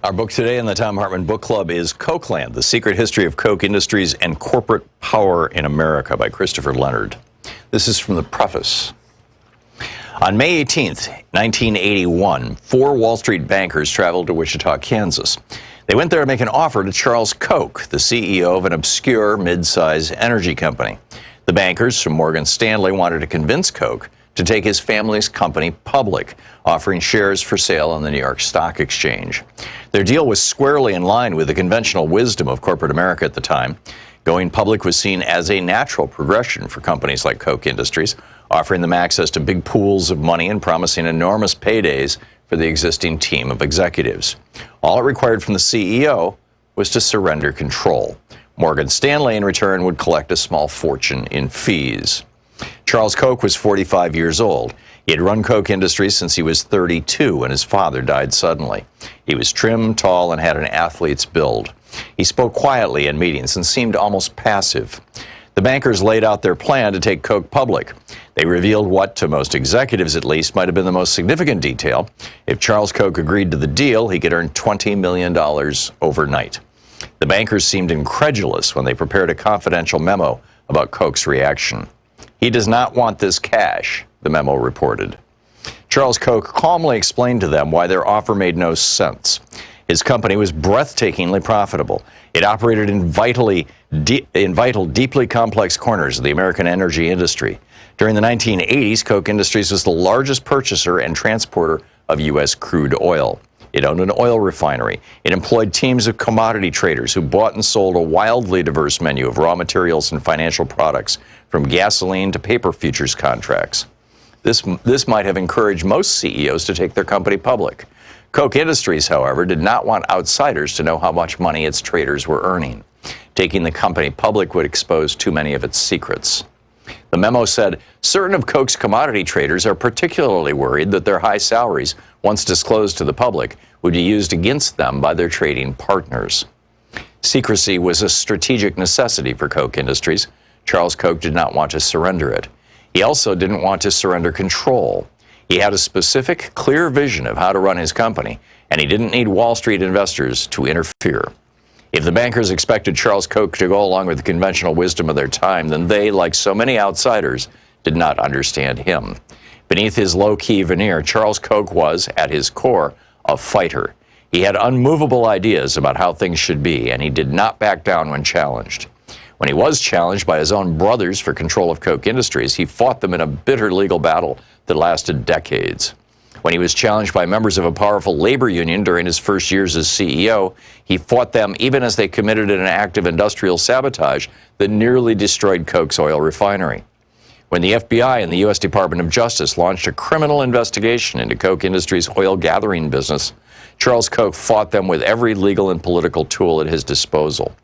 Our book today in the Thom Hartmann Book Club is Cokeland, The Secret History of Coke Industries and Corporate Power in America by Christopher Leonard. This is from the preface. On May 18th, 1981, 4 Wall Street bankers traveled to Wichita, Kansas. They went there to make an offer to Charles Koch, the CEO of an obscure mid-size energy company. The bankers from Morgan Stanley wanted to convince Koch to take his family's company public, offering shares for sale on the New York Stock Exchange. Their deal was squarely in line with the conventional wisdom of corporate America at the time. Going public was seen as a natural progression for companies like Koch Industries, offering them access to big pools of money and promising enormous paydays for the existing team of executives. All it required from the CEO was to surrender control. Morgan Stanley, in return, would collect a small fortune in fees. Charles Koch was 45 years old. He had run Koch Industries since he was 32 when his father died suddenly. He was trim, tall, and had an athlete's build. He spoke quietly in meetings and seemed almost passive. The bankers laid out their plan to take Koch public. They revealed what, to most executives at least, might have been the most significant detail. If Charles Koch agreed to the deal, he could earn $20 million overnight. The bankers seemed incredulous when they prepared a confidential memo about Koch's reaction. "He does not want this cash," the memo reported. Charles Koch calmly explained to them why their offer made no sense. His company was breathtakingly profitable. It operated in vital, deeply complex corners of the American energy industry. During the 1980s, Koch Industries was the largest purchaser and transporter of U.S. crude oil. It owned an oil refinery. It employed teams of commodity traders who bought and sold a wildly diverse menu of raw materials and financial products, from gasoline to paper futures contracts. This might have encouraged most CEOs to take their company public. Koch Industries, however, did not want outsiders to know how much money its traders were earning. Taking the company public would expose too many of its secrets. The memo said, certain of Koch's commodity traders are particularly worried that their high salaries, once disclosed to the public, would be used against them by their trading partners. Secrecy was a strategic necessity for Koch Industries. Charles Koch did not want to surrender it. He also didn't want to surrender control. He had a specific, clear vision of how to run his company, and he didn't need Wall Street investors to interfere. If the bankers expected Charles Koch to go along with the conventional wisdom of their time, then they, like so many outsiders, did not understand him. Beneath his low-key veneer, Charles Koch was, at his core, a fighter. He had unmovable ideas about how things should be, and he did not back down when challenged. When he was challenged by his own brothers for control of Koch Industries, he fought them in a bitter legal battle that lasted decades. When he was challenged by members of a powerful labor union during his first years as CEO, he fought them even as they committed an act of industrial sabotage that nearly destroyed Koch's oil refinery. When the FBI and the U.S. Department of Justice launched a criminal investigation into Koch Industries' oil gathering business, Charles Koch fought them with every legal and political tool at his disposal.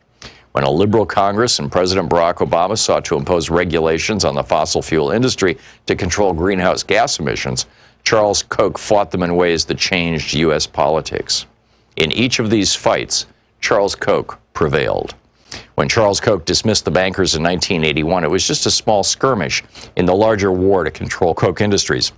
When a liberal Congress and President Barack Obama sought to impose regulations on the fossil fuel industry to control greenhouse gas emissions, Charles Koch fought them in ways that changed U.S. politics. In each of these fights, Charles Koch prevailed. When Charles Koch dismissed the bankers in 1981, it was just a small skirmish in the larger war to control Koch Industries.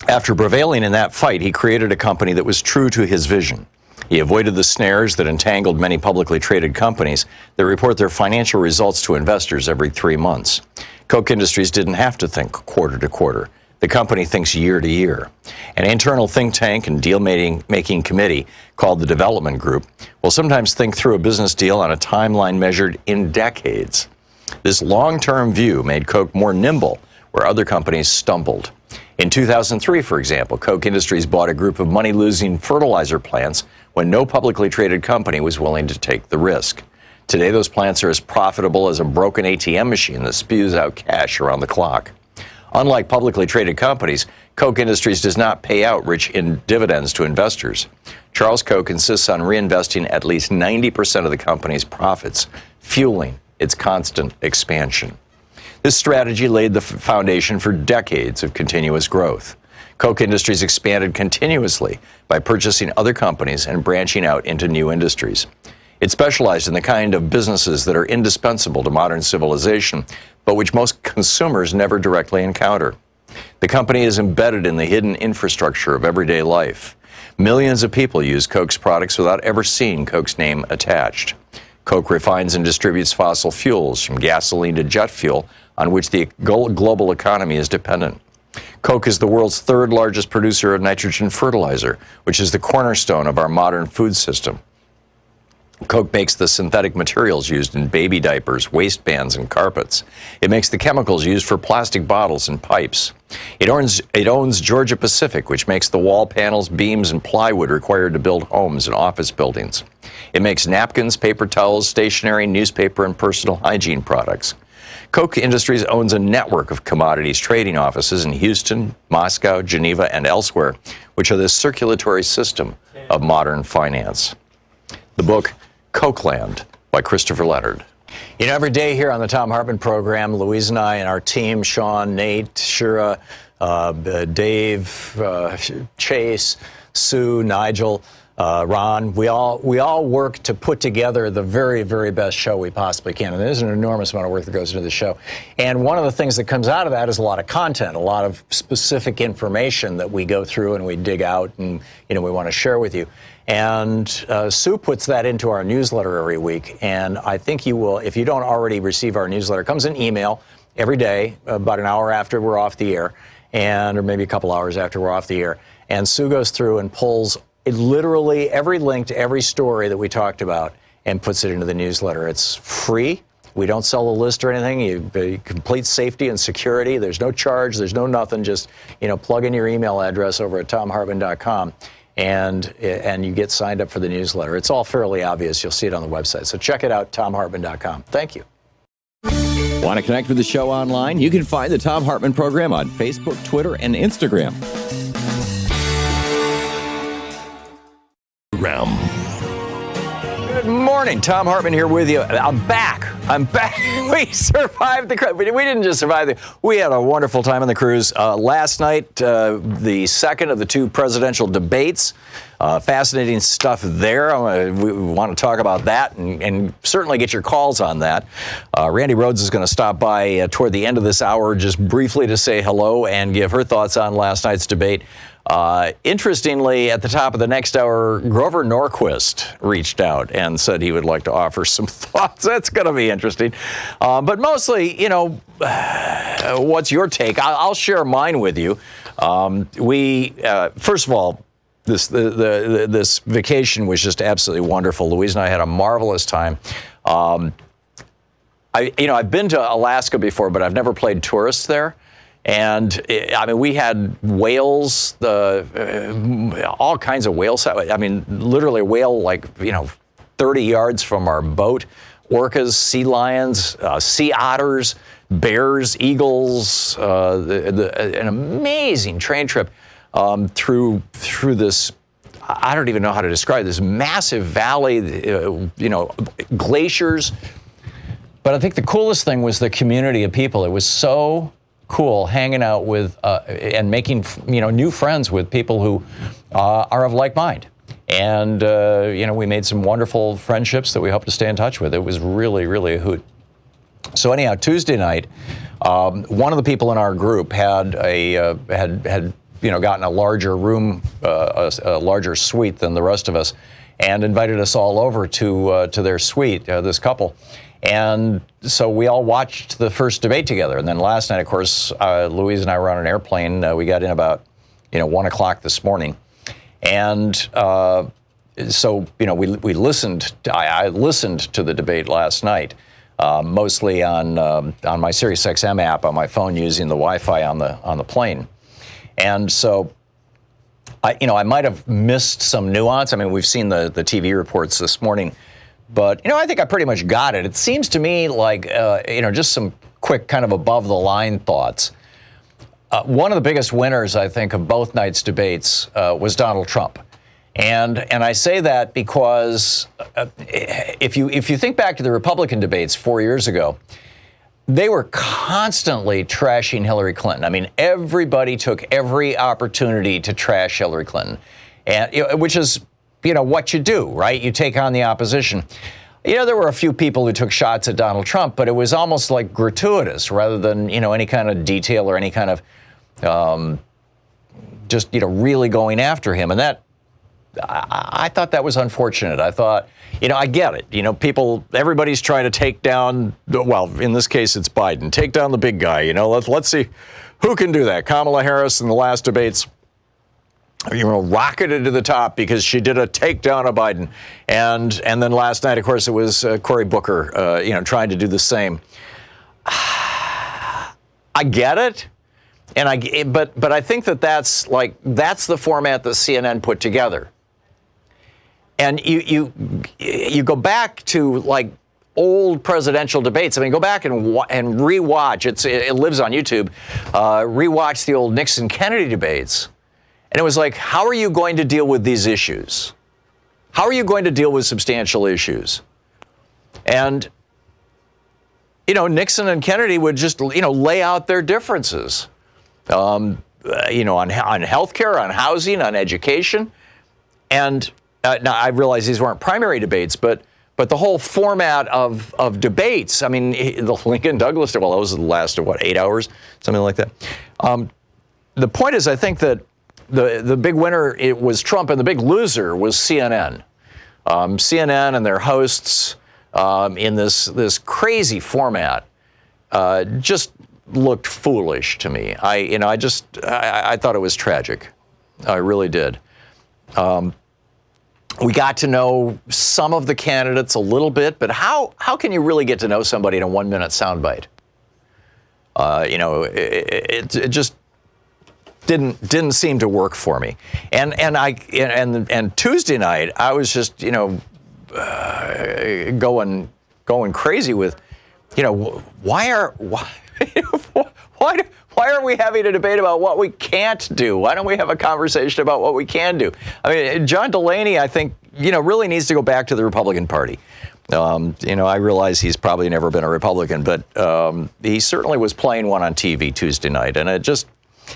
After prevailing in that fight, he created a company that was true to his vision. He avoided the snares that entangled many publicly traded companies that report their financial results to investors every 3 months. Koch Industries didn't have to think quarter to quarter. The company thinks year to year. An internal think tank and deal-making committee called the Development Group will sometimes think through a business deal on a timeline measured in decades. This long-term view made Koch more nimble where other companies stumbled. In 2003, for example, Koch Industries bought a group of money-losing fertilizer plants when no publicly traded company was willing to take the risk. Today, those plants are as profitable as a broken ATM machine that spews out cash around the clock. Unlike publicly traded companies, Koch Industries does not pay out rich dividends to investors. Charles Koch insists on reinvesting at least 90% of the company's profits, fueling its constant expansion. This strategy laid the foundation for decades of continuous growth. Koch Industries expanded continuously by purchasing other companies and branching out into new industries. It specialized in the kind of businesses that are indispensable to modern civilization, but which most consumers never directly encounter. The company is embedded in the hidden infrastructure of everyday life. Millions of people use Coke's products without ever seeing Coke's name attached. Coke refines and distributes fossil fuels, from gasoline to jet fuel, on which the global economy is dependent. Coke is the world's third largest producer of nitrogen fertilizer, which is the cornerstone of our modern food system. Coke makes the synthetic materials used in baby diapers, waistbands, and carpets. It makes the chemicals used for plastic bottles and pipes. It owns Georgia Pacific, which makes the wall panels, beams, and plywood required to build homes and office buildings. It makes napkins, paper towels, stationery, newspaper, and personal hygiene products. Coke Industries owns a network of commodities trading offices in Houston, Moscow, Geneva, and elsewhere, which are the circulatory system of modern finance. The book, Cokeland, by Christopher Leonard. You know, every day here on the Thom Hartmann Program, Louise and I and our team, Sean, Nate, Shira, Dave, Chase, Sue, Nigel, Ron, we all work to put together the very, very best show we possibly can. And there's an enormous amount of work that goes into the show. And one of the things that comes out of that is a lot of content, a lot of specific information that we go through and we dig out and, we want to share with you. And Sue puts that into our newsletter every week. And I think you will, if you don't already receive our newsletter, it comes in email every day, about an hour after we're off the air, or maybe a couple hours after we're off the air. And Sue goes through and pulls literally every link to every story that we talked about and puts it into the newsletter. It's free. We don't sell a list or anything. You complete safety and security. There's no charge. There's no nothing. Just, plug in your email address over at thomhartmann.com. And you get signed up for the newsletter. It's all fairly obvious. You'll see it on the website. So check it out, thomhartmann.com. Thank you. Want to connect with the show online? You can find the Thom Hartmann Program on Facebook, Twitter, and Instagram. Good morning. Thom Hartmann here with you. I'm back. We survived the cruise. We didn't just survive we had a wonderful time on the cruise. Last night, the second of the two presidential debates. Fascinating stuff there. We want to talk about that and certainly get your calls on that. Randy Rhodes is going to stop by toward the end of this hour just briefly to say hello and give her thoughts on last night's debate. Interestingly, at the top of the next hour, Grover Norquist reached out and said he would like to offer some thoughts. That's going to be interesting. But mostly, what's your take? I'll share mine with you. First of all, this vacation was just absolutely wonderful. Louise and I had a marvelous time. I've been to Alaska before, but I've never played tourist there. And we had whales, all kinds of whales. Literally a whale 30 yards from our boat. Orcas, sea lions, sea otters, bears, eagles. An amazing train trip through this. I don't even know how to describe this massive valley. Glaciers. But I think the coolest thing was the community of people. It was so cool hanging out with and making new friends with people who are of like mind. And we made some wonderful friendships that we hope to stay in touch with. It was really, really a hoot. So anyhow, Tuesday night, one of the people in our group had gotten a larger room, a larger suite than the rest of us, and invited us all over to their suite. This couple. And so we all watched the first debate together. And then last night, of course, Louise and I were on an airplane. We got in about, 1 o'clock this morning. And so, we listened. I listened to the debate last night, mostly on my SiriusXM app on my phone using the Wi-Fi on the plane. And so, I might have missed some nuance. We've seen the TV reports this morning. But, I think I pretty much got it. It seems to me like, just some quick kind of above the line thoughts. One of the biggest winners, I think, of both nights' debates was Donald Trump. And I say that because if you think back to the Republican debates 4 years ago, they were constantly trashing Hillary Clinton. Everybody took every opportunity to trash Hillary Clinton, and which is what you do, right? You take on the opposition. There were a few people who took shots at Donald Trump, but it was almost like gratuitous rather than, any kind of detail or any kind of just, really going after him. And that I thought that was unfortunate. I thought, I get it. Everybody's trying to take down, well, in this case, it's Biden, take down the big guy. Let's see who can do that. Kamala Harris in the last debates, rocketed to the top because she did a takedown of Biden. And then last night, of course, it was Cory Booker, trying to do the same. I get it. But I think that's the format that CNN put together. And you go back to old presidential debates. I mean, go back and rewatch. It lives on YouTube. Rewatch the old Nixon Kennedy debates, and it was like, how are you going to deal with these issues? How are you going to deal with substantial issues? And Nixon and Kennedy would just lay out their differences. On healthcare, on housing, on education, and now I realize these weren't primary debates, but the whole format of debates. I mean, the Lincoln Douglas. Well, those lasted 8 hours, something like that. The point is, I think that the big winner it was Trump, and the big loser was CNN. CNN and their hosts in this crazy format just looked foolish to me. I thought it was tragic. I really did. We got to know some of the candidates a little bit, but how can you really get to know somebody in a 1-minute soundbite? It just didn't seem to work for me. And Tuesday night I was just going crazy with why are we having a debate about what we can't do? Why don't we have a conversation about what we can do? I mean, John Delaney, I think, really needs to go back to the Republican Party. I realize he's probably never been a Republican, but he certainly was playing one on TV Tuesday night, and it just.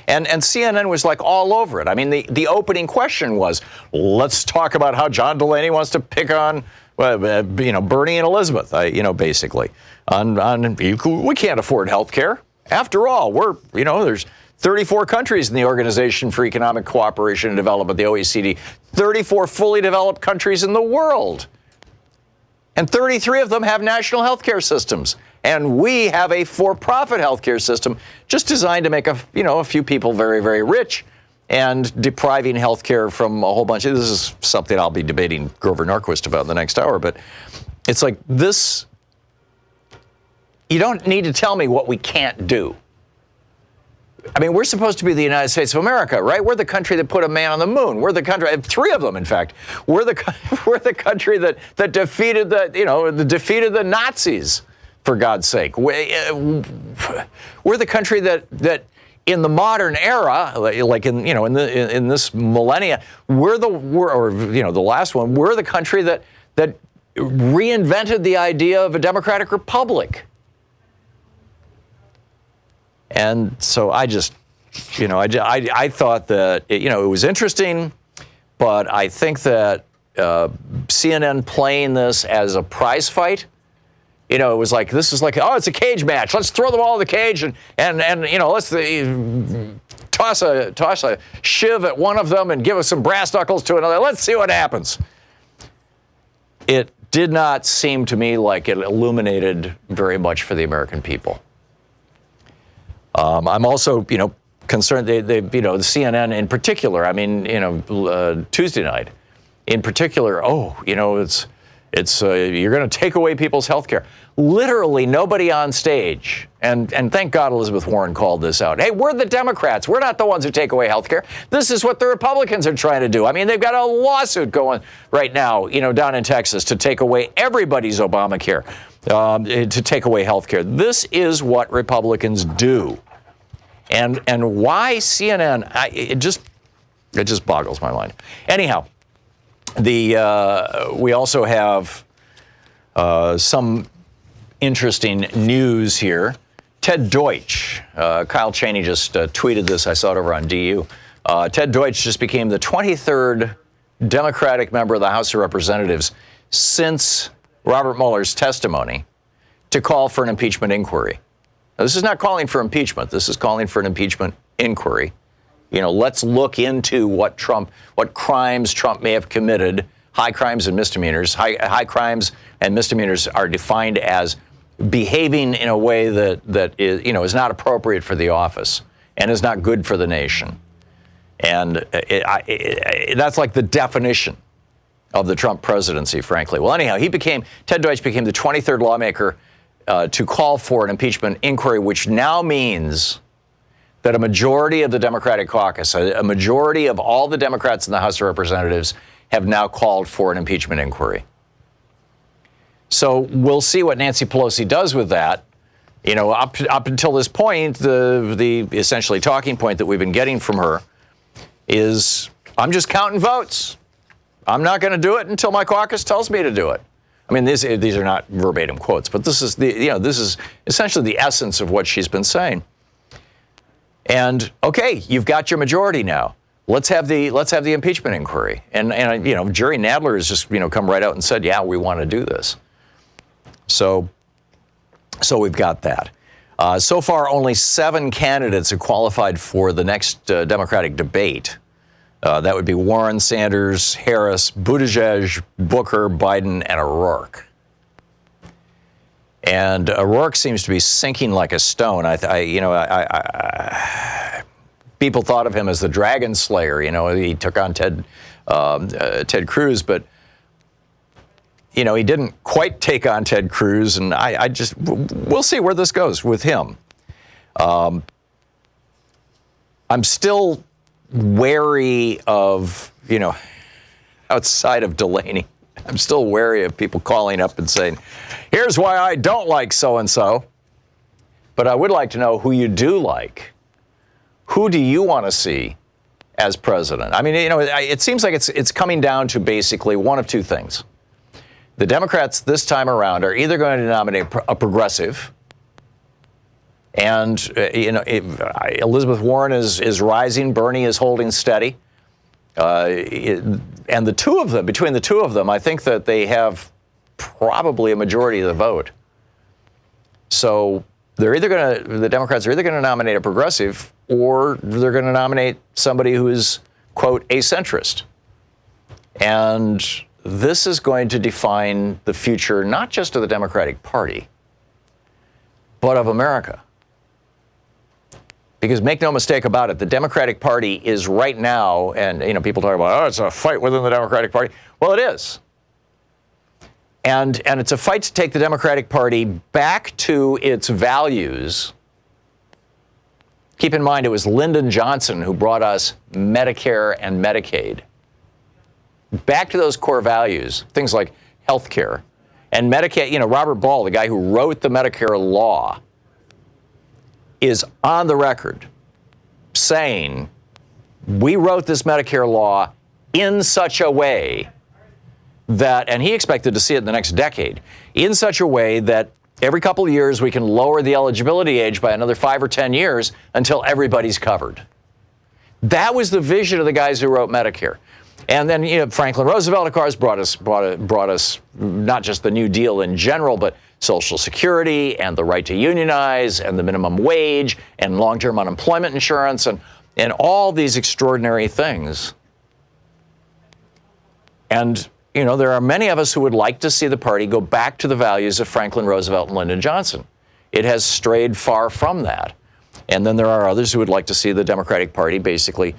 And CNN was all over it. I mean, the opening question was, let's talk about how John Delaney wants to pick on, Bernie and Elizabeth, basically. We can't afford health care. After all, there's 34 countries in the Organization for Economic Cooperation and Development, the OECD, 34 fully developed countries in the world. And 33 of them have national health care systems. And we have a for-profit healthcare system just designed to make a few people very, very rich and depriving healthcare from a whole bunch of. This is something I'll be debating Grover Norquist about in the next hour. But it's like this. You don't need to tell me what we can't do. I mean, we're supposed to be the United States of America, right? We're the country that put a man on the moon. We're the country, 3 of them, in fact. We're the country that defeated the Nazis. For God's sake, we're the country that in the modern era, in this millennia, the last one, we're the country that reinvented the idea of a democratic republic. And so I just, I thought that it was interesting, but I think that CNN playing this as a prize fight. It was it's a cage match. Let's throw them all in the cage and let's toss a shiv at one of them and give us some brass knuckles to another. Let's see what happens. It did not seem to me like it illuminated very much for the American people. I'm also, concerned. The CNN in particular. I mean, Tuesday night, in particular. It's you're going to take away people's health care. Literally nobody on stage, and thank God Elizabeth Warren called this out. Hey, we're the Democrats. We're not the ones who take away health care. This is what the Republicans are trying to do. I mean, they've got a lawsuit going right now, down in Texas to take away everybody's Obamacare, to take away health care. This is what Republicans do. And why CNN, it just boggles my mind. Anyhow, we also have some interesting news here. Ted Deutsch, Kyle Cheney just tweeted this. I saw it over on DU. Ted Deutsch just became the 23rd Democratic member of the House of Representatives since Robert Mueller's testimony to call for an impeachment inquiry. Now, this is not calling for impeachment. This is calling for an impeachment inquiry Let's look into what crimes Trump may have committed, high crimes and misdemeanors. High crimes and misdemeanors are defined as behaving in a way that is not appropriate for the office and is not good for the nation. And that's like the definition of the Trump presidency, frankly. Well, anyhow, Ted Deutsch became the 23rd lawmaker to call for an impeachment inquiry, which now means that a majority of the Democratic caucus, a majority of all the Democrats in the House of Representatives have now called for an impeachment inquiry. So we'll see what Nancy Pelosi does with that. Up until this point, the essentially talking point that we've been getting from her is, I'm just counting votes. I'm not going to do it until my caucus tells me to do it. I mean, these are not verbatim quotes, but this is essentially the essence of what she's been saying. And okay, you've got your majority now. Let's have the impeachment inquiry. And Jerry Nadler has just come right out and said, yeah, we want to do this. So we've got that. So far, only 7 candidates have qualified for the next Democratic debate. That would be Warren, Sanders, Harris, Buttigieg, Booker, Biden, and O'Rourke. And O'Rourke seems to be sinking like a stone. People thought of him as the Dragon Slayer. He took on Ted Cruz, but he didn't quite take on Ted Cruz. And we'll see where this goes with him. I'm still wary of, outside of Delaney, I'm still wary of people calling up and saying, here's why I don't like so-and-so. But I would like to know who you do like. Who do you want to see as president? I mean, it seems like it's coming down to basically one of two things. The Democrats this time around are either going to nominate a progressive, and Elizabeth Warren is rising, Bernie is holding steady, and between the two of them, I think that they have probably a majority of the vote. So the Democrats are either going to nominate a progressive, or they're going to nominate somebody who is, quote, a centrist. And this is going to define the future not just of the Democratic Party, but of America. Because make no mistake about it, the Democratic Party is right now, and people talk about, it's a fight within the Democratic Party. Well, it is. And it's a fight to take the Democratic Party back to its values. Keep in mind, it was Lyndon Johnson who brought us Medicare and Medicaid. Back to those core values, things like health care. And Medicaid, Robert Ball, the guy who wrote the Medicare law, is on the record saying, we wrote this Medicare law in such a way that, and he expected to see it in the next decade, in such a way that every couple of years we can lower the eligibility age by another 5 or 10 years until everybody's covered. That was the vision of the guys who wrote Medicare. And then Franklin Roosevelt, of course, brought us not just the New Deal in general, but Social Security and the right to unionize and the minimum wage and long-term unemployment insurance and all these extraordinary things. And, there are many of us who would like to see the party go back to the values of Franklin Roosevelt and Lyndon Johnson. It has strayed far from that. And then there are others who would like to see the Democratic Party basically,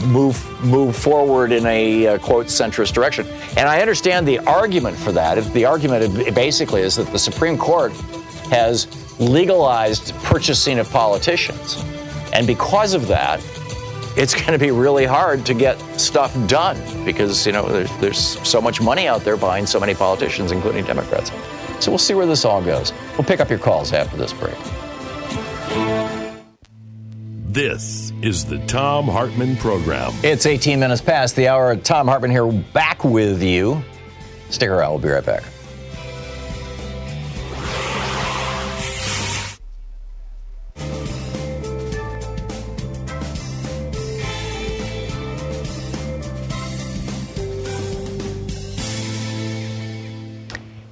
move forward in a, quote, centrist direction. And I understand the argument for that. The argument basically is that the Supreme Court has legalized purchasing of politicians. And because of that, it's going to be really hard to get stuff done because, there's so much money out there buying so many politicians, including Democrats. So we'll see where this all goes. We'll pick up your calls after this break. This is the Thom Hartmann Program. It's 18 minutes past the hour. Thom Hartmann here, back with you. Stick around. We'll be right back.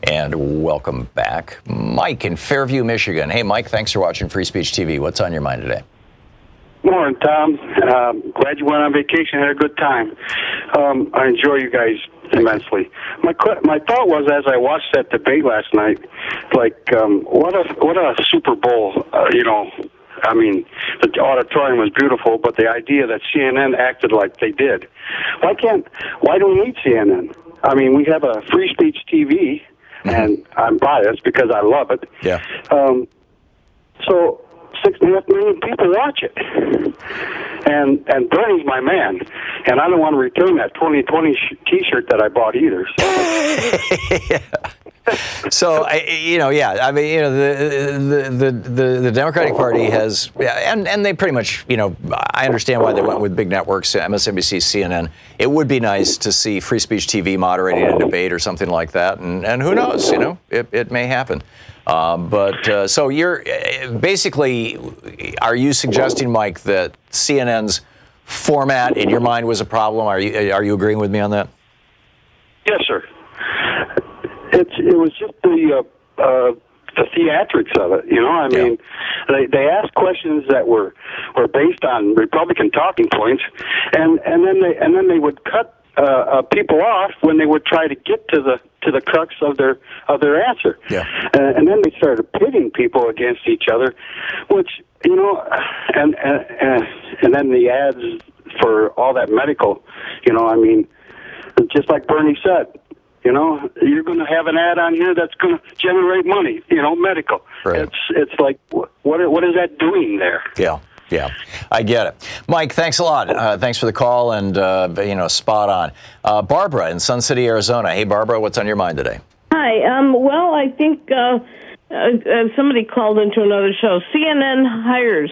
And welcome back. Mike in Fairview, Michigan. Hey, Mike, thanks for watching Free Speech TV. What's on your mind today? Morning, Tom. Glad you went on vacation. Had a good time. I enjoy you guys immensely. My thought was, as I watched that debate last night, like what a Super Bowl. I mean, the auditorium was beautiful, but the idea that CNN acted like they did. Why do we need CNN? I mean, we have a free speech TV, and I'm biased because I love it. Yeah. So 6.5 million people watch it. And Bernie's my man. And I don't want to return that 2020 T-shirt that I bought either. So, the Democratic Party has, and they pretty much, I understand why they went with big networks, MSNBC, CNN. It would be nice to see free speech TV moderating a debate or something like that, and who knows, it may happen. So you're basically, are you suggesting, Mike, that CNN's format in your mind was a problem? Are you agreeing with me on that? Yes, sir. It was just the theatrics of it, I mean, they asked questions that were based on Republican talking points, and then they would cut people off when they would try to get to the crux of their answer. Yeah. And then they started pitting people against each other, which and then the ads for all that medical, I mean, just like Bernie said. You're going to have an ad on here that's going to generate money, medical. Right. It's like, what is that doing there? Yeah, I get it. Mike, thanks a lot. Thanks for the call and, spot on. Barbara in Sun City, Arizona. Hey, Barbara, what's on your mind today? Hi. Well, I think somebody called into another show. CNN hires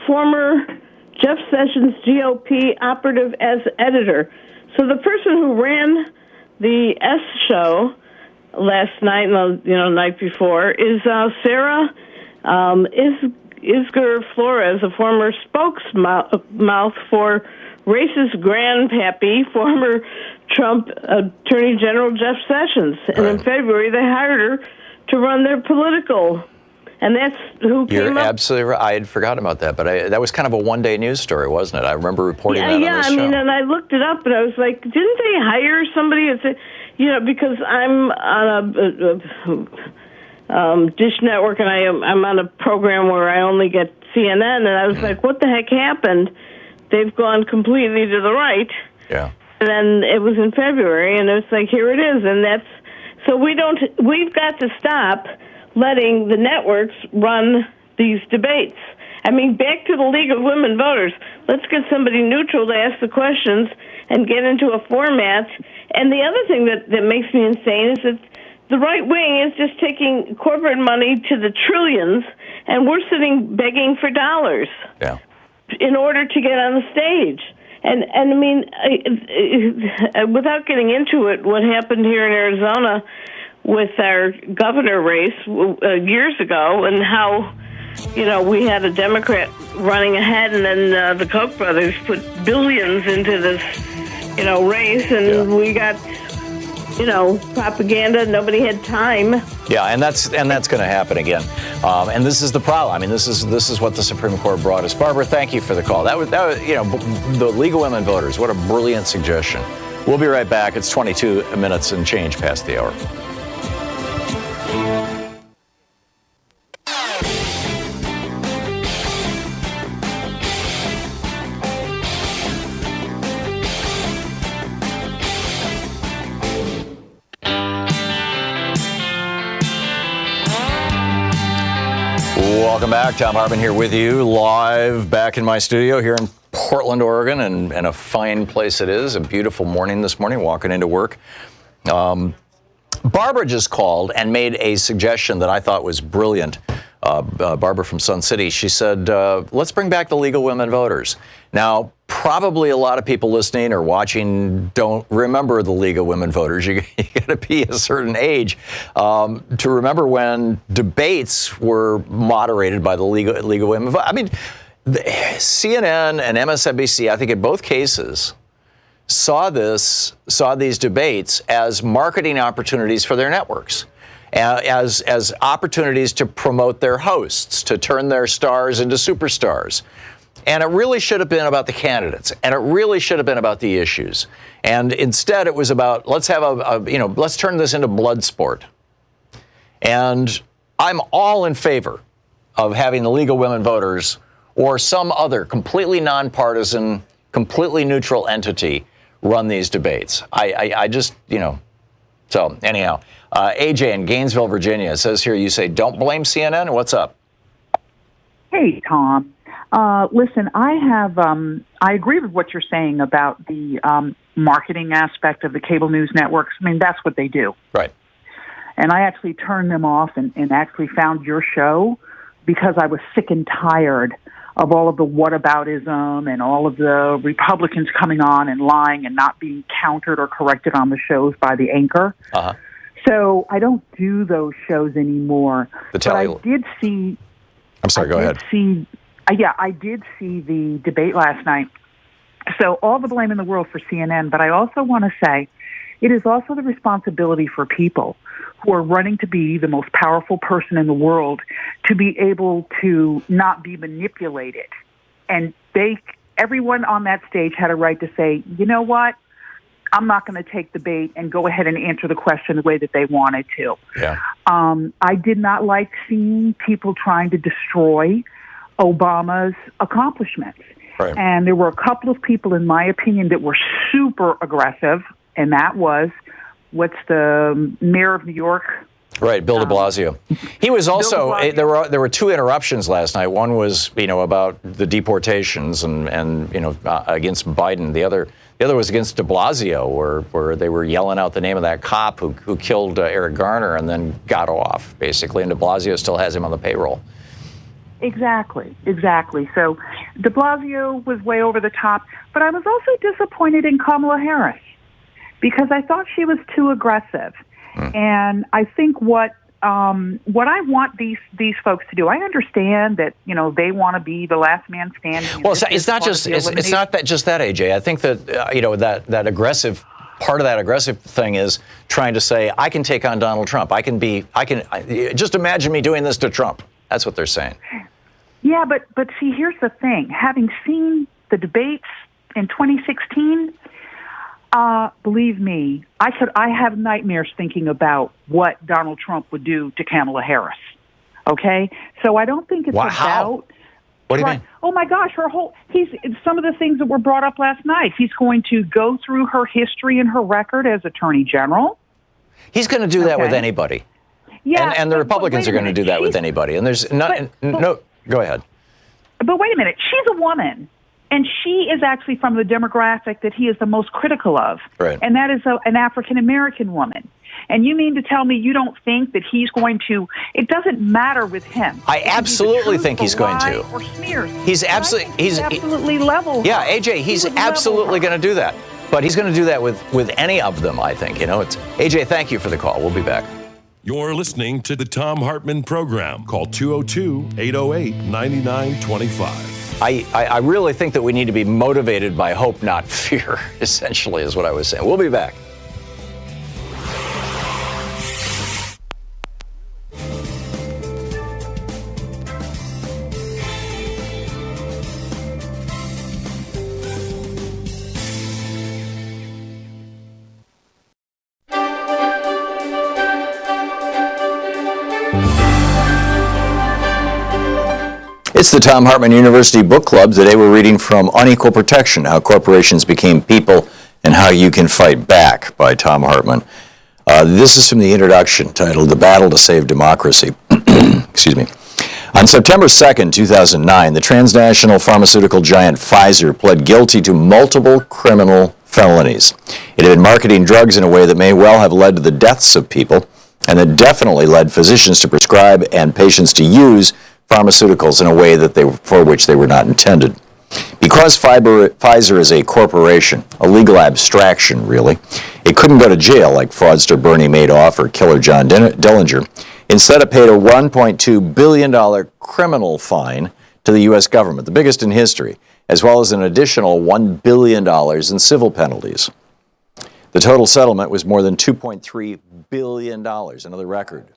former Jeff Sessions GOP operative as editor. So the person who ran the S show last night and the night before is Sarah Isgur Flores, a former spokesmouth for racist grandpappy, former Trump Attorney General Jeff Sessions. And in February, they hired her to run their political. And that's who came up. You're absolutely right. I had forgotten about that, but that was kind of a one-day news story, wasn't it? I remember reporting that on this show. Yeah, I mean, and I looked it up, and I was like, didn't they hire somebody? Because I'm on a Dish Network, and I'm on a program where I only get CNN, and I was like, what the heck happened? They've gone completely to the right. Yeah. And then it was in February, and it was like, here it is, and we've got to stop letting the networks run these debates. I mean, back to the League of Women Voters. Let's get somebody neutral to ask the questions and get into a format. And the other thing that makes me insane is that the right wing is just taking corporate money to the trillions, and we're sitting begging for dollars in order to get on the stage. And I mean, without getting into it, what happened here in Arizona with our governor race years ago, and how, we had a Democrat running ahead, and then the Koch brothers put billions into this, race, and we got, propaganda. Nobody had time. Yeah, and that's going to happen again. And this is the problem. I mean, this is what the Supreme Court brought us. Barbara, thank you for the call. That was the League of Women Voters. What a brilliant suggestion. We'll be right back. It's 22 minutes and change past the hour. Welcome back. Thom Hartmann here with you, live back in my studio here in Portland, Oregon, and a fine place it is. A beautiful morning this morning, walking into work. Barbara just called and made a suggestion that I thought was brilliant. Barbara from Sun City, she said, let's bring back the League of Women Voters. Now, probably a lot of people listening or watching don't remember the League of Women Voters. You got to be a certain age to remember when debates were moderated by the League of Women. I mean, CNN and MSNBC, I think in both cases, saw these debates as marketing opportunities for their networks, as opportunities to promote their hosts, to turn their stars into superstars. And it really should have been about the candidates, and it really should have been about the issues. And instead, it was about, let's have let's turn this into blood sport. And I'm all in favor of having the League of Women Voters or some other completely nonpartisan, completely neutral entity run these debates. I just, So anyhow, AJ in Gainesville, Virginia says here, you say, don't blame CNN. What's up? Hey, Tom. Listen, I agree with what you're saying about the marketing aspect of the cable news networks. I mean, that's what they do. Right. And I actually turned them off and actually found your show because I was sick and tired of all of the whataboutism and all of the Republicans coming on and lying and not being countered or corrected on the shows by the anchor. Uh-huh. So I don't do those shows anymore. But I did see... I'm sorry, go ahead. I did see the debate last night. So all the blame in the world for CNN, but I also want to say it is also the responsibility for people who are running to be the most powerful person in the world to be able to not be manipulated. And everyone on that stage had a right to say, you know what? I'm not going to take the bait and go ahead and answer the question the way that they wanted to. Yeah. I did not like seeing people trying to destroy Obama's accomplishments. Right. And there were a couple of people, in my opinion, that were super aggressive, and that was, what's the mayor of New York? Right, Bill de Blasio. He was also, there were two interruptions last night. One was, about the deportations and against Biden. The other was against de Blasio, where they were yelling out the name of that cop who killed Eric Garner and then got off, basically. And de Blasio still has him on the payroll. Exactly. So de Blasio was way over the top, but I was also disappointed in Kamala Harris because I thought she was too aggressive. And I think what I want these folks to do, I understand that they want to be the last man standing. Well, it's not just that, AJ. I think that that aggressive part of that aggressive thing is trying to say I can take on Donald Trump. I can just imagine me doing this to Trump. That's what they're saying. Yeah, but see, here's the thing. Having seen the debates in 2016. Believe me, I have nightmares thinking about what Donald Trump would do to Kamala Harris. Okay? So I don't think it's about... How? What do you mean? Oh my gosh, some of the things that were brought up last night. He's going to go through her history and her record as Attorney General. He's going to do that with anybody. Yeah. And the Republicans are going to do that with anybody. And there's no, go ahead. But wait a minute, she's a woman. And she is actually from the demographic that he is the most critical of. Right. And that is an African-American woman. And you mean to tell me you don't think that he's going to, it doesn't matter with him. I absolutely think he's going to. Or smears. He's absolutely level. Yeah, AJ, he's absolutely going to do that. But he's going to do that with any of them, I think. It's AJ, thank you for the call. We'll be back. You're listening to the Thom Hartmann Program. Call 202-808-9925. I really think that we need to be motivated by hope, not fear, essentially, is what I was saying. We'll be back. It's the Thom Hartmann University Book Club. Today we're reading from Unequal Protection, How Corporations Became People and How You Can Fight Back by Thom Hartmann. This is from the introduction titled The Battle to Save Democracy. Excuse me. On September 2nd, 2009, the transnational pharmaceutical giant Pfizer pled guilty to multiple criminal felonies. It had been marketing drugs in a way that may well have led to the deaths of people, and that definitely led physicians to prescribe and patients to use pharmaceuticals in a way that for which they were not intended. Because Pfizer is a corporation, a legal abstraction, really, it couldn't go to jail like fraudster Bernie Madoff or killer John Dillinger. Instead, it paid a $1.2 billion criminal fine to the U.S. government, the biggest in history, as well as an additional $1 billion in civil penalties. The total settlement was more than $2.3 billion, another record.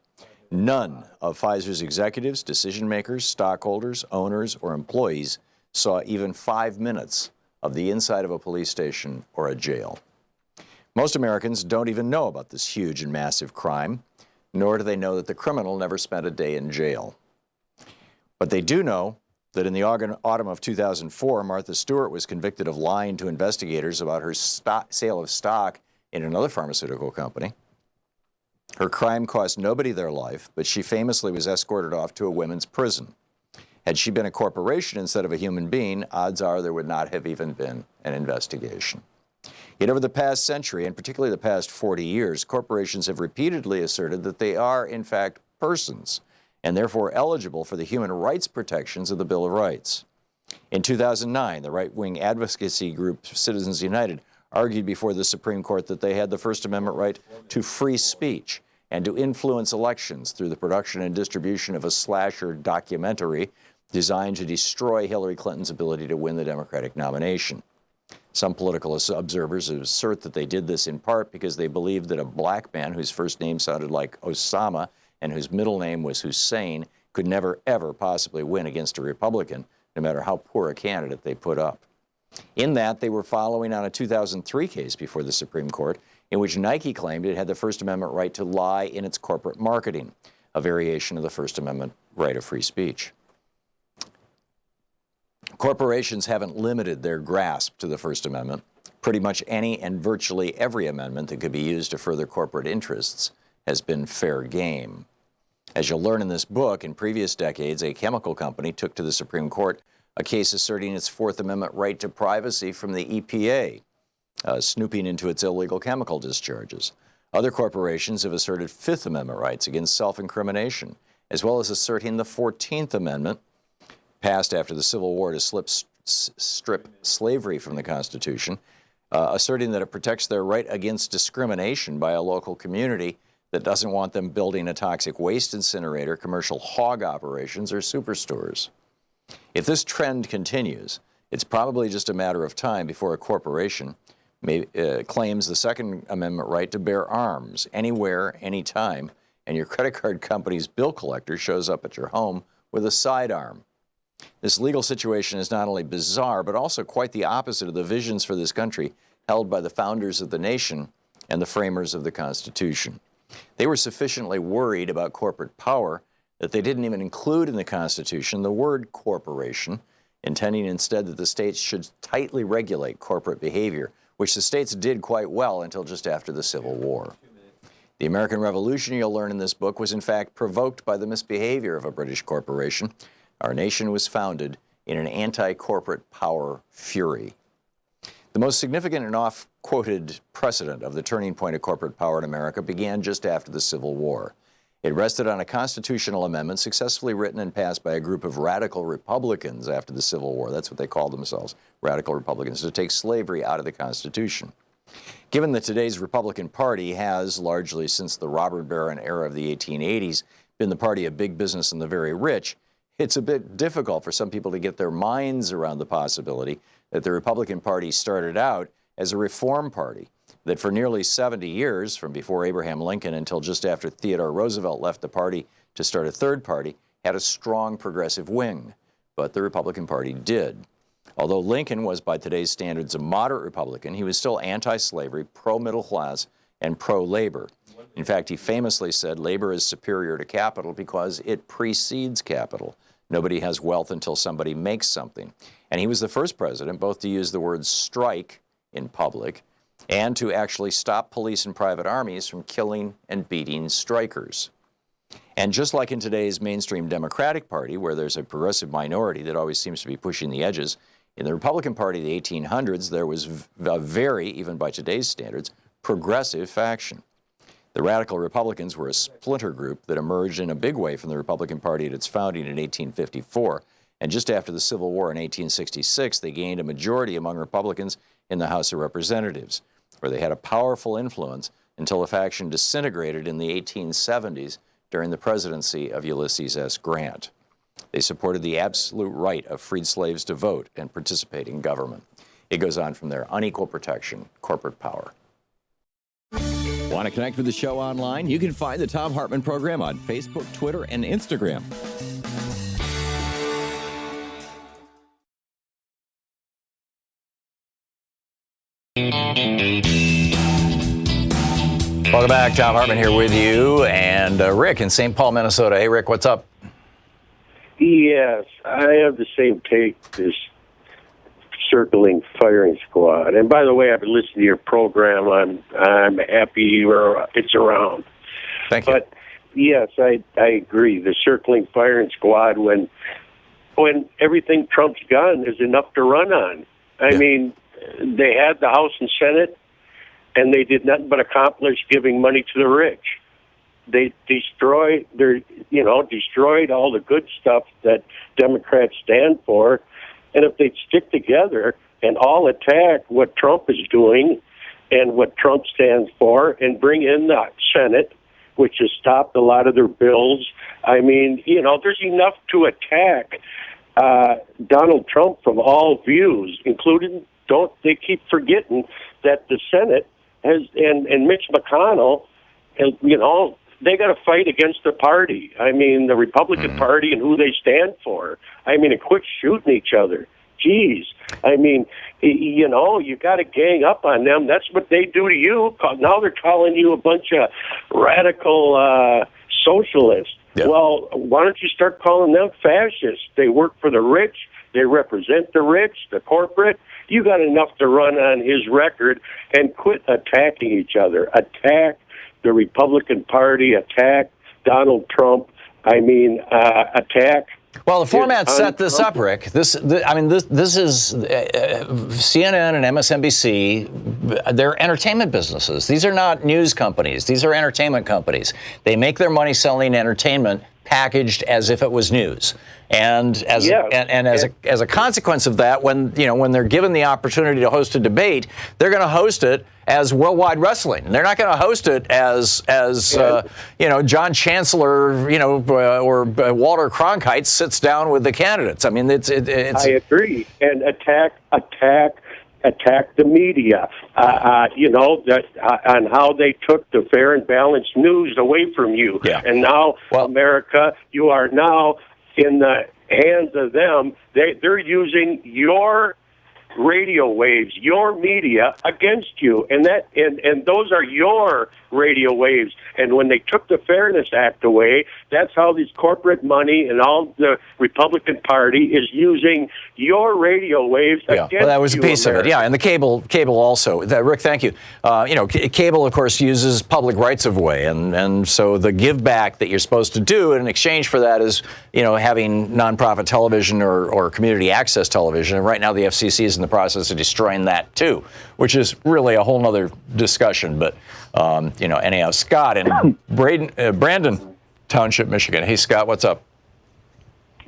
None of Pfizer's executives, decision makers, stockholders, owners, or employees saw even 5 minutes of the inside of a police station or a jail. Most Americans don't even know about this huge and massive crime, nor do they know that the criminal never spent a day in jail. But they do know that in the autumn of 2004, Martha Stewart was convicted of lying to investigators about her sale of stock in another pharmaceutical company. Her crime cost nobody their life, but she famously was escorted off to a women's prison. Had she been a corporation instead of a human being, odds are there would not have even been an investigation. Yet over the past century, and particularly the past 40 years, corporations have repeatedly asserted that they are, in fact, persons, and therefore eligible for the human rights protections of the Bill of Rights. In 2009, the right-wing advocacy group Citizens United argued before the Supreme Court that they had the First Amendment right to free speech and to influence elections through the production and distribution of a slasher documentary designed to destroy Hillary Clinton's ability to win the Democratic nomination. Some political observers assert that they did this in part because they believed that a black man whose first name sounded like Osama and whose middle name was Hussein could never, ever possibly win against a Republican, no matter how poor a candidate they put up. In that, they were following on a 2003 case before the Supreme Court in which Nike claimed it had the First Amendment right to lie in its corporate marketing, a variation of the First Amendment right of free speech. Corporations haven't limited their grasp to the First Amendment. Pretty much any and virtually every amendment that could be used to further corporate interests has been fair game. As you'll learn in this book, in previous decades, a chemical company took to the Supreme Court a case asserting its Fourth Amendment right to privacy from the EPA, snooping into its illegal chemical discharges. Other corporations have asserted Fifth Amendment rights against self-incrimination, as well as asserting the 14th Amendment, passed after the Civil War to strip slavery from the Constitution, asserting that it protects their right against discrimination by a local community that doesn't want them building a toxic waste incinerator, commercial hog operations, or superstores. If this trend continues, it's probably just a matter of time before a corporation claims the Second Amendment right to bear arms anywhere, anytime, and your credit card company's bill collector shows up at your home with a sidearm. This legal situation is not only bizarre, but also quite the opposite of the visions for this country held by the founders of the nation and the framers of the Constitution. They were sufficiently worried about corporate power that they didn't even include in the Constitution the word corporation, intending instead that the states should tightly regulate corporate behavior, which the states did quite well until just after the Civil War. The American Revolution, you'll learn in this book, was in fact provoked by the misbehavior of a British corporation. Our nation was founded in an anti-corporate power fury. The most significant and oft-quoted precedent of the turning point of corporate power in America began just after the Civil War. It rested on a constitutional amendment successfully written and passed by a group of radical Republicans after the Civil War. That's what they called themselves, radical Republicans, to take slavery out of the Constitution. Given that today's Republican Party has, largely since the robber baron era of the 1880s, been the party of big business and the very rich, it's a bit difficult for some people to get their minds around the possibility that the Republican Party started out as a reform party, that for nearly 70 years, from before Abraham Lincoln until just after Theodore Roosevelt left the party to start a third party, had a strong progressive wing. But the Republican Party did. Although Lincoln was, by today's standards, a moderate Republican, he was still anti-slavery, pro-middle class, and pro-labor. In fact, he famously said labor is superior to capital because it precedes capital. Nobody has wealth until somebody makes something. And he was the first president both to use the word strike in public and to actually stop police and private armies from killing and beating strikers. And just like in today's mainstream Democratic Party, where there's a progressive minority that always seems to be pushing the edges, in the Republican Party of the 1800s, there was a very, even by today's standards, progressive faction. The radical Republicans were a splinter group that emerged in a big way from the Republican Party at its founding in 1854. And just after the Civil War in 1866, they gained a majority among Republicans in the House of Representatives, where they had a powerful influence until the faction disintegrated in the 1870s during the presidency of Ulysses S. Grant. They supported the absolute right of freed slaves to vote and participate in government. It goes on from there. Unequal protection, corporate power. Want to connect with the show online? You can find the Thom Hartmann Program on Facebook, Twitter, and Instagram. Welcome back. Thom Hartmann here with you, and Rick in St. Paul, Minnesota. Hey, Rick, what's up? Yes, I have the same take, this circling firing squad. And by the way, I've been listening to your program. I'm happy it's around. Thank you. But yes, I agree. The circling firing squad, when everything Trump's got is enough to run on. I mean, they had the House and Senate, and they did nothing but accomplish giving money to the rich. They destroyed all the good stuff that Democrats stand for. And if they'd stick together and all attack what Trump is doing and what Trump stands for, and bring in the Senate, which has stopped a lot of their bills. I mean, there's enough to attack Donald Trump from all views, including, they keep forgetting that the Senate has, and Mitch McConnell, and, they got to fight against the party. I mean, the Republican Party and who they stand for. I mean, and quit shooting each other. Jeez. I mean, you got to gang up on them. That's what they do to you. Now they're calling you a bunch of radical socialists. Yeah. Well, why don't you start calling them fascists? They work for the rich. They represent the rich, the corporate. You got enough to run on his record, and quit attacking each other. Attack the Republican Party, attack Donald Trump. I mean, attack. Well, the format set this up, Rick. This is CNN and MSNBC. They're entertainment businesses. These are not news companies. These are entertainment companies. They make their money selling entertainment packaged as if it was news. And as a consequence of that, when they're given the opportunity to host a debate, they're going to host it as Worldwide Wrestling. They're not going to host it as John Chancellor, or Walter Cronkite sits down with the candidates. I mean, it's. I agree. And attack the media. On how they took the fair and balanced news away from you. Yeah. And now, America, you are now in the hands of them. They're using your radio waves, your media against you, and those are your radio waves. And when they took the Fairness Act away, that's how this corporate money and all the Republican Party is using your radio waves against you. Well, that was a piece of it. Yeah, and the cable also. Rick, thank you. Cable, of course, uses public rights of way, and so the give back that you're supposed to do in exchange for that is, having nonprofit television or community access television. And right now, the FCC is in the process of destroying that too, which is really a whole nother discussion. But anyhow, Scott in Brandon Township, Michigan. Hey, Scott, what's up?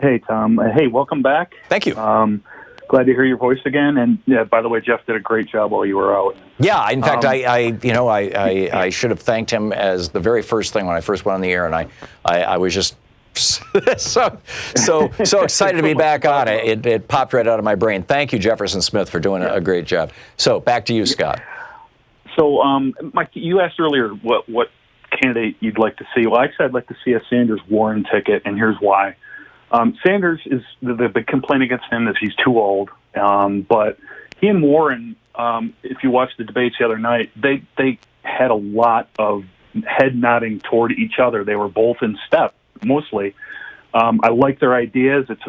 Hey, Tom. Hey, welcome back. Thank you. Glad to hear your voice again. And yeah, by the way, Jeff did a great job while you were out. Yeah, in fact, I should have thanked him as the very first thing when I first went on the air, and I was just so excited to be back on it. It popped right out of my brain. Thank you, Jefferson Smith, for doing a great job. So back to you, Scott. So, Mike, you asked earlier what candidate you'd like to see. Well, actually, I'd like to see a Sanders-Warren ticket, and here's why. Sanders is the big complaint against him is he's too old. But he and Warren, if you watched the debates the other night, they had a lot of head nodding toward each other. They were both in step, mostly. I like their ideas. It's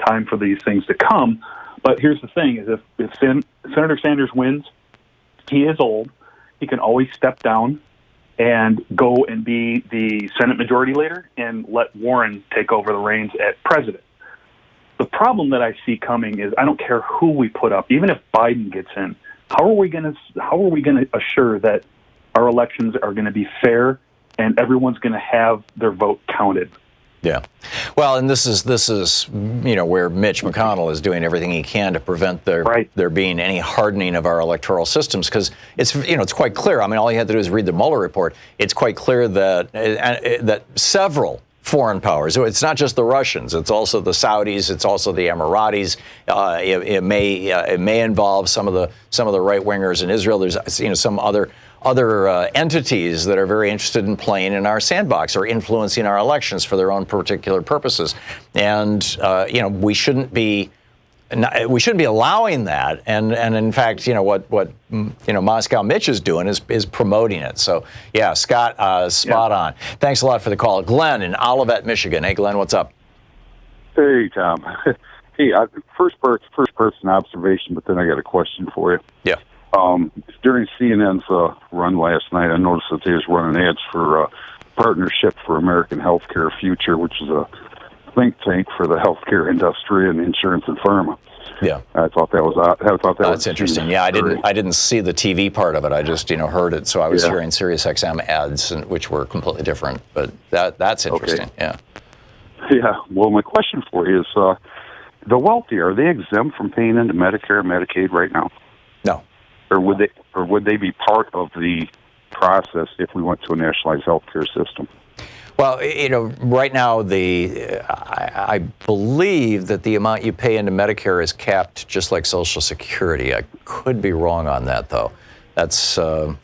time for these things to come. But here's the thing: is if Senator Sanders wins, he is old. He can always step down and go and be the Senate Majority Leader and let Warren take over the reins as president. The problem that I see coming is I don't care who we put up, even if Biden gets in. How are we going to assure that our elections are going to be fair and everyone's going to have their vote counted? Yeah. Well, and this is where Mitch McConnell is doing everything he can to prevent there being any hardening of our electoral systems, because it's quite clear. I mean, all you have to do is read the Mueller report. It's quite clear that several foreign powers. It's not just the Russians. It's also the Saudis. It's also the Emiratis. It may involve some of the right wingers in Israel. There's some other entities that are very interested in playing in our sandbox or influencing our elections for their own particular purposes. And we shouldn't be we shouldn't be allowing that. And in fact, what Moscow Mitch is doing is promoting it. So yeah, Scott, spot on. Thanks a lot for the call. Glenn in Olivet, Michigan. Hey, Glenn, what's up? Hey, Tom. Hey, first person observation, but then I got a question for you. Yeah. During CNN's run last night, I noticed that they was running ads for Partnership for American Healthcare Future, which is a think tank for the healthcare industry and insurance and pharma. Yeah, I thought that was. That's interesting. Yeah, I didn't see the TV part of it. I just heard it, so I was hearing Sirius XM ads, which were completely different. But that's interesting. Okay. Yeah. Yeah. Well, my question for you is, the wealthy, are they exempt from paying into Medicare and Medicaid right now? No. Or would they be part of the process if we went to a nationalized healthcare system? Well, right now, I believe that the amount you pay into Medicare is capped just like Social Security. I could be wrong on that, though. That's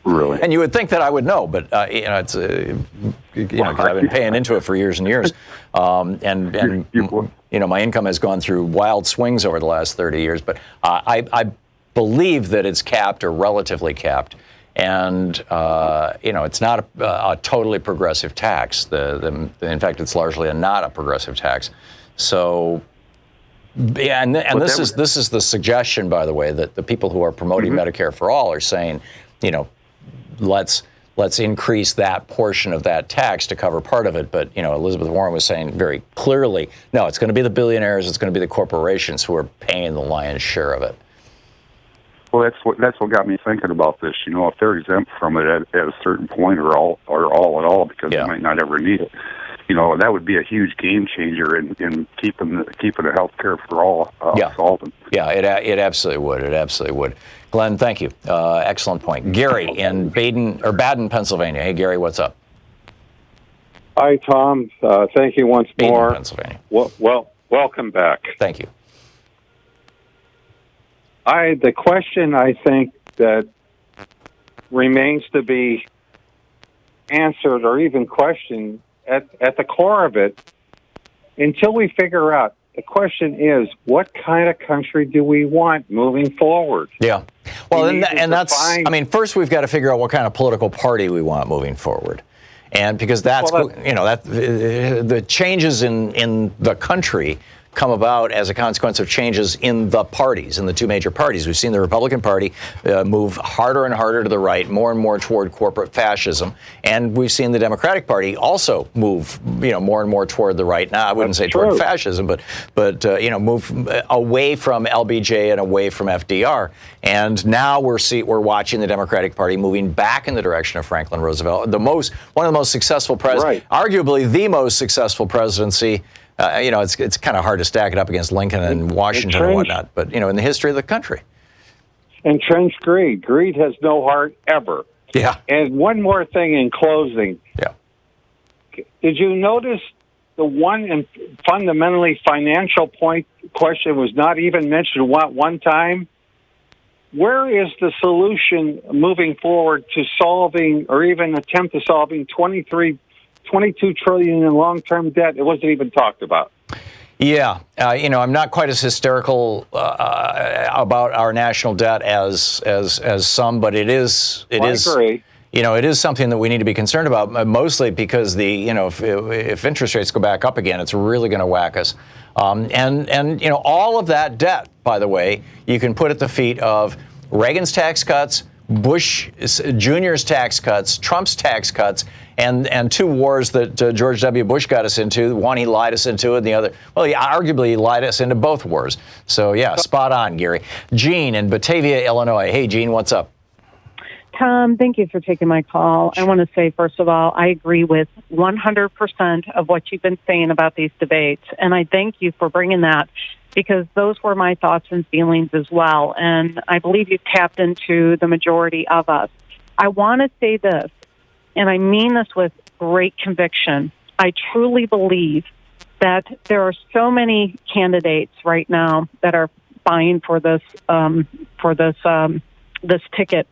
really, and you would think that I would know, but it's because I've been paying into it for years and years, and my income has gone through wild swings over the last 30 years. But I believe that it's capped or relatively capped. And, it's not a totally progressive tax. In fact, it's largely not a progressive tax. So, yeah, and this is the suggestion, by the way, that the people who are promoting Medicare for All are saying, let's increase that portion of that tax to cover part of it. But, Elizabeth Warren was saying very clearly, no, it's going to be the billionaires, it's going to be the corporations who are paying the lion's share of it. Well, that's what got me thinking about this. If they're exempt from it at a certain point, or all at all, because they might not ever need it. That would be a huge game changer in keeping the health care for all solvent. Yeah, it absolutely would. It absolutely would. Glenn, thank you. Excellent point. Gary in Baden, Pennsylvania. Hey, Gary, what's up? Hi, Tom. Thank you once more. Pennsylvania. Well, welcome back. Thank you. The question I think that remains to be answered or even questioned at the core of it, until we figure out, the question is, what kind of country do we want moving forward? Yeah. Well, first we've got to figure out what kind of political party we want moving forward. And because the changes in the country come about as a consequence of changes in the parties, in the two major parties. We've seen the Republican Party move harder and harder to the right, more and more toward corporate fascism, and we've seen the Democratic Party also move, more and more toward the right. Now, I wouldn't say toward fascism, but move away from LBJ and away from FDR. And now we're watching the Democratic Party moving back in the direction of Franklin Roosevelt, one of the most successful presidents, arguably the most successful presidency. It's kind of hard to stack it up against Lincoln and Washington and whatnot, but, in the history of the country. Entrenched greed. Greed has no heart ever. Yeah. And one more thing in closing. Yeah. Did you notice the one and fundamentally financial question was not even mentioned one time? Where is the solution moving forward to solving or even attempt to solving 22 trillion in long-term debt? It wasn't even talked about. Yeah, I'm not quite as hysterical about our national debt as some, but it is. I agree. It is something that we need to be concerned about, mostly because if interest rates go back up again, it's really going to whack us. And all of that debt, by the way, you can put at the feet of Reagan's tax cuts, Bush Jr.'s tax cuts, Trump's tax cuts, and two wars that George W. Bush got us into. One he lied us into, and the other, well, he arguably lied us into both wars. So, yeah, spot on, Gary. Gene in Batavia, Illinois. Hey, Gene, what's up? Tom, thank you for taking my call. I want to say, first of all, I agree with 100% of what you've been saying about these debates, and I thank you for bringing that, because those were my thoughts and feelings as well, and I believe you've tapped into the majority of us. I want to say this, and I mean this with great conviction. I truly believe that there are so many candidates right now that are vying for this ticket.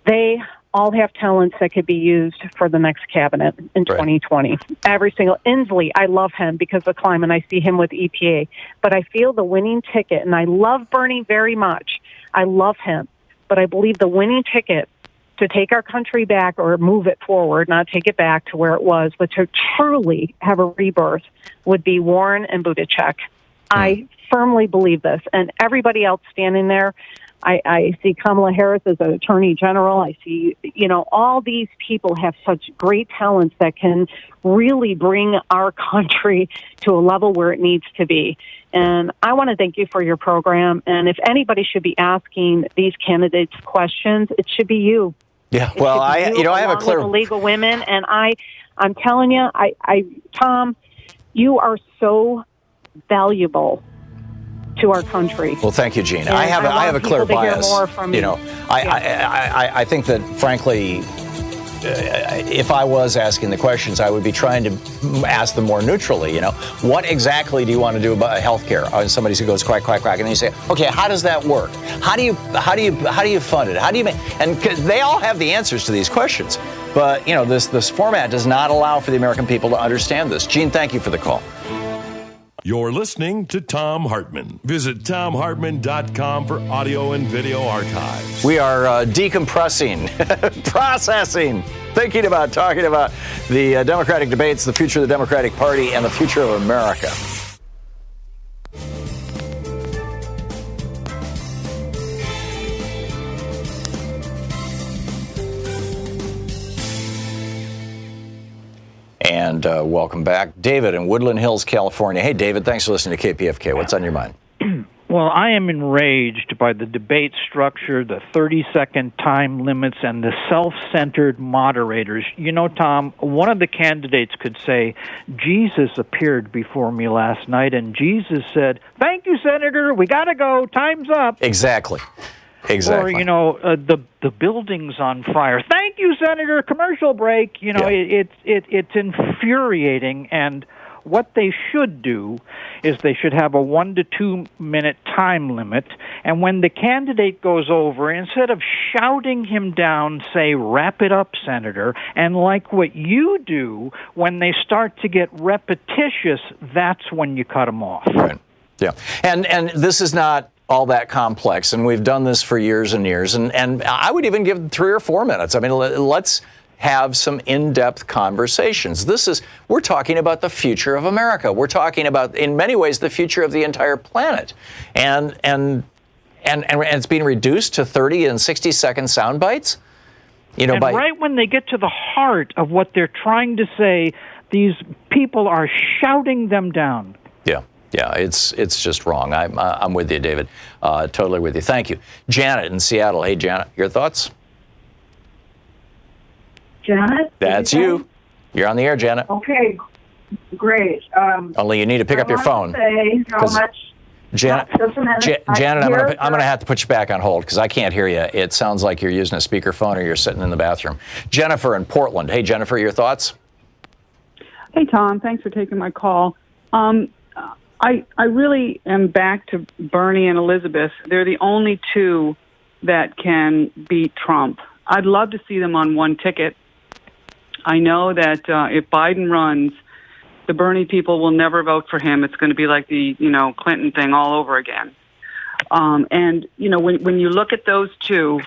They all have talents that could be used for the next cabinet in 2020. Every single Inslee, I love him because of climate. I see him with EPA. But I feel the winning ticket, and I love Bernie very much. I love him. But I believe the winning ticket to take our country back or move it forward, not take it back to where it was, but to truly have a rebirth would be Warren and Buttigieg. I firmly believe this. And everybody else standing there, I see Kamala Harris as an attorney general. I see, all these people have such great talents that can really bring our country to a level where it needs to be. And I want to thank you for your program. And if anybody should be asking these candidates questions, it should be you. Yeah, well, I have a clear with the legal women, and I'm telling you, Tom, you are so valuable to our country. Well, thank you, Gene. And I have a clear bias. Hear more from you. I think that, frankly, if I was asking the questions, I would be trying to ask them more neutrally. What exactly do you want to do about healthcare? And somebody who goes quack, quack, quack, and then you say, okay, how does that work? How do you fund it? How do you make? And they all have the answers to these questions, but this format does not allow for the American people to understand this. Gene, thank you for the call. You're listening to Thom Hartmann. Visit thomhartmann.com for audio and video archives. We are decompressing, processing, talking about the Democratic debates, the future of the Democratic Party, and the future of America. And welcome back. David in Woodland Hills, California. Hey, David, thanks for listening to KPFK. What's on your mind? Well, I am enraged by the debate structure, the 30-second time limits, and the self-centered moderators. Tom, one of the candidates could say, Jesus appeared before me last night, and Jesus said, thank you, Senator, we got to go, time's up. Exactly. Or, the building's on fire. Thank you, Senator, commercial break. It's infuriating, and what they should do is they should have a 1 to 2 minute time limit, and when the candidate goes over, instead of shouting him down, say, wrap it up, Senator, and like what you do, when they start to get repetitious, that's when you cut them off. Right. Yeah. And this is not all that complex, and we've done this for years and years, and I would even give 3 or 4 minutes. I mean, let's have some in-depth conversations. We're talking about the future of America. We're talking about, in many ways, the future of the entire planet. And it's being reduced to 30 and 60-second sound bites. Right when they get to the heart of what they're trying to say, these people are shouting them down. Yeah, it's just wrong. I'm with you, David. Totally with you. Thank you. Janet in Seattle. Hey, Janet, your thoughts? Janet? That's you. You're on the air, Janet. Okay, great. Only you need to pick up your phone. Say how much. Janet, I'm going to have to put you back on hold because I can't hear you. It sounds like you're using a speakerphone or you're sitting in the bathroom. Jennifer in Portland. Hey, Jennifer, your thoughts? Hey, Tom. Thanks for taking my call. I really am back to Bernie and Elizabeth. They're the only two that can beat Trump. I'd love to see them on one ticket. I know that if Biden runs, the Bernie people will never vote for him. It's going to be like the Clinton thing all over again. And when you look at those two,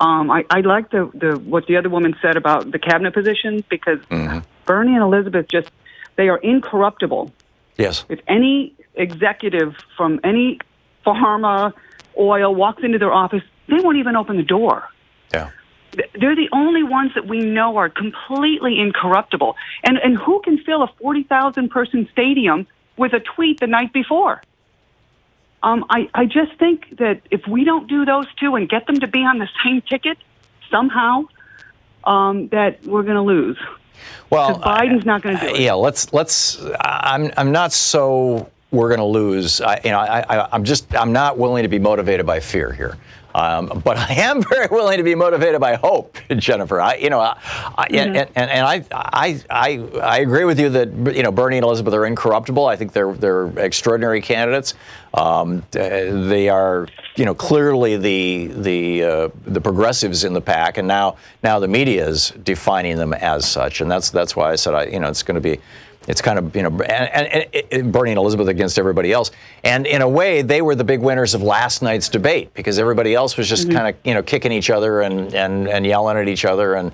I like what the other woman said about the cabinet positions because Bernie and Elizabeth they are incorruptible. Yes. If any executive from any pharma, oil walks into their office, they won't even open the door. Yeah. They're the only ones that we know are completely incorruptible. And who can fill a 40,000 person stadium with a tweet the night before? I just think that if we don't do those two and get them to be on the same ticket somehow, that we're going to lose. Well, Biden's not going to do it. Yeah, let's. I'm not so we're going to lose. I'm not willing to be motivated by fear here. But I am very willing to be motivated by hope, Jennifer. I agree with you that Bernie and Elizabeth are incorruptible. I think they're extraordinary candidates. They are clearly the progressives in the pack, and now the media is defining them as such, and that's why I said it's going to be. It's kind of, and Bernie and Elizabeth against everybody else. And in a way, they were the big winners of last night's debate because everybody else was just kind of, kicking each other and yelling at each other. I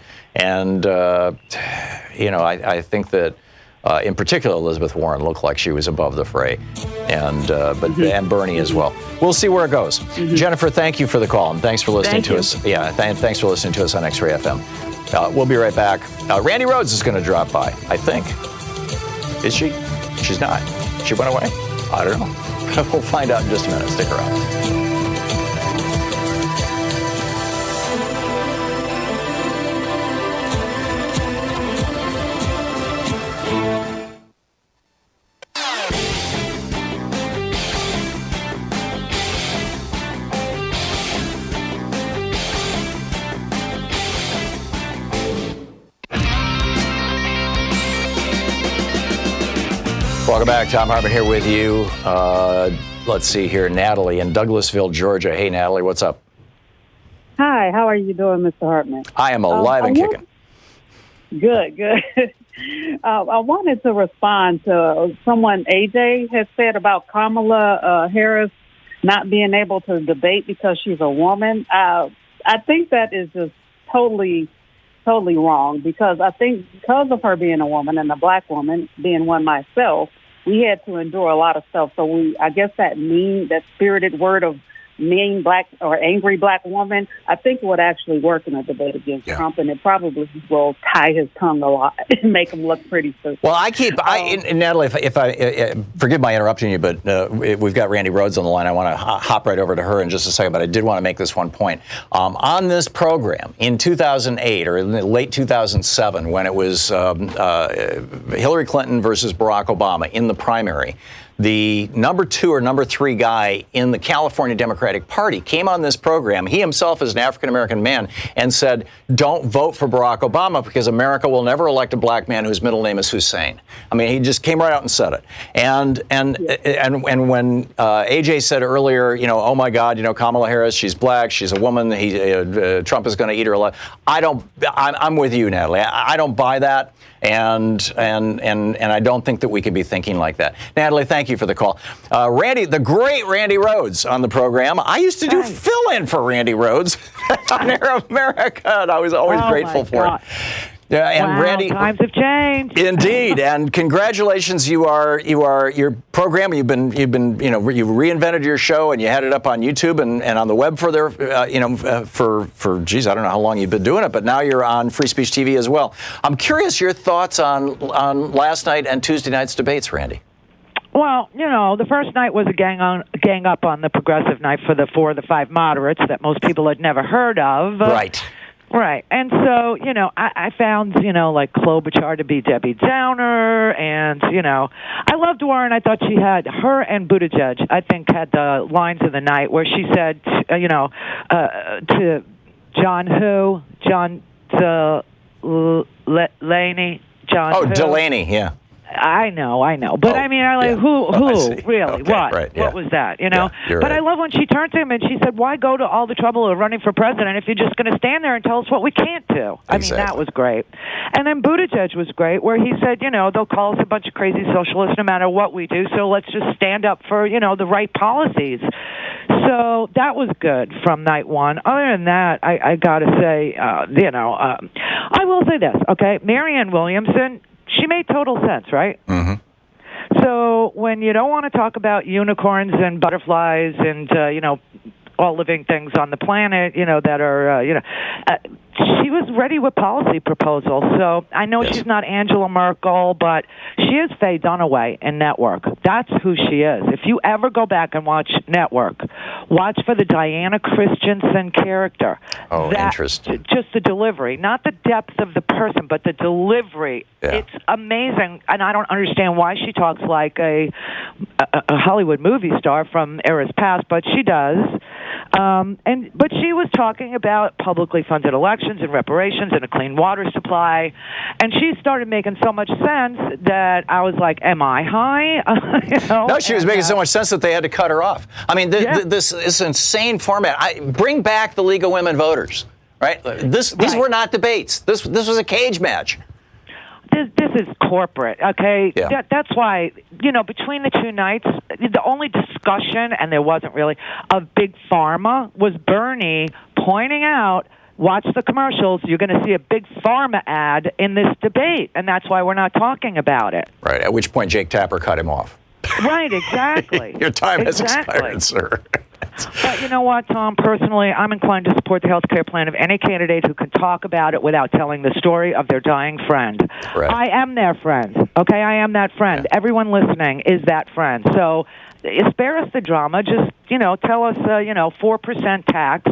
think that in particular, Elizabeth Warren looked like she was above the fray, and Bernie as well. We'll see where it goes. Jennifer, thank you for the call, and thanks for listening to us. Yeah, thanks for listening to us on X-Ray FM. We'll be right back. Randy Rhodes is going to drop by, I think. Is she? She's not. She went away? I don't know. We'll find out in just a minute. Stick around. Welcome back. Thom Hartmann here with you. Let's see here. Natalie in Douglasville, Georgia. Hey, Natalie, what's up? Hi, how are you doing, Mr. Hartmann? I am alive and kicking. Good. I wanted to respond to someone AJ had said about Kamala Harris not being able to debate because she's a woman. I think that is just totally wrong, because I think because of her being a woman and a black woman, being one myself, we had to endure a lot of stuff. So I guess that spirited word of mean black or angry black woman, I think would actually work in a debate against Trump, and it probably will tie his tongue a lot and make him look pretty stupid. Well, Natalie, if I forgive my interrupting you, but we've got Randy Rhodes on the line. I want to hop right over to her in just a second, but I did want to make this one point. On this program in 2008 or in the late 2007, when it was Hillary Clinton versus Barack Obama in the primary, the number 2 or number 3 guy in the California Democratic Party came on this program. He himself is an African-American man and said, don't vote for Barack Obama because America will never elect a black man whose middle name is Hussein. I mean, he just came right out and said it. And when AJ said earlier, oh my God, Kamala Harris, she's black, she's a woman, Trump is going to eat her alive. I'm with you, Natalie. I don't buy that. And I don't think that we can be thinking like that. Natalie, thank you for the call. The great Randy Rhodes on the program. I used to do fill-in for Randy Rhodes on Air America, and I was always grateful for it. Yeah, and wow, Randy, times have changed. Indeed, and congratulations! Your program. You've reinvented your show, and you had it up on YouTube and on the web for for geez, I don't know how long you've been doing it, but now you're on Free Speech TV as well. I'm curious your thoughts on last night and Tuesday night's debates, Randy. Well, the first night was a gang up on the progressive night for the 4 of the 5 moderates that most people had never heard of. Right. Right. And so, I found, like Klobuchar to be Debbie Downer. And, I loved Warren. I thought she had her and Buttigieg, I think, had the lines of the night where she said, to John Delaney. Delaney, yeah. I know. But who really? Okay, what? Right, yeah. What was that? Yeah, but right. I love when she turned to him and she said, why go to all the trouble of running for president if you're just going to stand there and tell us what we can't do? I mean, that was great. And then Buttigieg was great, where he said, they'll call us a bunch of crazy socialists no matter what we do, so let's just stand up for, the right policies. So that was good from night one. Other than that, I got to say, I will say this, okay? Marianne Williamson, she made total sense, right? Mm-hmm. So when you don't want to talk about unicorns and butterflies and, all living things on the planet, that are, she was ready with policy proposals. So I know she's not Angela Merkel, but she is Faye Dunaway in Network. That's who she is. If you ever go back and watch Network, watch for the Diana Christensen character. Oh, interesting. Just the delivery, not the depth of the person, but the delivery. Yeah. It's amazing, and I don't understand why she talks like a Hollywood movie star from eras past, but she does. But she was talking about publicly funded elections and reparations and a clean water supply, and she started making so much sense that I was like, "Am I high?" You know? No, she was making so much sense that they had to cut her off. I mean, this insane format. Bring back the League of Women Voters, right? These were not debates. This was a cage match. This is corporate, okay? Yeah. That's why, between the two nights, the only discussion, and there wasn't really, of Big Pharma was Bernie pointing out, watch the commercials, you're going to see a Big Pharma ad in this debate, and that's why we're not talking about it. Right, at which point Jake Tapper cut him off. Right, exactly. Your time has expired, sir. But you know what, Tom? Personally, I'm inclined to support the health care plan of any candidate who can talk about it without telling the story of their dying friend. Right. I am their friend, okay? I am that friend. Yeah. Everyone listening is that friend. So spare us the drama. Just, tell us, 4% tax,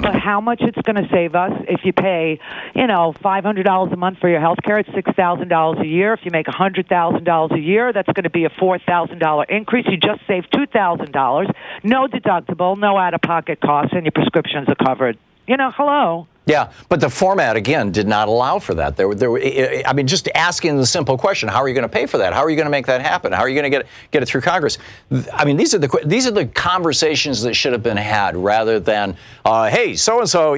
but how much it's going to save us if you pay, $500 a month for your health care. It's $6,000 a year. If you make $100,000 a year, that's going to be a $4,000 increase. You just saved $2,000. No deductible, no out-of-pocket costs, and your prescriptions are covered. Hello. Yeah, but the format, again, did not allow for that. Just asking the simple question, how are you going to pay for that? How are you going to make that happen? How are you going to get it through Congress? I mean, these are the conversations that should have been had rather than, hey, so-and-so,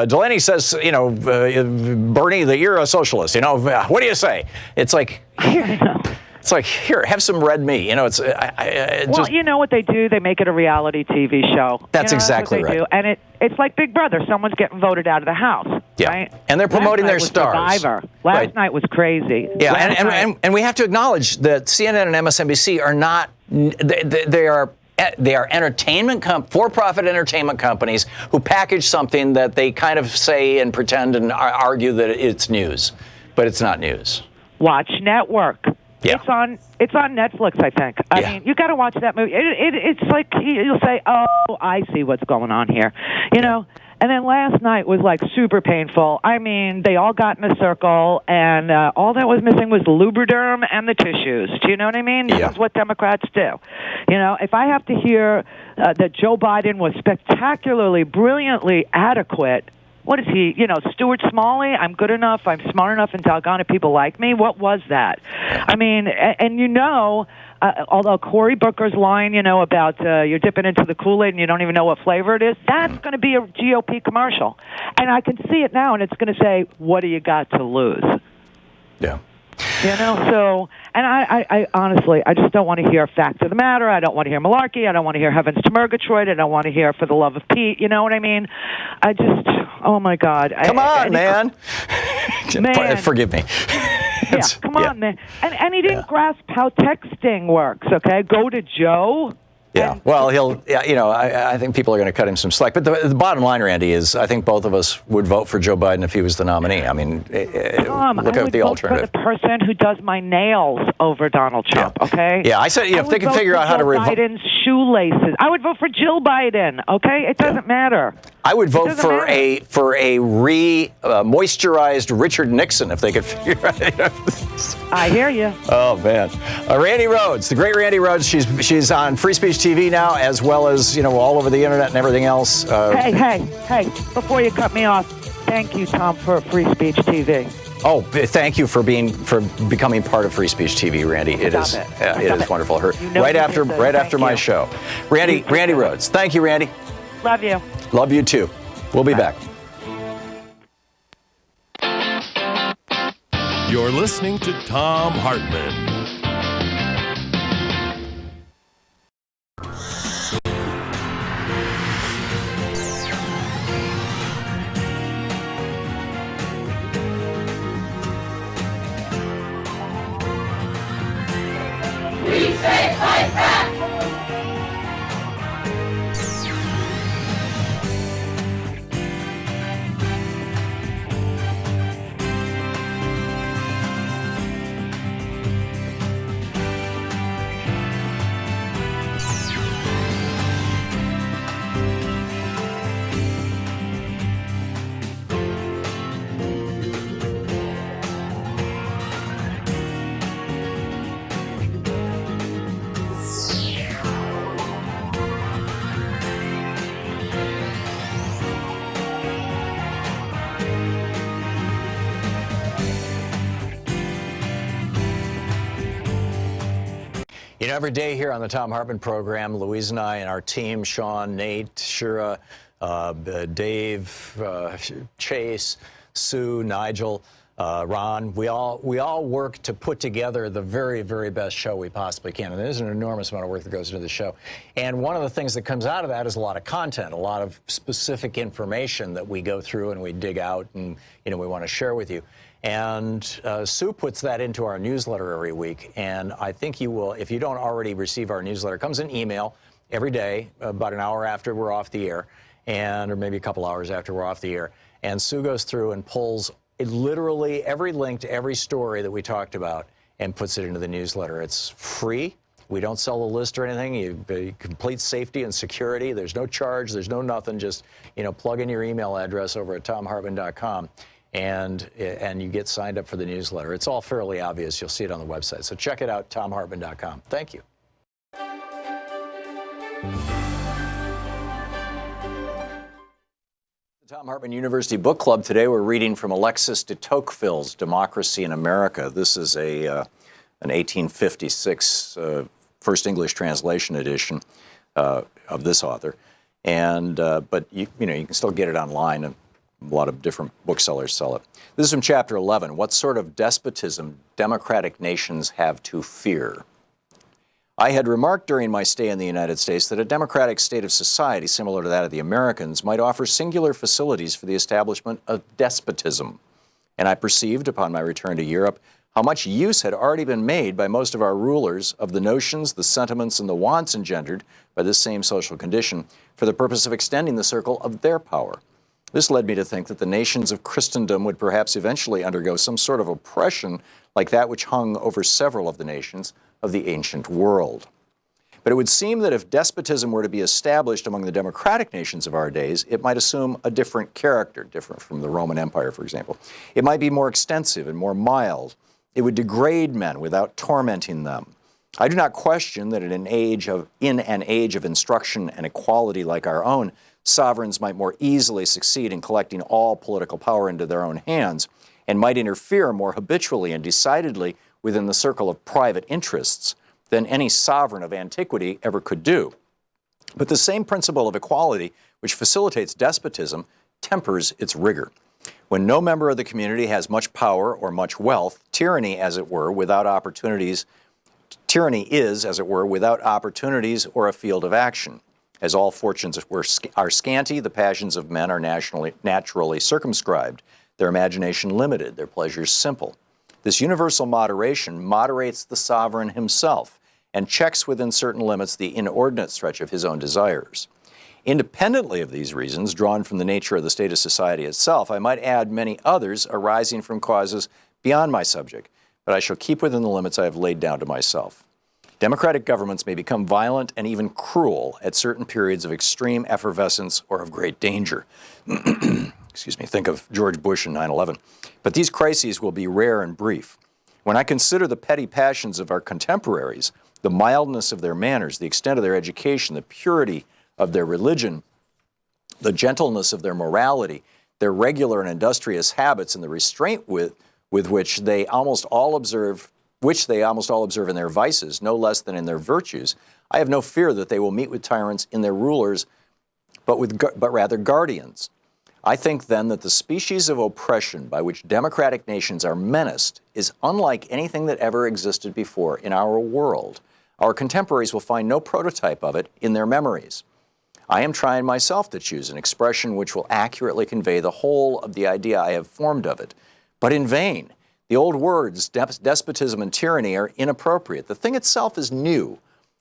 Delaney says, Bernie, that you're a socialist. What do you say? It's like, it's like, here, have some red meat. You know what they do? They make it a reality TV show. That's exactly what they right. do. And it's like Big Brother. Someone's getting voted out of the house. Yeah. Right? And they're promoting their stars. Survivor. Last night was crazy. Yeah, and we have to acknowledge that CNN and MSNBC are not, they are for-profit entertainment companies who package something that they kind of say and pretend and argue that it's news, but it's not news. Watch Network. Yeah. It's on Netflix, I think. I mean, you got to watch that movie. It's like you'll say, "Oh, I see what's going on here," And then last night was like super painful. I mean, they all got in a circle, and all that was missing was Lubriderm and the tissues. Do you know what I mean? This is what Democrats do. If I have to hear that Joe Biden was spectacularly, brilliantly adequate. What is he? Stuart Smalley, I'm good enough, I'm smart enough, and doggone it, people like me. What was that? I mean, and although Cory Booker's line, about you're dipping into the Kool-Aid and you don't even know what flavor it is, that's going to be a GOP commercial. And I can see it now, and it's going to say, what do you got to lose? Yeah. So, and I honestly, I just don't want to hear fact of the matter. I don't want to hear malarkey. I don't want to hear heavens to Murgatroyd. I don't want to hear for the love of Pete. You know what I mean? Oh my God. Come on, man. Forgive me. Come on, man. And he didn't grasp how texting works, okay? Go to Joe. Yeah, well, I think people are going to cut him some slack. But the bottom line, Randy, is I think both of us would vote for Joe Biden if he was the nominee. I mean, look at the alternative. For the person who does my nails over Donald Trump, okay? Yeah, I said, if they can figure out how to vote for Biden's shoelaces. I would vote for Jill Biden, okay? It doesn't matter. I would vote for a moisturized Richard Nixon if they could figure out. I hear you. Oh man, Randy Rhodes, the great Randy Rhodes. She's on Free Speech TV now, as well as all over the internet and everything else. Hey! Before you cut me off, thank you, Tom, for Free Speech TV. Oh, thank you for becoming part of Free Speech TV, Randy. It is wonderful. Right after my show, Randy Rhodes. Thank you, Randy. Love you. Love you too. We'll be back. You're listening to Thom Hartmann. We say fight back! every day here on the Thom Hartmann Program, Louise and I and our team, Sean, Nate, Shira, Dave, Chase, Sue, Nigel, Ron, we all work to put together the very, very best show we possibly can. And there's an enormous amount of work that goes into the show. And one of the things that comes out of that is a lot of content, a lot of specific information that we go through and we dig out and, we want to share with you. And Sue puts that into our newsletter every week. And I think you will, if you don't already receive our newsletter, it comes in email every day, about an hour after we're off the air, or maybe a couple hours after we're off the air. And Sue goes through and pulls literally every link to every story that we talked about and puts it into the newsletter. It's free. We don't sell a list or anything. You complete safety and security. There's no charge. There's no nothing. Just, plug in your email address over at thomhartmann.com. And you get signed up for the newsletter. It's all fairly obvious. You'll see it on the website. So check it out, thomhartmann.com. Thank you. The Thom Hartmann University Book Club. Today we're reading from Alexis de Tocqueville's Democracy in America. This is an 1856 first English translation edition of this author. And but you can still get it online. A lot of different booksellers sell it. This is from chapter 11. What sort of despotism democratic nations have to fear? I had remarked during my stay in the United States that a democratic state of society similar to that of the Americans might offer singular facilities for the establishment of despotism. And I perceived upon my return to Europe how much use had already been made by most of our rulers of the notions, the sentiments, and the wants engendered by this same social condition for the purpose of extending the circle of their power. This led me to think that the nations of Christendom would perhaps eventually undergo some sort of oppression like that which hung over several of the nations of the ancient world. But it would seem that if despotism were to be established among the democratic nations of our days, it might assume a different character, different from the Roman Empire, for example. It might be more extensive and more mild. It would degrade men without tormenting them. I do not question that in an age of instruction and equality like our own, sovereigns might more easily succeed in collecting all political power into their own hands and might interfere more habitually and decidedly within the circle of private interests than any sovereign of antiquity ever could do. But the same principle of equality which facilitates despotism tempers its rigor. When no member of the community has much power or much wealth, tyranny is, as it were, without opportunities or a field of action. As all fortunes are scanty, the passions of men are naturally circumscribed, their imagination limited, their pleasures simple. This universal moderation moderates the sovereign himself and checks within certain limits the inordinate stretch of his own desires. Independently of these reasons, drawn from the nature of the state of society itself, I might add many others arising from causes beyond my subject, but I shall keep within the limits I have laid down to myself. Democratic governments may become violent and even cruel at certain periods of extreme effervescence or of great danger. Excuse me, think of George Bush and 9/11. But these crises will be rare and brief. When I consider the petty passions of our contemporaries, the mildness of their manners, the extent of their education, the purity of their religion, the gentleness of their morality, their regular and industrious habits, and the restraint with which they almost all observe in their vices, no less than in their virtues, I have no fear that they will meet with tyrants in their rulers, but rather guardians. I think then that the species of oppression by which democratic nations are menaced is unlike anything that ever existed before in our world. Our contemporaries will find no prototype of it in their memories. I am trying myself to choose an expression which will accurately convey the whole of the idea I have formed of it, but in vain. The old words, despotism and tyranny, are inappropriate. The thing itself is new,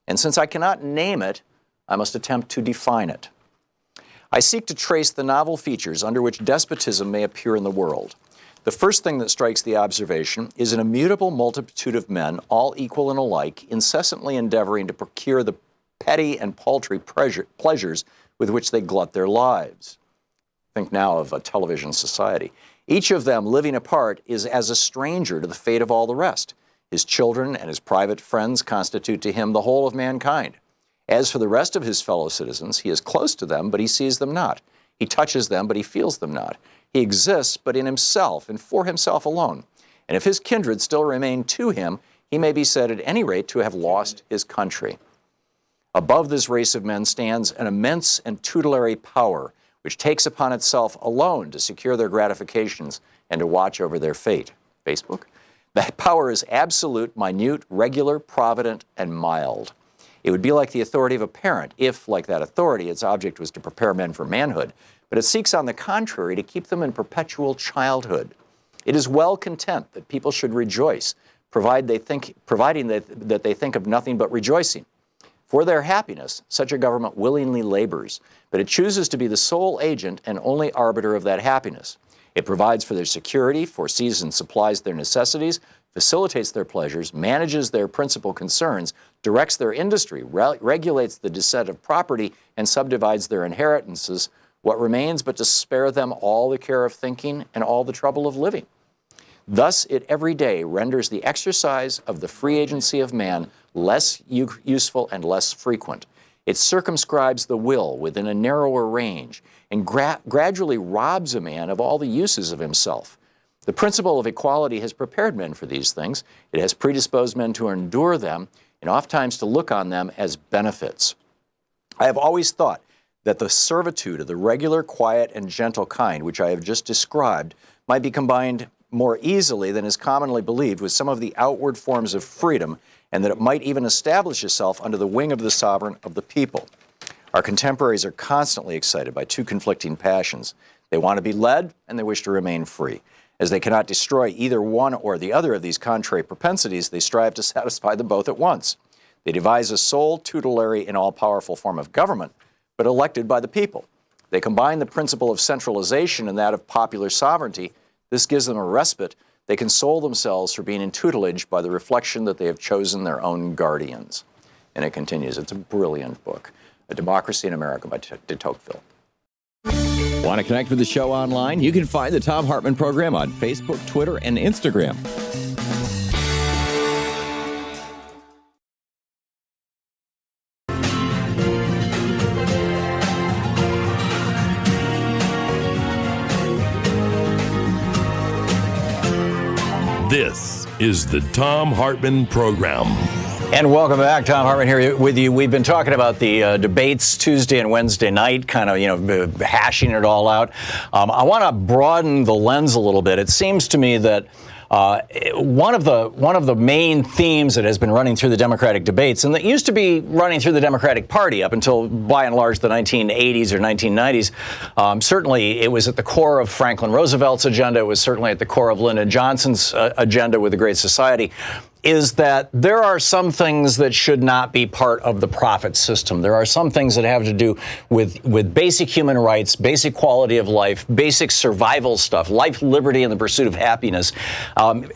and since I cannot name it, I must attempt to define it. I seek to trace the novel features under which despotism may appear in the world. The first thing that strikes the observation is an immutable multitude of men, all equal and alike, incessantly endeavoring to procure the petty and paltry pleasures with which they glut their lives. Think now of a television society. Each of them, living apart, is as a stranger to the fate of all the rest. His children and his private friends constitute to him the whole of mankind. As for the rest of his fellow citizens, he is close to them, but he sees them not. He touches them, but he feels them not. He exists, but in himself and for himself alone. And if his kindred still remain to him, he may be said at any rate to have lost his country. Above this race of men stands an immense and tutelary power, which takes upon itself alone to secure their gratifications and to watch over their fate. Facebook? That power is absolute, minute, regular, provident, and mild. It would be like the authority of a parent if, like that authority, its object was to prepare men for manhood, but it seeks, on the contrary, to keep them in perpetual childhood. It is well content that people should rejoice, providing that they think of nothing but rejoicing. For their happiness, such a government willingly labors, but it chooses to be the sole agent and only arbiter of that happiness. It provides for their security, foresees and supplies their necessities, facilitates their pleasures, manages their principal concerns, directs their industry, regulates the descent of property, and subdivides their inheritances. What remains but to spare them all the care of thinking and all the trouble of living? Thus, it every day renders the exercise of the free agency of man less useful and less frequent. It circumscribes the will within a narrower range and gradually robs a man of all the uses of himself. The principle of equality has prepared men for these things. It has predisposed men to endure them and oftentimes to look on them as benefits. I have always thought that the servitude of the regular, quiet, and gentle kind, which I have just described, might be combined more easily than is commonly believed with some of the outward forms of freedom, and that it might even establish itself under the wing of the sovereign of the people. Our contemporaries are constantly excited by two conflicting passions. They want to be led, and they wish to remain free. As they cannot destroy either one or the other of these contrary propensities, they strive to satisfy them both at once. They devise a sole, tutelary, and all-powerful form of government, but elected by the people. They combine the principle of centralization and that of popular sovereignty. This gives them a respite. They console themselves for being in tutelage by the reflection that they have chosen their own guardians. And it continues. It's a brilliant book. A Democracy in America by de Tocqueville. Want to connect with the show online? You can find the Thom Hartmann Program on Facebook, Twitter, and Instagram. This is the Thom Hartmann Program. And welcome back. Thom Hartmann here with you. We've been talking about the debates Tuesday and Wednesday night, kind of, hashing it all out. I want to broaden the lens a little bit. It seems to me that one of the main themes that has been running through the Democratic debates, and that used to be running through the Democratic Party up until, by and large, the 1980s or 1990s, certainly it was at the core of Franklin Roosevelt's agenda. It was certainly at the core of Lyndon Johnson's agenda with the Great Society, is that there are some things that should not be part of the profit system. There are some things that have to do with basic human rights, basic quality of life, basic survival stuff, life, liberty, and the pursuit of happiness.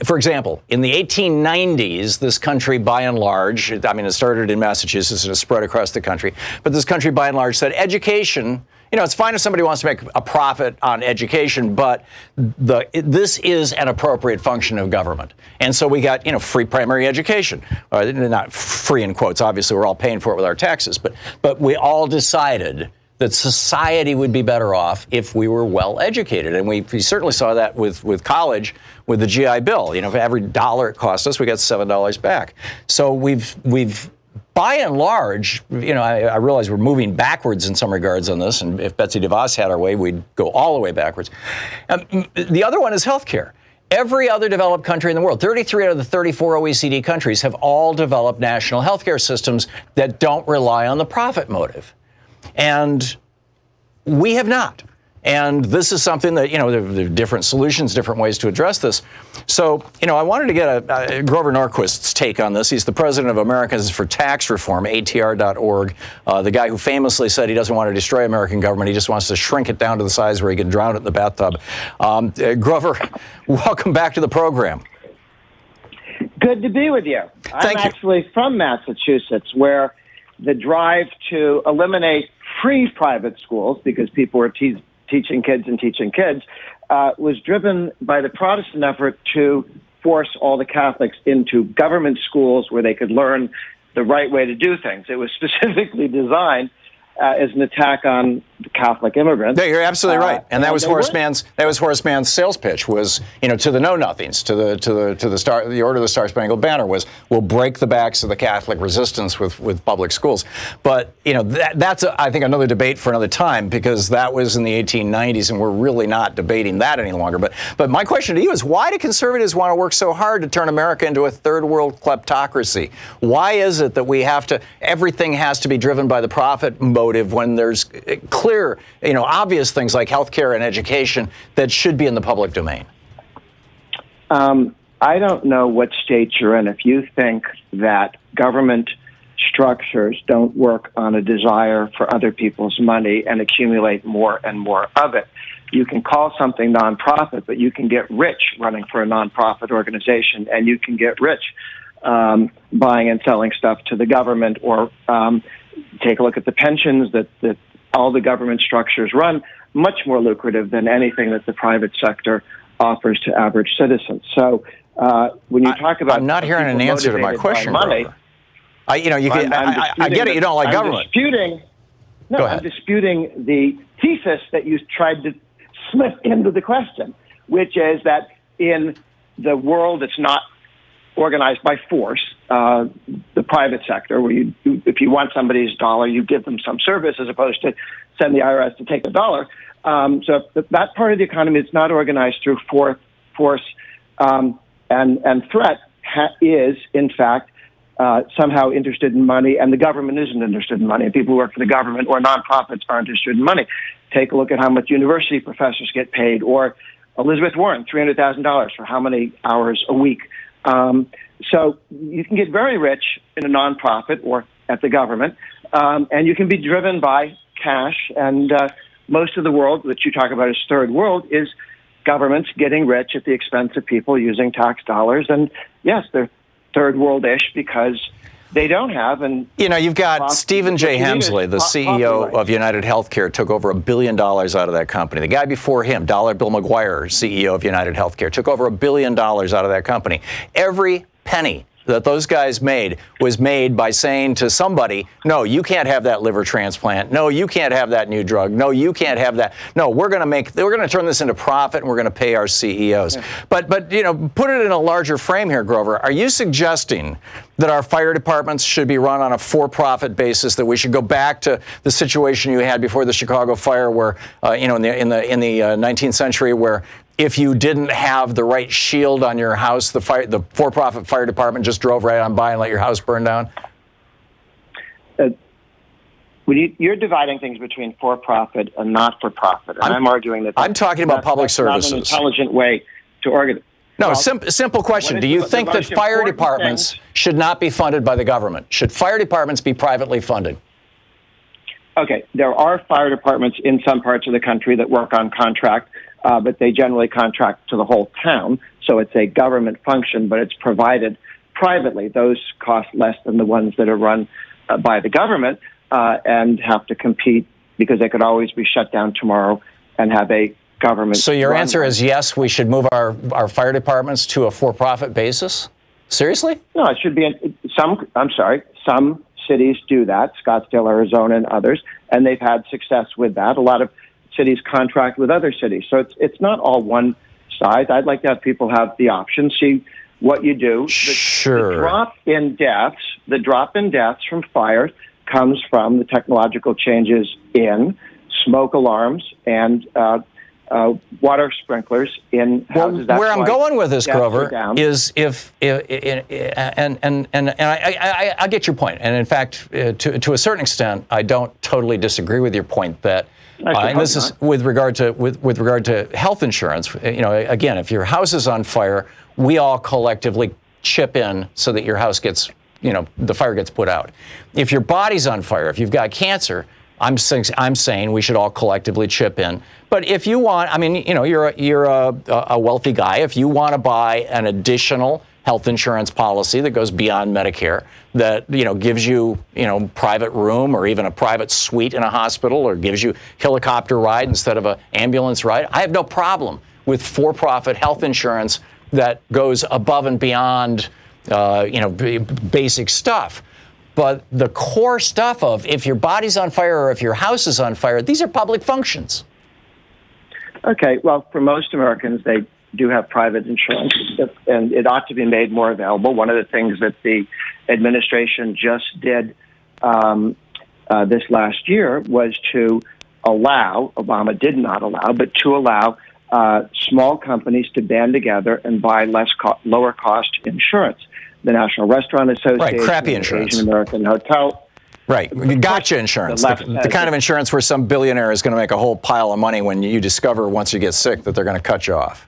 For example, in the 1890s, this country, by and large, it started in Massachusetts and it spread across the country, but this country, by and large, said education, it's fine if somebody wants to make a profit on education, but this is an appropriate function of government. And so we got, free primary education. Not free in quotes, obviously we're all paying for it with our taxes, but we all decided that society would be better off if we were well educated. And we certainly saw that with college, with the GI Bill. For every dollar it cost us, we got $7 back. So we've by and large, I realize we're moving backwards in some regards on this, and if Betsy DeVos had her way, we'd go all the way backwards. The other one is healthcare. Every other developed country in the world, 33 out of the 34 OECD countries, have all developed national healthcare systems that don't rely on the profit motive. And we have not. And this is something that, there are different solutions, different ways to address this. So, I wanted to get Grover Norquist's take on this. He's the president of Americans for Tax Reform, ATR.org, the guy who famously said he doesn't want to destroy American government. He just wants to shrink it down to the size where he can drown it in the bathtub. Grover, welcome back to the program. Good to be with you. I'm actually from Massachusetts, where the drive to eliminate free private schools, because people were teaching kids, was driven by the Protestant effort to force all the Catholics into government schools where they could learn the right way to do things. It was specifically designed as an attack on Catholic immigrants. No, you're absolutely right, and that was Horace Mann's sales pitch was, to the know-nothings, to the Order of the Star-Spangled Banner was, we'll break the backs of the Catholic resistance with public schools. But that's I think another debate for another time, because that was in the 1890s, and we're really not debating that any longer. But my question to you is, why do conservatives want to work so hard to turn America into a third world kleptocracy? Why is it that everything has to be driven by the profit motive when there's clear, obvious things like healthcare and education that should be in the public domain? I don't know what state you're in. If you think that government structures don't work on a desire for other people's money and accumulate more and more of it, you can call something nonprofit, but you can get rich running for a nonprofit organization, and you can get rich buying and selling stuff to the government, or take a look at the pensions that all the government structures run, much more lucrative than anything that the private sector offers to average citizens. So when you talk about, I'm not hearing an answer to my question, money, I get it. You don't like government. I'm disputing the thesis that you tried to slip into the question, which is that in the world that's not organized by force, the private sector, where if you want somebody's dollar, you give them some service as opposed to send the IRS to take the dollar. So that part of the economy is not organized through force and threat is, in fact, somehow interested in money, and the government isn't interested in money, and people who work for the government or nonprofits aren't interested in money. Take a look at how much university professors get paid, or Elizabeth Warren, $300,000 for how many hours a week. So you can get very rich in a nonprofit or at the government, and you can be driven by cash. And most of the world that you talk about as third world is governments getting rich at the expense of people using tax dollars. And yes, they're third world-ish because they don't have. And you've got Stephen J. Hemsley, the CEO of United Healthcare, took over $1 billion out of that company. The guy before him, Dollar Bill McGuire, CEO of United Healthcare, took over $1 billion out of that company. Every penny that those guys made was made by saying to somebody, no, you can't have that liver transplant. No, you can't have that new drug. No, you can't have that. No, we're going to turn this into profit, and we're going to pay our CEOs. Yeah. But put it in a larger frame here, Grover. Are you suggesting that our fire departments should be run on a for-profit basis, that we should go back to the situation you had before the in the 19th century, where if you didn't have the right shield on your house, the for-profit fire department just drove right on by and let your house burn down? You're dividing things between for-profit and not-for-profit, and I'm arguing that I'm talking about public services. Not an intelligent way to organize. No, simple question. Do you think that fire departments should not be funded by the government? Should fire departments be privately funded? Okay, there are fire departments in some parts of the country that work on contract, but they generally contract to the whole town. So it's a government function, but it's provided privately. Those cost less than the ones that are run by the government and have to compete because they could always be shut down tomorrow and have a government. So your answer is yes, we should move our fire departments to a for-profit basis? Seriously? No, it should be some cities do that, Scottsdale, Arizona, and others, and they've had success with that. A lot of cities contract with other cities. So it's not all one size. I'd like to have people have the option, see what you do. Sure. The drop in deaths from fires comes from the technological changes in smoke alarms and water sprinklers in houses. Where I'm going with this, Grover, is I get your point, and in fact, to a certain extent, I don't totally disagree with your point that. And this is with regard to health insurance. Again, if your house is on fire, we all collectively chip in so that your house gets, the fire gets put out. If your body's on fire, if you've got cancer, I'm saying we should all collectively chip in. But if you want, you're a wealthy guy. If you want to buy an additional health insurance policy that goes beyond Medicare, that gives you private room or even a private suite in a hospital, or gives you helicopter ride instead of an ambulance ride, I have no problem with for-profit health insurance that goes above and beyond basic stuff. But the core stuff of if your body's on fire or if your house is on fire, these are public functions. Okay, well, for most Americans, they do have private insurance, and it ought to be made more available. One of the things that the administration just did this last year was to allow, Obama did not allow, but to allow small companies to band together and buy lower cost insurance. The National Restaurant Association, right, crappy insurance. Asian American Hotel. Right, gotcha insurance, the kind of insurance where some billionaire is going to make a whole pile of money when you discover once you get sick that they're going to cut you off.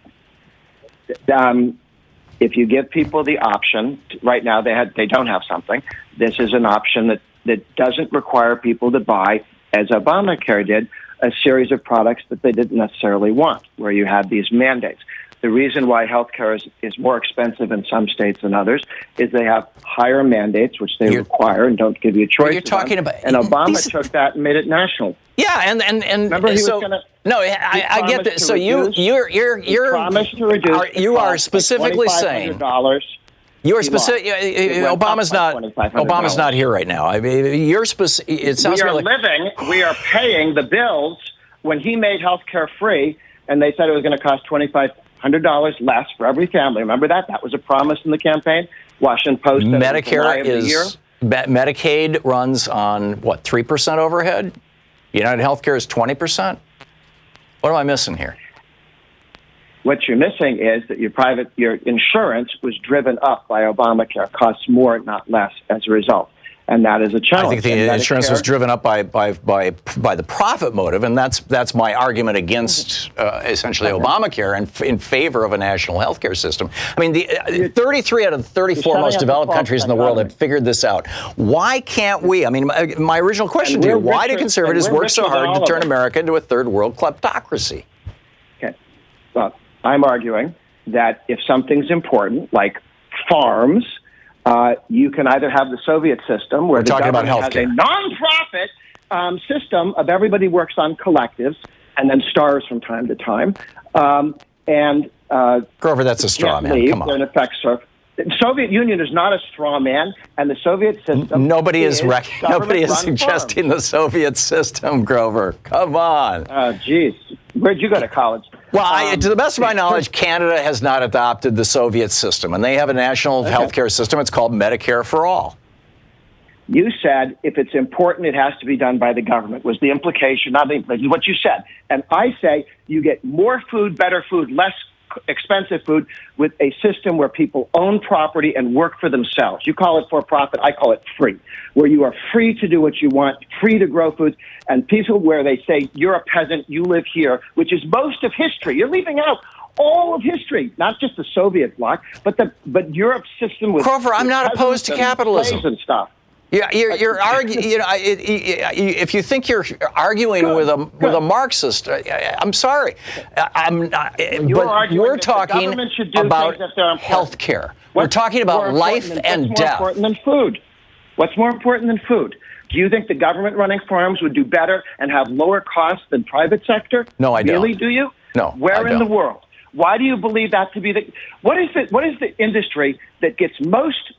If you give people the option, right now they don't have something. This is an option that doesn't require people to buy, as Obamacare did, a series of products that they didn't necessarily want, where you have these mandates. The reason why healthcare is more expensive in some states than others is they have higher mandates, which they require and don't give you a choice. You're talking about, and Obama took that and made it national. Yeah, and remember, he so was gonna, no, I get that. So you're promised to reduce. You are specifically saying you are specific. Obama's not here right now. I mean, you're specific. It sounds we are paying the bills when he made healthcare free, and they said it was going to cost $2,500 less for every family. Remember that? That was a promise in the campaign. Washington Post. Medicare Medicaid runs on what, 3% overhead? United Healthcare is 20%. What am I missing here? What you're missing is that your insurance was driven up by Obamacare, costs more, not less, as a result. And that is a challenge. I think the insurance was driven up by the profit motive, and that's my argument against essentially Obamacare and in favor of a national health care system. I mean, the 33 out of the 34 most developed countries in the world have figured this out. Why can't we? I mean, my original question to you, why do conservatives work so hard to turn America into a third world kleptocracy? Okay. Well, I'm arguing that if something's important, like farms, you can either have the Soviet system, where the government has a nonprofit system of everybody works on collectives and then starves from time to time. Grover, that's a straw man. Come on. In effect, the Soviet Union is not a straw man, and the Soviet system. Nobody is suggesting the Soviet system, Grover. Come on. Geez, where'd you go to college? Well, to the best of my knowledge, Canada has not adopted the Soviet system, and they have a national health care system. It's called Medicare for All. You said if it's important, it has to be done by the government, was the implication, not what you said. And I say you get more food, better food, less expensive food with a system where people own property and work for themselves. You call it for profit, I call it free, where you are free to do what you want, free to grow foods, and people where they say you're a peasant, you live here, which is most of history. You're leaving out all of history, not just the Soviet bloc, but Europe's system with Grover, I'm not opposed to capitalism and stuff. Yeah, you're arguing. If you think you're arguing with a Marxist, I'm sorry. I'm not. But we're talking about health care. We're talking about life and death. What's more important than food? What's more important than food? Do you think the government running farms would do better and have lower costs than private sector? No, I don't. Really? Do you? No. Where in the world? Why do you believe that to be the? What is the industry that gets most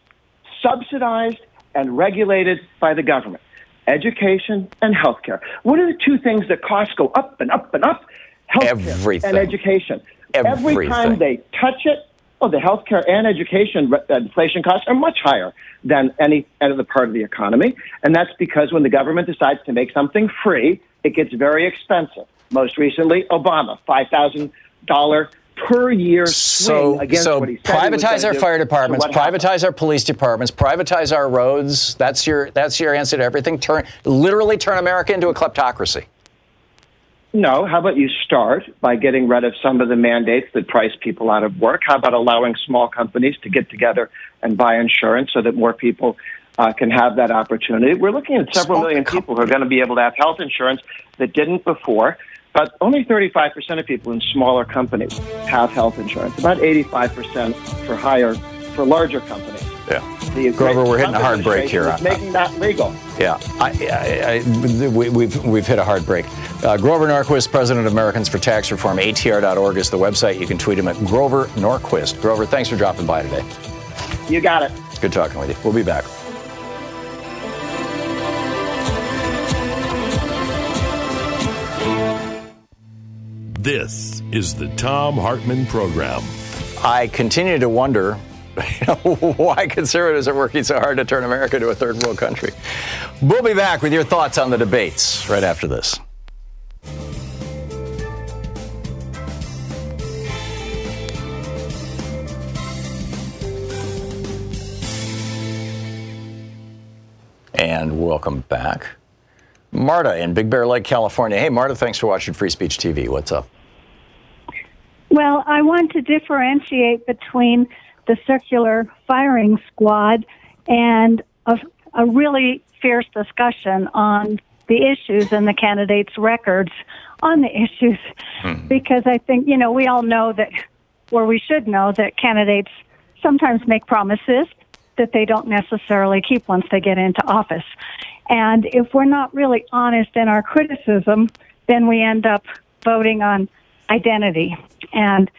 subsidized and regulated by the government? Education and healthcare. What are the two things that costs go up and up and up? Healthcare and education. Every time they touch it, the healthcare and education inflation costs are much higher than any other part of the economy. And that's because when the government decides to make something free, it gets very expensive. Most recently, Obama, $5,000 per year swing against what he said. Privatize our fire departments, privatize our police departments, privatize our roads. That's your answer to everything. Literally turn America into a kleptocracy. No, how about you start by getting rid of some of the mandates that price people out of work? How about allowing small companies to get together and buy insurance so that more people can have that opportunity? We're looking at several million people who are going to be able to have health insurance that didn't before. But only 35% of people in smaller companies have health insurance. About 85% for larger companies. Yeah. Grover, we're hitting a hard break here. Making that legal. Yeah. We've hit a hard break. Grover Norquist, President of Americans for Tax Reform. ATR.org is the website. You can tweet him at Grover Norquist. Grover, thanks for dropping by today. You got it. Good talking with you. We'll be back. This is the Thom Hartmann Program. I continue to wonder why conservatives are working so hard to turn America into a third world country. We'll be back with your thoughts on the debates right after this. And welcome back. Marta in Big Bear Lake, California. Hey, Marta, thanks for watching Free Speech TV. What's up? Well, I want to differentiate between the circular firing squad and a really fierce discussion on the issues and the candidates' records on the issues. Because I think, we all know that, or we should know that candidates sometimes make promises that they don't necessarily keep once they get into office. And if we're not really honest in our criticism, then we end up voting on identity and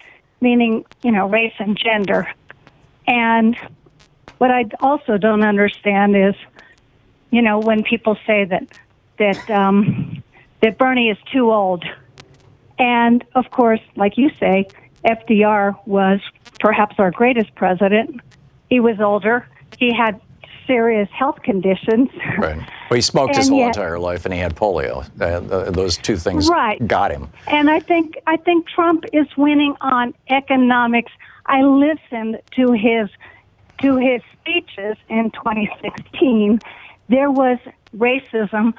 meaning, race and gender. And what I also don't understand is, when people say that Bernie is too old. And of course, like you say, FDR was perhaps our greatest president. He was older. He had serious health conditions. Right. Well, he smoked his whole entire life, and he had polio. Those two things got him. And I think Trump is winning on economics. I listened to his speeches in 2016. There was racism.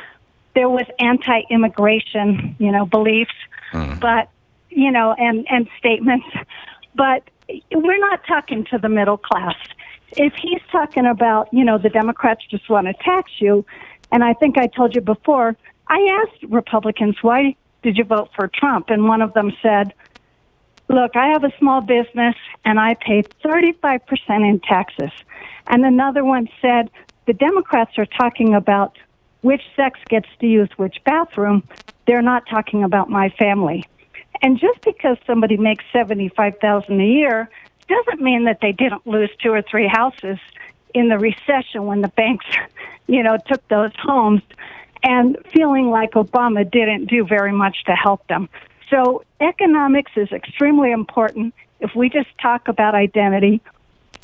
There was anti-immigration, beliefs, but and statements. But we're not talking to the middle class. If he's talking about, the Democrats just want to tax you, and I think I told you before, I asked Republicans, why did you vote for Trump? And one of them said, look, I have a small business, and I pay 35% in taxes. And another one said, the Democrats are talking about which sex gets to use which bathroom. They're not talking about my family. And just because somebody makes $75,000 a year doesn't mean that they didn't lose 2 or 3 houses in the recession when the banks, took those homes, and feeling like Obama didn't do very much to help them. So economics is extremely important. If we just talk about identity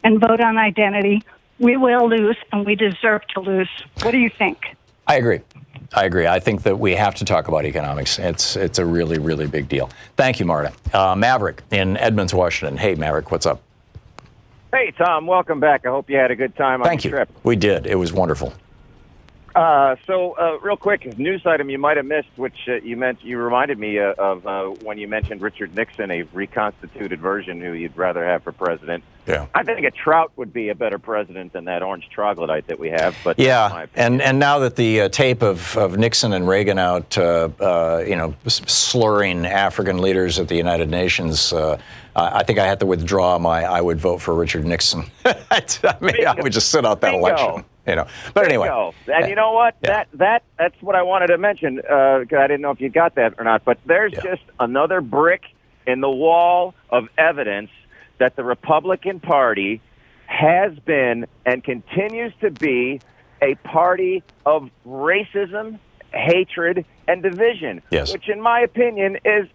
and vote on identity, we will lose, and we deserve to lose. What do you think? I agree. I think that we have to talk about economics. It's a really, really big deal. Thank you, Marta. Maverick in Edmonds, Washington. Hey, Maverick, what's up? Hey, Tom, welcome back. I hope you had a good time on your trip. We did. It was wonderful. So, real quick, news item you might have missed, which you reminded me of when you mentioned Richard Nixon, a reconstituted version who you'd rather have for president. Yeah. I think a Trout would be a better president than that orange troglodyte that we have. But yeah, and now that the tape of Nixon and Reagan out, slurring African leaders at the United Nations, I think I had to withdraw my "I would vote for Richard Nixon." I would just sit out that election. But anyway. And you know what? Yeah. That's what I wanted to mention. 'Cause I didn't know if you got that or not. But there's just another brick in the wall of evidence that the Republican Party has been and continues to be a party of racism, hatred, and division. Yes. Which, in my opinion, is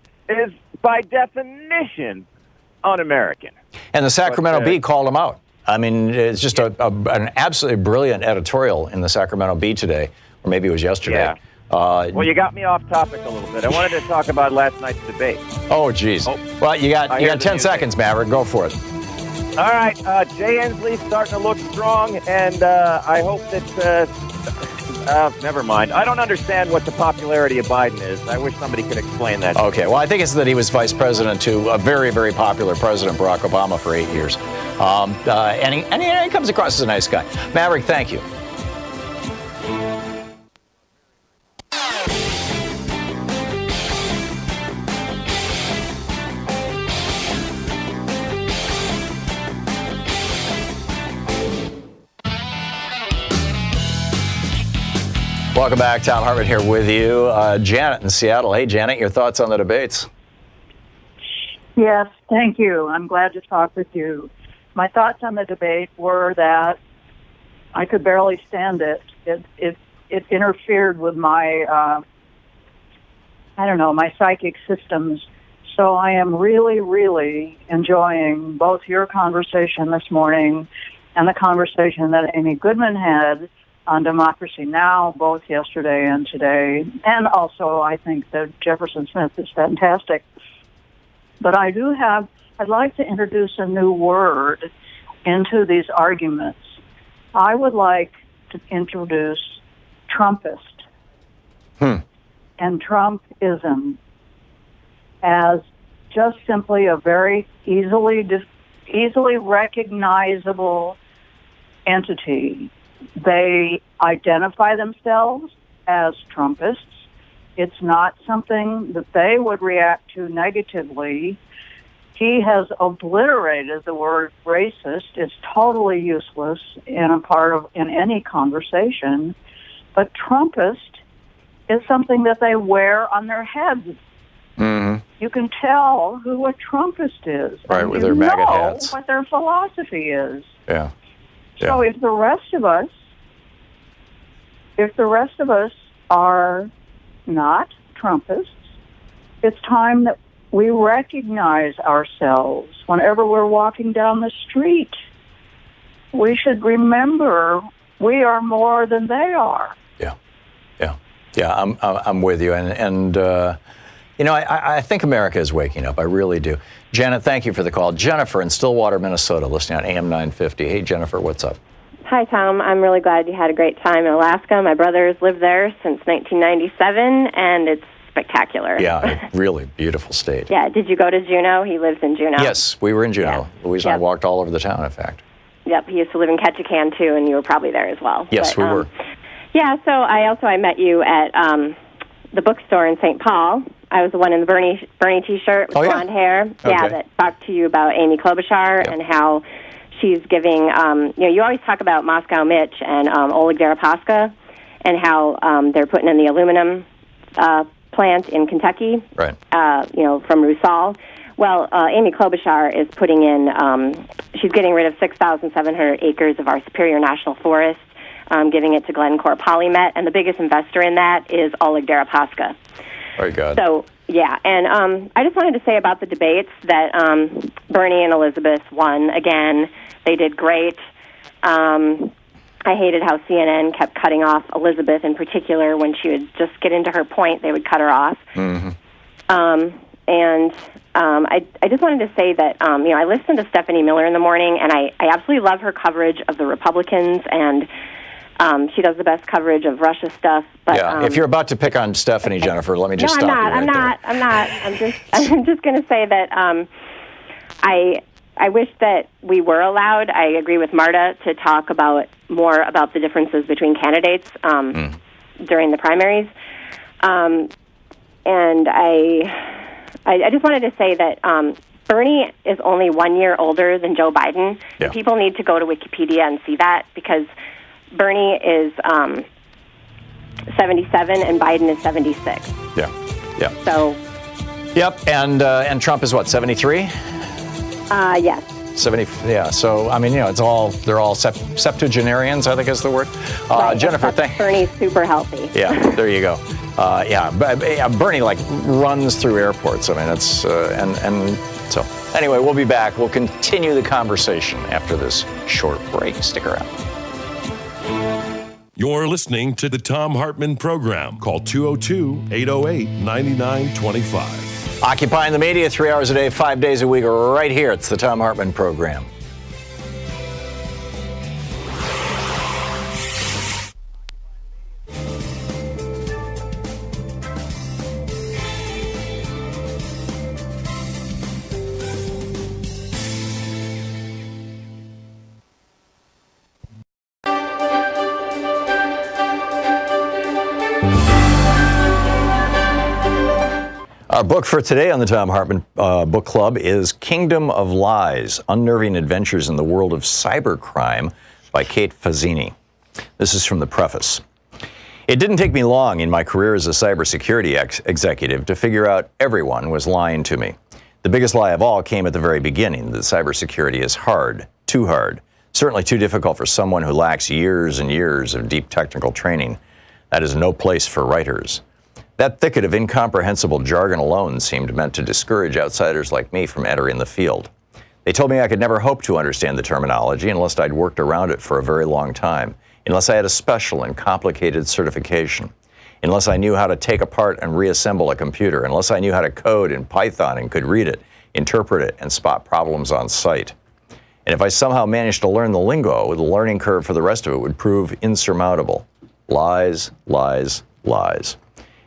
by definition un-American. And the Sacramento Bee called him out. I mean, it's just an absolutely brilliant editorial in the Sacramento Bee today, or maybe it was yesterday. Yeah. Well, you got me off topic a little bit. I wanted to talk about last night's debate. Oh, geez. Well, you got 10 seconds, Maverick. Go for it. All right. Jay Inslee's starting to look strong, and I hope that never mind. I don't understand what the popularity of Biden is. I wish somebody could explain that. Okay. Well, I think it's that he was vice president to a very, very popular President Barack Obama for 8 years. And he comes across as a nice guy. Maverick, thank you. Welcome back. Thom Hartmann here with you. Janet in Seattle. Hey, Janet, your thoughts on the debates? Yes, thank you. I'm glad to talk with you. My thoughts on the debate were that I could barely stand it. It interfered with my, my psychic systems So I am really, really enjoying both your conversation this morning and the conversation that Amy Goodman had on Democracy Now!, both yesterday and today. And also, I think that Jefferson Smith is fantastic. But I'd like to introduce a new word into these arguments. I would like to introduce Trumpist and Trumpism as just simply a very easily recognizable entity. They identify themselves as Trumpists. It's not something that they would react to negatively. He has obliterated the word racist. It's totally useless in any conversation. But Trumpist is something that they wear on their heads. Mm-hmm. You can tell who a Trumpist is. Right, with their MAGA hats. What their philosophy is. Yeah. So if the rest of us are not Trumpists, it's time that we recognize ourselves. Whenever we're walking down the street, we should remember we are more than they are. Yeah, I'm with you, and I think America is waking up. I really do. Janet, thank you for the call. Jennifer in Stillwater, Minnesota, listening on AM 950. Hey, Jennifer, what's up? Hi, Tom. I'm really glad you had a great time in Alaska. My brother's lived there since 1997, and it's spectacular. Yeah, really beautiful state. Yeah, did you go to Juneau? He lives in Juneau. Yes, we were in Juneau. Yeah. Louise and I walked all over the town, in fact. Yep, he used to live in Ketchikan, too, and you were probably there as well. Yes, we were. Yeah, so I met you at the bookstore in St. Paul. I was the one in the Bernie T-shirt with blonde hair. Okay. Yeah, that talked to you about Amy Klobuchar and how she's giving, you always talk about Moscow Mitch and Oleg Deripaska and how they're putting in the aluminum plant in Kentucky, right? From Rusal. Well, Amy Klobuchar is putting in, she's getting rid of 6,700 acres of our Superior National Forest, giving it to Glencore Polymet, and the biggest investor in that is Oleg Deripaska. Very good. So, yeah, and I just wanted to say about the debates that Bernie and Elizabeth won again. They did great. I hated how CNN kept cutting off Elizabeth in particular. When she would just get into her point, they would cut her off. Mm-hmm. I just wanted to say that, I listened to Stephanie Miller in the morning, and I absolutely love her coverage of the Republicans, and she does the best coverage of Russia stuff. But, if you're about to pick on Stephanie, Jennifer, let me just stop you right there. I'm not. I'm just going to say that I wish that we were allowed. I agree with Marta to talk more about the differences between candidates during the primaries. And I just wanted to say that Bernie is only 1 year older than Joe Biden. Yeah. People need to go to Wikipedia and see that, because Bernie is 77 and Biden is 76. Yeah. So. Yep, and Trump is what, 73? Yes. 70. Yeah. So they're all septuagenarians, I think is the word. Right, Jennifer, Bernie's super healthy. Yeah, there you go. Bernie runs through airports. I mean, it's and so anyway, we'll be back. We'll continue the conversation after this short break. Stick around. You're listening to the Thom Hartmann Program. Call 202-808-9925. Occupying the media 3 hours a day, 5 days a week, right here. It's the Thom Hartmann Program. Our book for today on the Thom Hartmann Book Club is Kingdom of Lies, Unnerving Adventures in the World of Cybercrime by Kate Fazzini. This is from the preface. It didn't take me long in my career as a cybersecurity executive to figure out everyone was lying to me. The biggest lie of all came at the very beginning, that cybersecurity is hard, too hard, certainly too difficult for someone who lacks years and years of deep technical training. That is no place for writers. That thicket of incomprehensible jargon alone seemed meant to discourage outsiders like me from entering the field. They told me I could never hope to understand the terminology unless I'd worked around it for a very long time, unless I had a special and complicated certification, unless I knew how to take apart and reassemble a computer, unless I knew how to code in Python and could read it, interpret it, and spot problems on sight. And if I somehow managed to learn the lingo, the learning curve for the rest of it would prove insurmountable. Lies, lies, lies.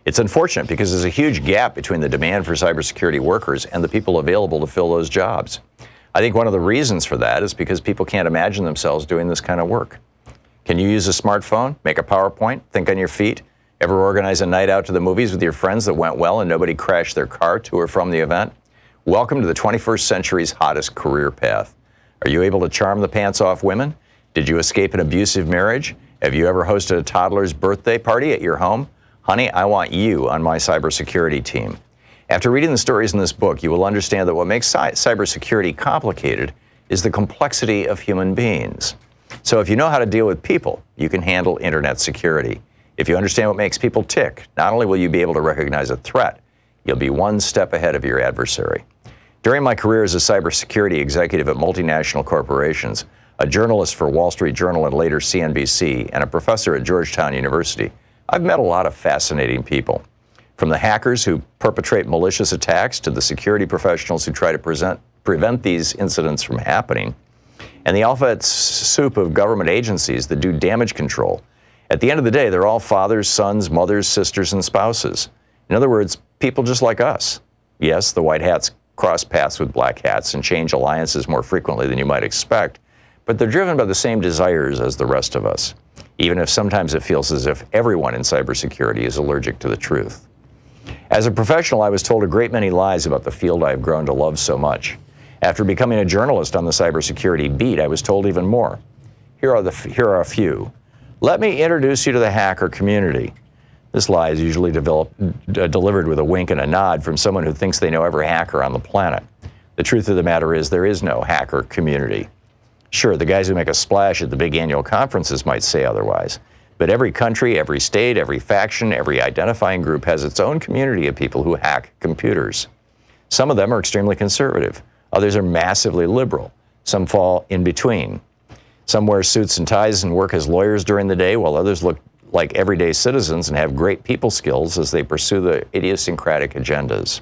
It's unfortunate because there's a huge gap between the demand for cybersecurity workers and the people available to fill those jobs. I think one of the reasons for that is because people can't imagine themselves doing this kind of work. Can you use a smartphone, make a PowerPoint, think on your feet, ever organize a night out to the movies with your friends that went well and nobody crashed their car to or from the event? Welcome to the 21st century's hottest career path. Are you able to charm the pants off women? Did you escape an abusive marriage? Have you ever hosted a toddler's birthday party at your home? Honey, I want you on my cybersecurity team. After reading the stories in this book, you will understand that what makes cybersecurity complicated is the complexity of human beings. So if you know how to deal with people, you can handle internet security. If you understand what makes people tick, not only will you be able to recognize a threat, you'll be one step ahead of your adversary. During my career as a cybersecurity executive at multinational corporations, a journalist for Wall Street Journal and later CNBC, and a professor at Georgetown University, I've met a lot of fascinating people. From the hackers who perpetrate malicious attacks to the security professionals who try to prevent these incidents from happening, and the alphabet soup of government agencies that do damage control. At the end of the day, they're all fathers, sons, mothers, sisters, and spouses. In other words, people just like us. Yes, the white hats cross paths with black hats and change alliances more frequently than you might expect, but they're driven by the same desires as the rest of us, even if sometimes it feels as if everyone in cybersecurity is allergic to the truth. As a professional, I was told a great many lies about the field I've grown to love so much. After becoming a journalist on the cybersecurity beat, I was told even more. Here are a few. Let me introduce you to the hacker community. This lie is usually delivered with a wink and a nod from someone who thinks they know every hacker on the planet. The truth of the matter is there is no hacker community. Sure, the guys who make a splash at the big annual conferences might say otherwise, but every country, every state, every faction, every identifying group has its own community of people who hack computers. Some of them are extremely conservative. Others are massively liberal. Some fall in between. Some wear suits and ties and work as lawyers during the day, while others look like everyday citizens and have great people skills as they pursue the idiosyncratic agendas.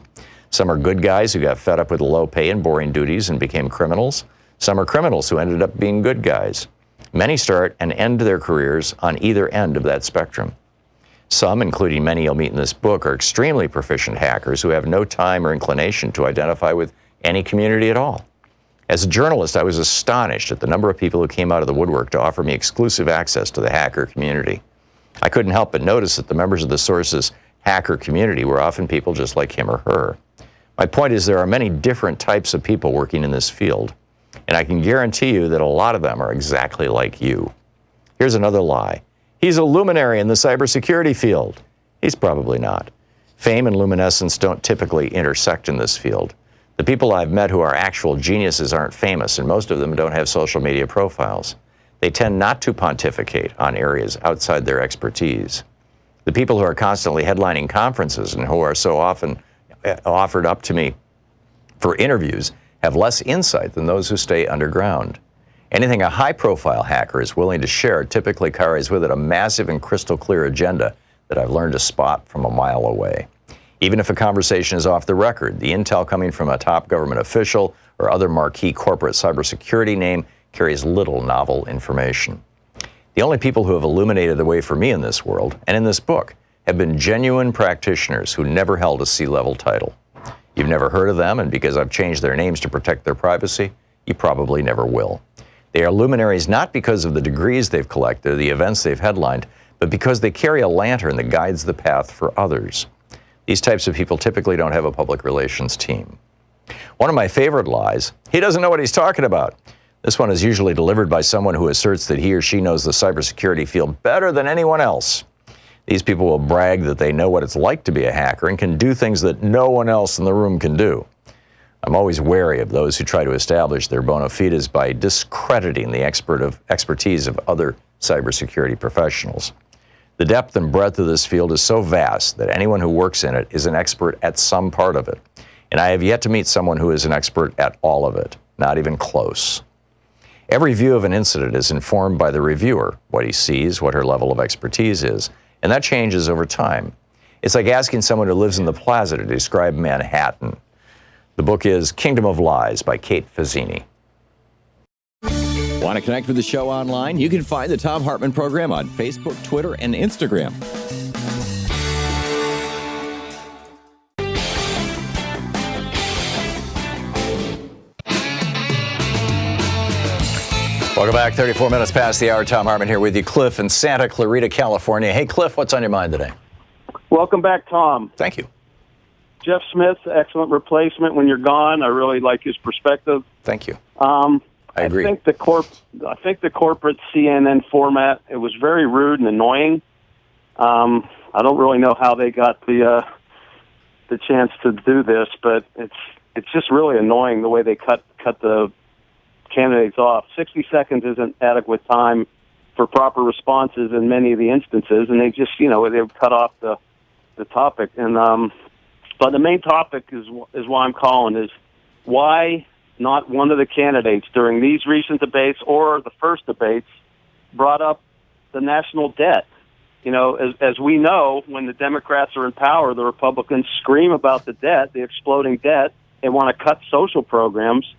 Some are good guys who got fed up with low pay and boring duties and became criminals. Some are criminals who ended up being good guys. Many start and end their careers on either end of that spectrum. Some, including many you'll meet in this book, are extremely proficient hackers who have no time or inclination to identify with any community at all. As a journalist, I was astonished at the number of people who came out of the woodwork to offer me exclusive access to the hacker community. I couldn't help but notice that the members of the source's hacker community were often people just like him or her. My point is there are many different types of people working in this field, and I can guarantee you that a lot of them are exactly like you. Here's another lie. He's a luminary in the cybersecurity field. He's probably not. Fame and luminescence don't typically intersect in this field. The people I've met who are actual geniuses aren't famous, and most of them don't have social media profiles. They tend not to pontificate on areas outside their expertise. The people who are constantly headlining conferences and who are so often offered up to me for interviews have less insight than those who stay underground. Anything a high-profile hacker is willing to share typically carries with it a massive and crystal clear agenda that I've learned to spot from a mile away. Even if a conversation is off the record, the intel coming from a top government official or other marquee corporate cybersecurity name carries little novel information. The only people who have illuminated the way for me in this world, and in this book, have been genuine practitioners who never held a C-level title. You've never heard of them, and because I've changed their names to protect their privacy, you probably never will. They are luminaries not because of the degrees they've collected or the events they've headlined, but because they carry a lantern that guides the path for others. These types of people typically don't have a public relations team. One of my favorite lies, he doesn't know what he's talking about. This one is usually delivered by someone who asserts that he or she knows the cybersecurity field better than anyone else. These people will brag that they know what it's like to be a hacker and can do things that no one else in the room can do. I'm always wary of those who try to establish their bona fides by discrediting the expertise of other cybersecurity professionals. The depth and breadth of this field is so vast that anyone who works in it is an expert at some part of it. And I have yet to meet someone who is an expert at all of it, not even close. Every view of an incident is informed by the reviewer, what he sees, what her level of expertise is, and that changes over time. It's like asking someone who lives in the Plaza to describe Manhattan. The book is Kingdom of Lies by Kate Fazzini. Want to connect with the show online? You can find the Thom Hartmann Program on Facebook, Twitter, and Instagram. Welcome back. 34 minutes past the hour. Thom Hartmann here with you. Cliff in Santa Clarita, California. Hey, Cliff, what's on your mind today? Welcome back, Tom. Thank you. Jeff Smith, excellent replacement when you're gone. I really like his perspective. Thank you. I agree. I think the corporate CNN format, it was very rude and annoying. I don't really know how they got the chance to do this, but it's just really annoying the way they cut the candidates off. 60 seconds isn't adequate time for proper responses in many of the instances, and they just, they cut off the topic. And but the main topic is why I'm calling is why not one of the candidates during these recent debates or the first debates brought up the national debt. As we know, when the Democrats are in power, the Republicans scream about the debt, the exploding debt. They want to cut social programs.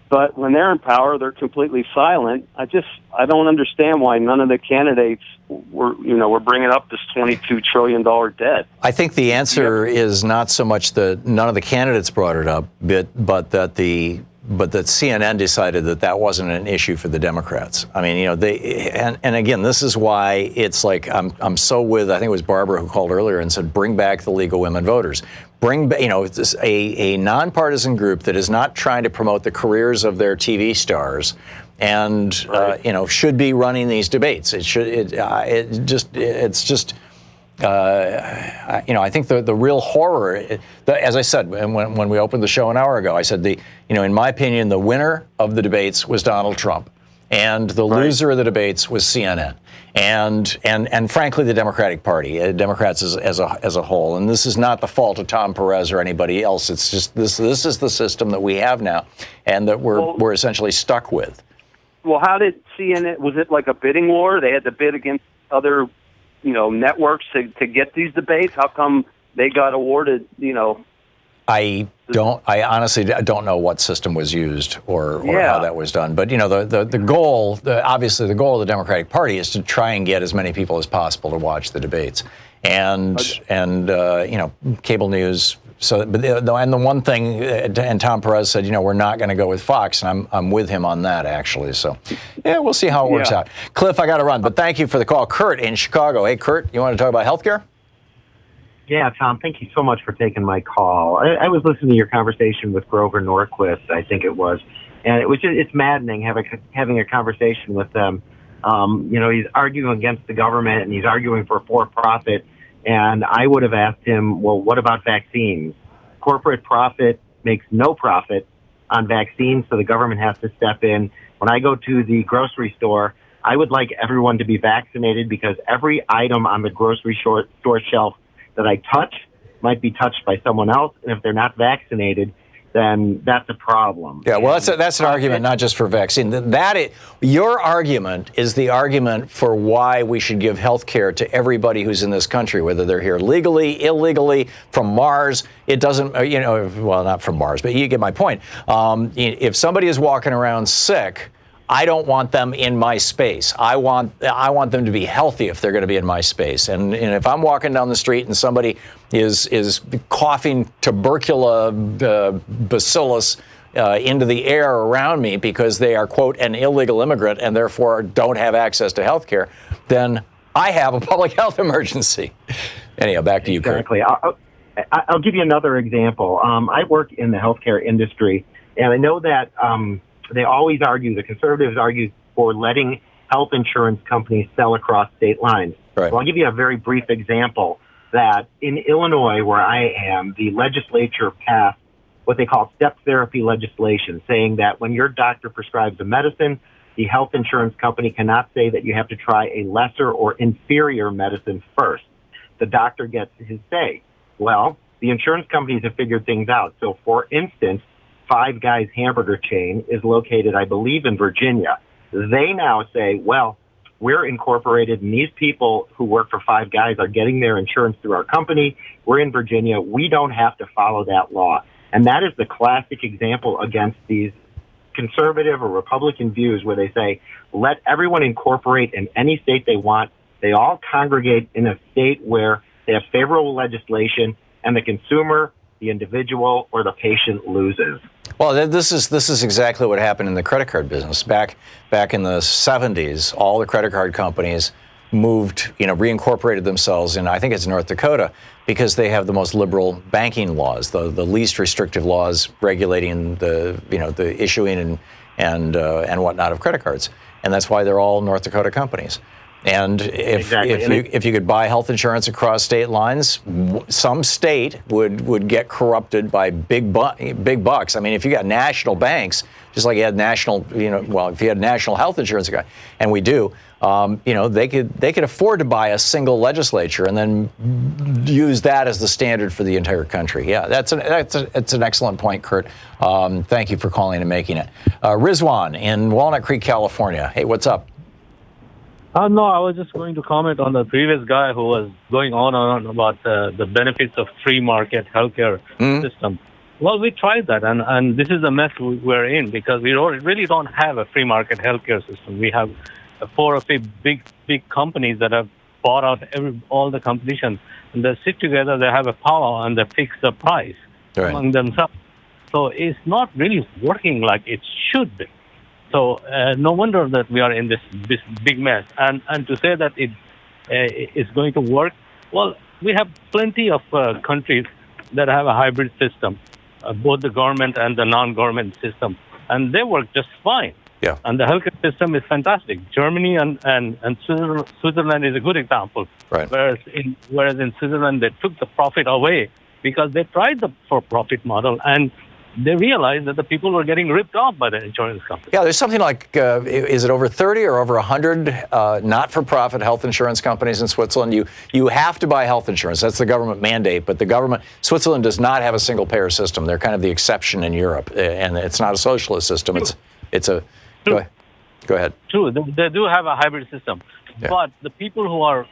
But when they're in power, they're completely silent. I don't understand why none of the candidates were bringing up this $22 trillion debt. I think the answer is not so much that none of the candidates brought it up, but that CNN decided that wasn't an issue for the Democrats. I mean, and again, this is why it's like I'm so with, I think it was Barbara who called earlier and said, bring back the League of Women Voters. It's a nonpartisan group that is not trying to promote the careers of their TV stars, and should be running these debates. I think the real horror, as I said when we opened the show an hour ago, I said in my opinion, the winner of the debates was Donald Trump, and the loser of the debates was CNN, and frankly the Democratic Party, Democrats as a whole. And this is not the fault of Tom Perez or anybody else. It's just this is the system that we have now, and that we're essentially stuck with. Well, how did CNN? Was it like a bidding war? They had to bid against other networks to get these debates? How come they got awarded, I honestly don't know what system was used or how that was done. But, the goal, obviously the goal of the Democratic Party is to try and get as many people as possible to watch the debates. And cable news. So, and the one thing, and Tom Perez said, we're not going to go with Fox, and I'm with him on that, actually. So, we'll see how it works out. Cliff, I got to run, but thank you for the call. Kurt in Chicago. Hey, Kurt, you want to talk about healthcare? Yeah, Tom, thank you so much for taking my call. I was listening to your conversation with Grover Norquist, I think it was, and it's maddening having a conversation with them. He's arguing against the government, and he's arguing for profit. And I would have asked him, well, what about vaccines? Corporate profit makes no profit on vaccines, so the government has to step in. When I go to the grocery store, I would like everyone to be vaccinated because every item on the grocery store shelf that I touch might be touched by someone else. And if they're not vaccinated, then that's a problem. Yeah, well, that's an argument not just for vaccine. Your argument is the argument for why we should give health care to everybody who's in this country, whether they're here legally, illegally, from Mars. It doesn't, well, not from Mars, but you get my point. If somebody is walking around sick, I don't want them in my space. I want them to be healthy if they're going to be in my space. And if I'm walking down the street and somebody is coughing tubercular bacillus into the air around me because they are, quote, an illegal immigrant and therefore don't have access to health care, then I have a public health emergency. Anyhow, back to you, Kurt. Exactly. I'll give you another example. I work in the healthcare industry, and I know that they always argue, the conservatives argue for letting health insurance companies sell across state lines. Right. Well, I'll give you a very brief example that in Illinois, where I am, the legislature passed what they call step therapy legislation, saying that when your doctor prescribes a medicine, the health insurance company cannot say that you have to try a lesser or inferior medicine first. The doctor gets his say. Well, the insurance companies have figured things out. So, for instance, Five Guys hamburger chain is located, I believe, in Virginia. They now say, well, we're incorporated, and these people who work for Five Guys are getting their insurance through our company. We're in Virginia. We don't have to follow that law. And that is the classic example against these conservative or Republican views where they say, let everyone incorporate in any state they want. They all congregate in a state where they have favorable legislation, and the consumer, the individual, or the patient loses. Well, this is exactly what happened in the credit card business. Back in the 70s, all the credit card companies moved, reincorporated themselves in, I think it's North Dakota, because they have the most liberal banking laws, the least restrictive laws regulating the issuing and whatnot of credit cards. And that's why they're all North Dakota companies. And if you could buy health insurance across state lines, some state would get corrupted by big bucks. I mean, if you got national banks, just like you had national, if you had national health insurance, and we do, they could afford to buy a single legislature and then use that as the standard for the entire country. Yeah, that's an excellent point, Kurt. Thank you for calling and making it. Rizwan in Walnut Creek, California. Hey, what's up? No, I was just going to comment on the previous guy who was going on and on about the benefits of free market healthcare system. Well, we tried that, and this is the mess we're in because we really don't have a free market healthcare system. We have 4 or 5 big companies that have bought out all the competition, and they sit together, they have a power, and they fix the price among themselves. So it's not really working like it should be. So no wonder that we are in this big mess. And to say that it is going to work, well, we have plenty of countries that have a hybrid system, both the government and the non-government system, and they work just fine. Yeah. And the healthcare system is fantastic. Germany and Switzerland is a good example. Right. Whereas in Switzerland, they took the profit away because they tried the for-profit model and they realized that the people were getting ripped off by the insurance company. Yeah, there's something like, is it over 30 or over 100 not-for-profit health insurance companies in Switzerland? You have to buy health insurance. That's the government mandate, but Switzerland does not have a single-payer system. They're kind of the exception in Europe, and it's not a socialist system. Go ahead. True, they do have a hybrid system, but the people who are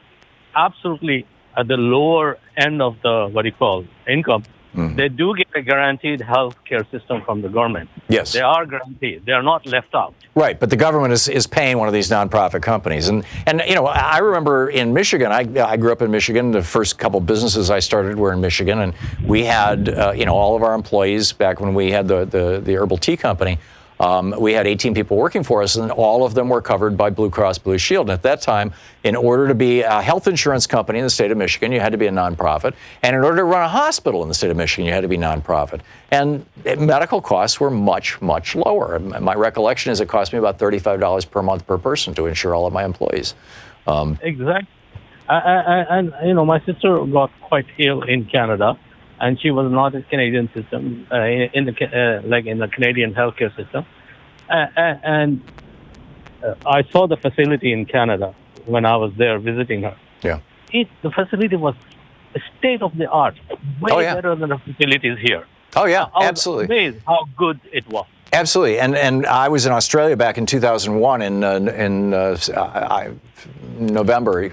absolutely at the lower end of the, income, they do get a guaranteed health care system from the government. Yes. They are guaranteed. They are not left out. Right, but the government is paying one of these nonprofit companies. And I remember in Michigan, I grew up in Michigan. The first couple businesses I started were in Michigan. And we had, all of our employees back when we had the herbal tea company, we had 18 people working for us, and all of them were covered by Blue Cross Blue Shield. And at that time, in order to be a health insurance company in the state of Michigan, you had to be a nonprofit. And in order to run a hospital in the state of Michigan, you had to be nonprofit. And medical costs were much, much lower. My recollection is it cost me about $35 per month per person to insure all of my employees. Exactly. And my sister got quite ill in Canada. And she was not in the Canadian system, in the Canadian healthcare system. And I saw the facility in Canada when I was there visiting her. Yeah. The facility was state of the art, way better than the facilities here. Oh yeah, absolutely. I was amazed how good it was. Absolutely, and I was in Australia back in 2001 in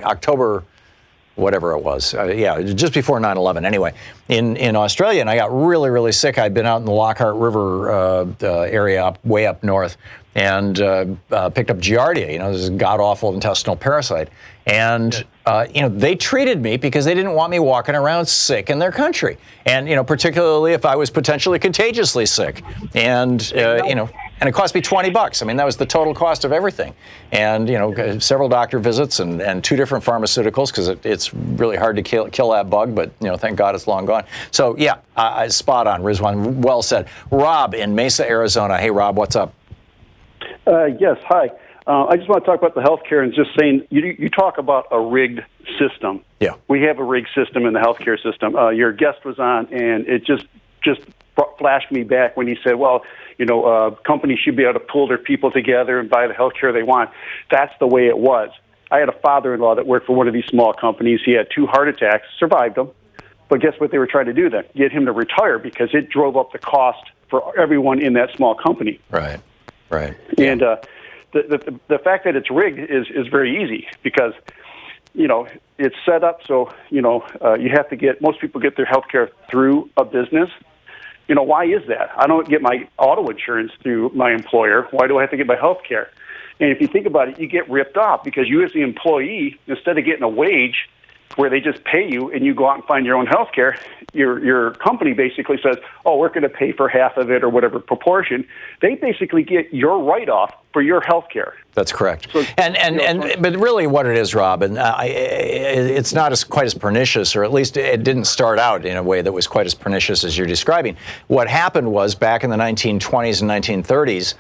October. Whatever it was. Just before 9/11 anyway, in Australia, and I got really, really sick. I'd been out in the Lockhart River area way up north and picked up Giardia, this god-awful intestinal parasite. And, they treated me because they didn't want me walking around sick in their country. And, particularly if I was potentially contagiously sick. And, and it cost me $20. I mean, that was the total cost of everything. And, several doctor visits and 2 different pharmaceuticals because it's really hard to kill that bug. But, thank God it's long gone. So, spot on, Rizwan. Well said. Rob in Mesa, Arizona. Hey, Rob, what's up? Yes, hi. I just want to talk about the healthcare and just saying you talk about a rigged system. Yeah. We have a rigged system in the healthcare system. Your guest was on, and it just flashed me back when he said, well, companies should be able to pull their people together and buy the health care they want. That's the way it was. I had a father-in-law that worked for one of these small companies. He had 2 heart attacks, survived them. But guess what they were trying to do then? Get him to retire because it drove up the cost for everyone in that small company. Right. And the fact that it's rigged is very easy because, it's set up so, you have to most people get their health care through a business. Why is that? I don't get my auto insurance through my employer. Why do I have to get my health care? And if you think about it, you get ripped off because you as the employee, instead of getting a wage where they just pay you and you go out and find your own health care, your company basically says, oh, we're going to pay for half of it or whatever proportion. They basically get your write-off for your health care. That's correct. So, but really what it is, Rob, and it's not quite as pernicious, or at least it didn't start out in a way that was quite as pernicious as you're describing. What happened was back in the 1920s and 1930s,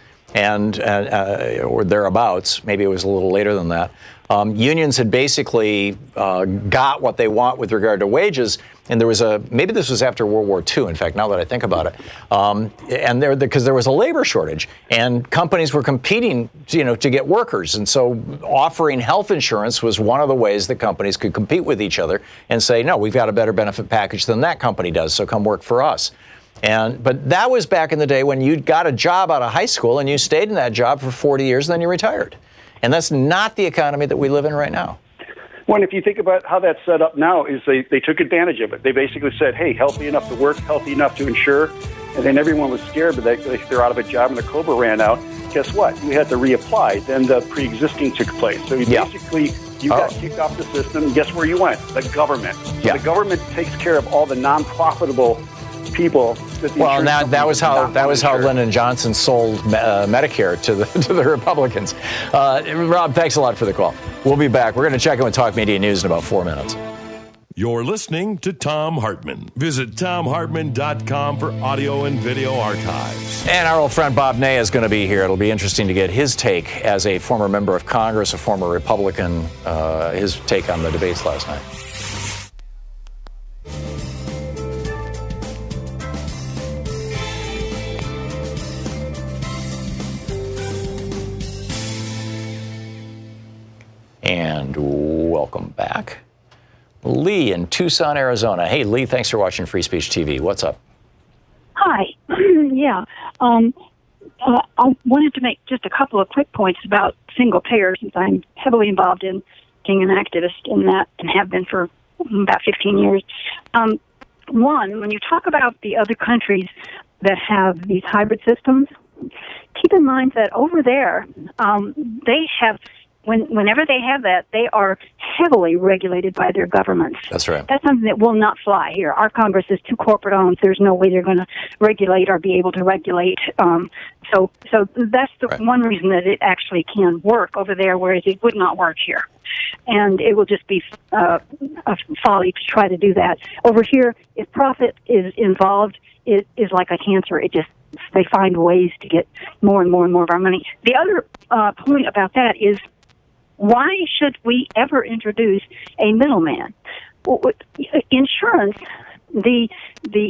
or thereabouts, maybe it was a little later than that, unions had basically got what they want with regard to wages, and there was maybe this was after World War II, in fact, now that I think about it, and because there was a labor shortage, and companies were competing, to get workers, and so offering health insurance was one of the ways that companies could compete with each other and say, no, we've got a better benefit package than that company does, so come work for us. But that was back in the day when you got a job out of high school and you stayed in that job for 40 years and then you retired. And that's not the economy that we live in right now. Well, if you think about how that's set up now, is they took advantage of it. They basically said, hey, healthy enough to work, healthy enough to insure, and then everyone was scared, but they're out of a job and the COBRA ran out. Guess what? You had to reapply. Then the pre-existing took place. So you got kicked off the system. Guess where you went? The government. So the government takes care of all the non-profitable people. That was how Lyndon Johnson sold Medicare to the Republicans. Rob, thanks a lot for the call. We'll be back. We're going to check in with Talk Media News in about 4 minutes. You're listening to Thom Hartmann. Visit thomhartmann.com for audio and video archives. And our old friend Bob Ney is going to be here. It'll be interesting to get his take as a former member of Congress, a former Republican, his take on the debates last night. And welcome back. Lee in Tucson, Arizona. Hey, Lee, thanks for watching Free Speech TV. What's up? Hi. Yeah. I wanted to make just a couple of quick points about single payer, since I'm heavily involved in being an activist in that and have been for about 15 years. One, when you talk about the other countries that have these hybrid systems, keep in mind that over there, they have... Whenever they have that, they are heavily regulated by their governments. That's right. That's something that will not fly here. Our Congress is too corporate-owned. There's no way they're going to regulate or be able to regulate. So that's the one reason that it actually can work over there, whereas it would not work here. And it will just be a folly to try to do that. Over here, if profit is involved, it is like a cancer. They find ways to get more and more and more of our money. The other point about that is, why should we ever introduce a middleman? Insurance, the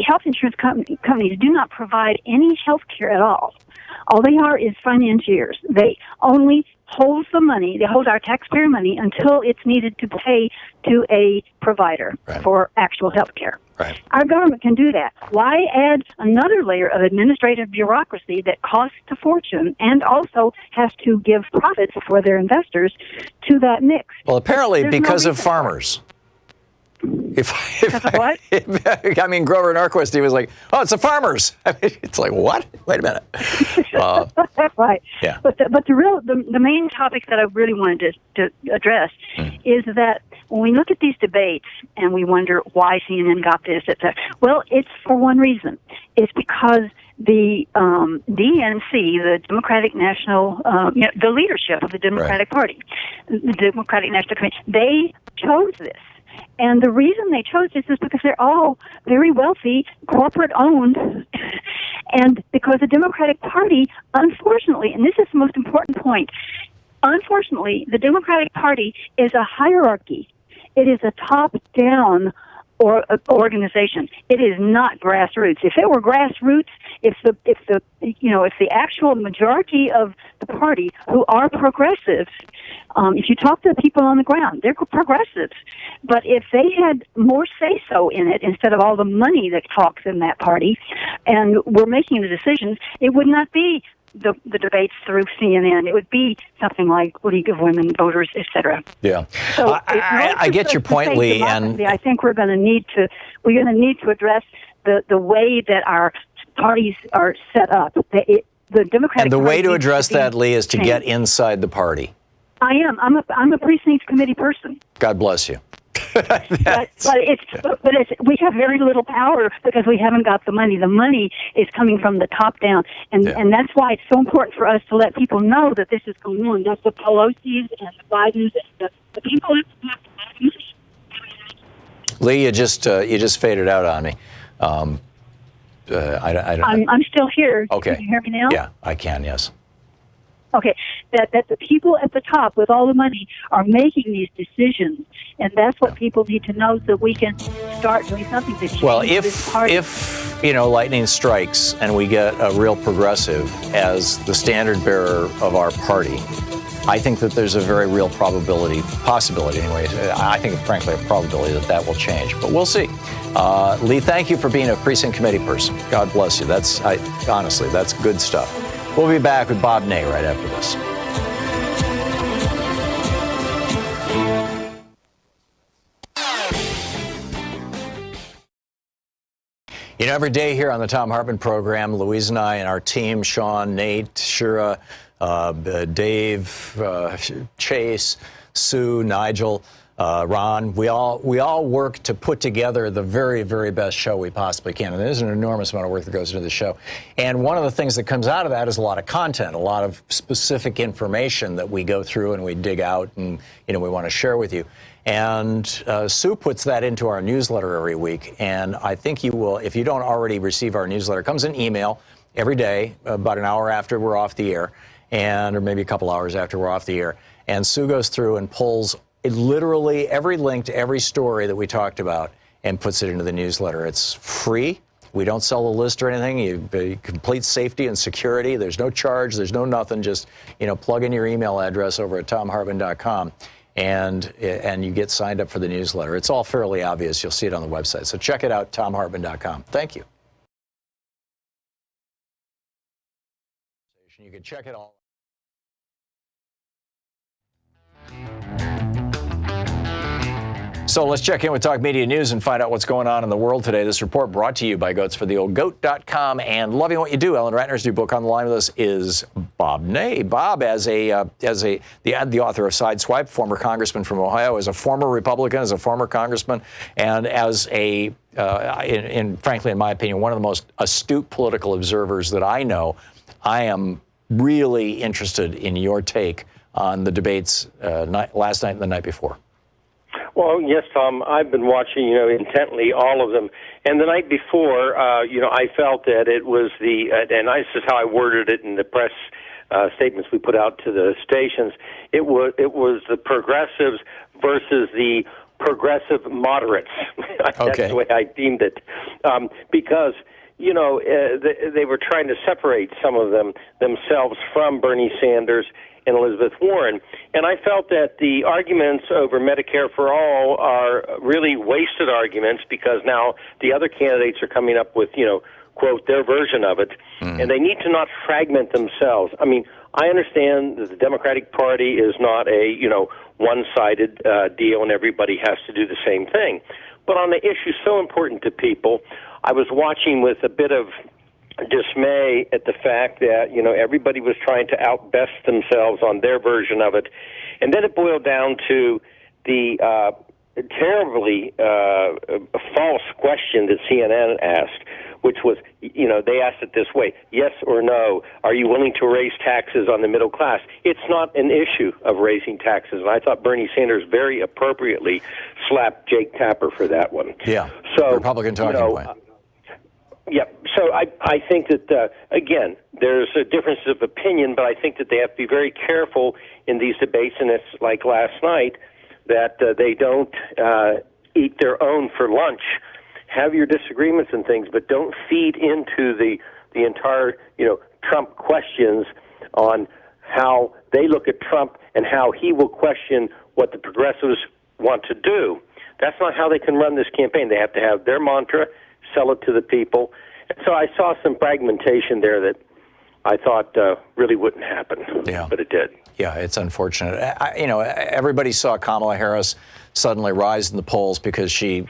health insurance companies do not provide any health care at all. All they are is financiers. They only hold the money, they hold our taxpayer money until it's needed to pay to a provider for actual health care. Right. Our government can do that. Why add another layer of administrative bureaucracy that costs a fortune and also has to give profits for their investors to that mix? Well, apparently because of farmers. Because of what? I mean, Grover Norquist, he was like, oh, it's the farmers. I mean, it's like, what? Wait a minute. That's right. Yeah. But the main topic that I really wanted to address is that when we look at these debates and we wonder why CNN got this, etc. Well, it's for one reason. It's because the DNC, the Democratic National, the leadership of the Democratic Party, the Democratic National Committee, they chose this. And the reason they chose this is because they're all very wealthy, corporate-owned, and because the Democratic Party, unfortunately, and this is the most important point, unfortunately, the Democratic Party is a hierarchy. It is a top-down organization. It is not grassroots. If it were grassroots, if the actual majority of the party who are progressives, if you talk to the people on the ground, they're progressives. But if they had more say so in it instead of all the money that talks in that party, and were making the decisions, it would not be the debates through CNN. It would be something like League of Women Voters, etc. Yeah, so I get your point, Lee, and I think we're going to need to address the way that our parties are set up. The Democratic and the Party way to needs address be that, Lee, is to changed. get inside the party. I am. I'm a precinct committee person. God bless you. but we have very little power because we haven't got the money. The money is coming from the top down, and that's why it's so important for us to let people know that this is going on. That's the Pelosi's and the Bidens and the people at the top. Lee, you just faded out on me. I'm still here. Okay. Can you hear me now? Yeah, I can. Yes. Okay, that the people at the top with all the money are making these decisions, and that's what people need to know so we can start doing something to change this party. If lightning strikes and we get a real progressive as the standard bearer of our party, I think that there's a very real possibility anyway. I think, frankly, a probability that will change, but we'll see. Lee, thank you for being a precinct committee person. God bless you. Honestly, that's good stuff. We'll be back with Bob Ney right after this. Every day here on the Thom Hartmann Program, Louise and I and our team, Sean, Nate, Shira, Dave, Chase, Sue, Nigel, Ron, we all work to put together the very, very best show we possibly can. And there's an enormous amount of work that goes into the show. And one of the things that comes out of that is a lot of content, a lot of specific information that we go through and we dig out and, we want to share with you. And Sue puts that into our newsletter every week. And I think you will, if you don't already receive our newsletter, it comes in email every day, about an hour after we're off the air, or maybe a couple hours after we're off the air. And Sue goes through and pulls literally every link to every story that we talked about and puts it into the newsletter. It's free. We don't sell a list or anything. You complete safety and security. There's no charge. There's no nothing. Just plug in your email address over at thomhartmann.com and you get signed up for the newsletter. It's all fairly obvious. You'll see it on the website. So check it out, thomhartmann.com. Thank you. You can check it all. So let's check in with Talk Media News and find out what's going on in the world today. This report brought to you by goatsfortheoldgoat.com and Loving What You Do. Ellen Ratner's new book. On the line with us is Bob Ney. Bob, as the author of Sideswipe, former congressman from Ohio, as a former Republican, as a former congressman, and as frankly, in my opinion, one of the most astute political observers that I know, I am really interested in your take on the debates last night and the night before. Well, yes, Tom. I've been watching, intently all of them. And the night before, I felt that it was and this is how I worded it in the press statements we put out to the stations. It was the progressives versus the progressive moderates. That's the way I deemed it, because they were trying to separate some of them themselves from Bernie Sanders and Elizabeth Warren. And I felt that the arguments over Medicare for All are really wasted arguments because now the other candidates are coming up with, quote, their version of it. And they need to not fragment themselves. I mean, I understand that the Democratic Party is not a, one-sided deal and everybody has to do the same thing. But on the issue so important to people, I was watching with a bit of dismay at the fact that, everybody was trying to outbest themselves on their version of it. And then it boiled down to the terribly false question that CNN asked, which was, they asked it this way: yes or no, are you willing to raise taxes on the middle class? It's not an issue of raising taxes. And I thought Bernie Sanders very appropriately slapped Jake Tapper for that one. Yeah, so, Republican talking point. Yeah, so I think that, again, there's a difference of opinion, but I think that they have to be very careful in these debates, and it's like last night, that they don't eat their own for lunch. Have your disagreements and things, but don't feed into the entire, Trump questions on how they look at Trump and how he will question what the progressives want to do. That's not how they can run this campaign. They have to have their mantra, sell it to the people. And so I saw some fragmentation there that I thought really wouldn't happen, but it did. Yeah, it's unfortunate. Everybody saw Kamala Harris suddenly rise in the polls because she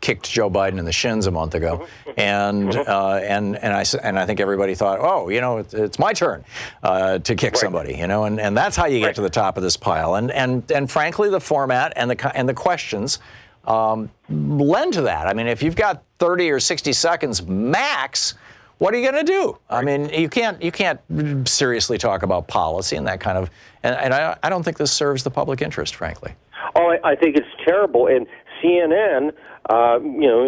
kicked Joe Biden in the shins a month ago, and I think everybody thought, oh, it's my turn to kick somebody, and that's how you get to the top of this pile. And frankly, the format and the questions lend to that. I mean, if you've got 30 or 60 seconds max, what are you going to do? I mean, you can't seriously talk about policy and that kind of, and I don't think this serves the public interest, frankly. Oh, I think it's terrible. And CNN,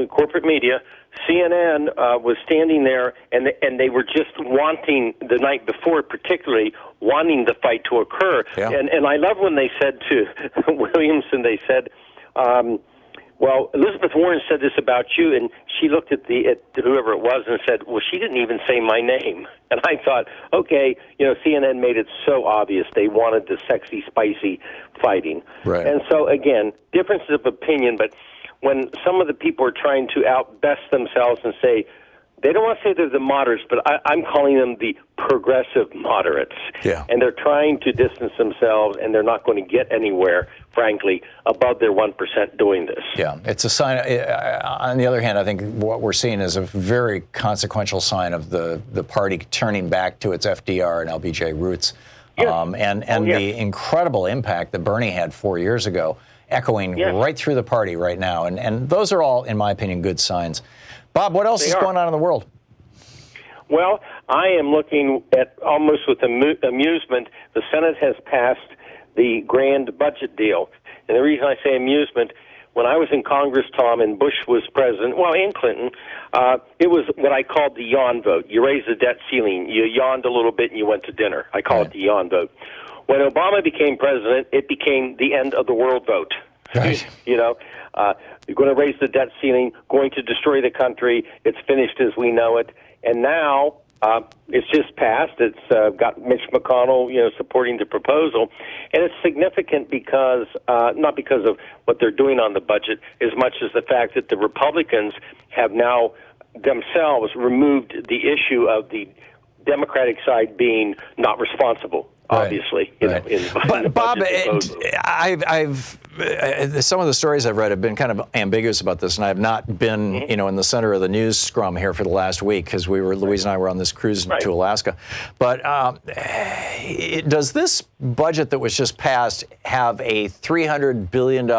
corporate media, CNN was standing there, and they were just wanting, the night before particularly, wanting the fight to occur. Yeah. And I love when they said to Williamson, they said, well, Elizabeth Warren said this about you, and she looked at whoever it was and said, well, she didn't even say my name. And I thought, okay, CNN made it so obvious they wanted the sexy, spicy fighting. Right. And so, again, differences of opinion, but when some of the people are trying to outbest themselves and say, they don't want to say they're the moderates, but I'm calling them the progressive moderates. Yeah. And they're trying to distance themselves, and they're not going to get anywhere, frankly, above their 1% doing this. Yeah, it's a sign. On the other hand, I think what we're seeing is a very consequential sign of the party turning back to its FDR and LBJ roots. Yeah. The incredible impact that Bernie had 4 years ago, echoing right through the party right now. And those are all, in my opinion, good signs. Bob, what else is going on in the world? Well, I am looking at almost with amusement. The Senate has passed the grand budget deal. And the reason I say amusement, when I was in Congress, Tom, and Bush was president, and Clinton, it was what I called the yawn vote. You raised the debt ceiling, you yawned a little bit, and you went to dinner. I call it the yawn vote. When Obama became president, it became the end of the world vote. Right. You're going to raise the debt ceiling, going to destroy the country. It's finished as we know it. And now it's just passed. It's got Mitch McConnell, supporting the proposal. And it's significant because, not because of what they're doing on the budget, as much as the fact that the Republicans have now themselves removed the issue of the Democratic side being not responsible. Obviously, but Bob, some of the stories I've read have been kind of ambiguous about this, and I have not been, in the center of the news scrum here for the last week because Louise and I were on this cruise to Alaska. But does this budget that was just passed have a $300 billion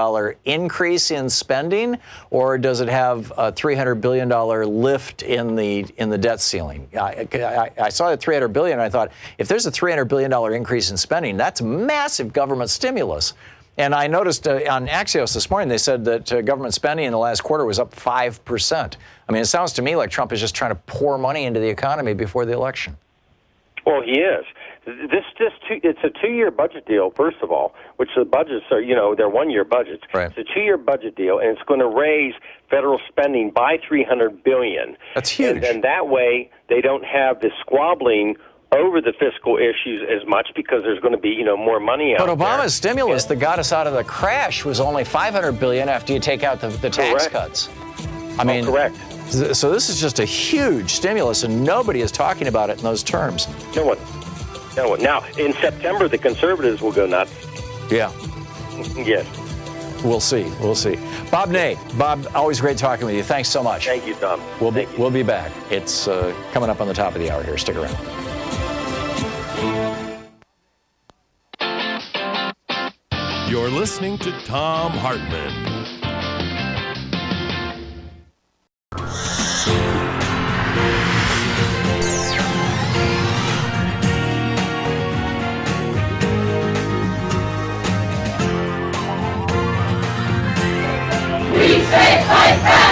increase in spending, or does it have a $300 billion lift in the debt ceiling? I saw the $300 billion, and I thought, if there's a $300 billion increase in spending, that's massive government stimulus. And I noticed on Axios this morning, they said that government spending in the last quarter was up 5%. I mean, it sounds to me like Trump is just trying to pour money into the economy before the election. Well, he is. It's a 2-year budget deal, first of all, which the budgets are, they're 1-year budgets. Right. It's a 2-year budget deal, and it's going to raise federal spending by $300 billion. That's huge. And that way, they don't have this squabbling over the fiscal issues as much because there's going to be, more money out there. But Obama's stimulus that got us out of the crash was only $500 billion after you take out the tax cuts. I mean, correct. So this is just a huge stimulus, and nobody is talking about it in those terms. No one. Now, in September, the conservatives will go nuts. Yeah. Yes. We'll see. Bob Ney. Bob, always great talking with you. Thanks so much. Thank you, Tom. We'll be back. It's coming up on the top of the hour here. Stick around. You're listening to Thom Hartmann. We say fight back!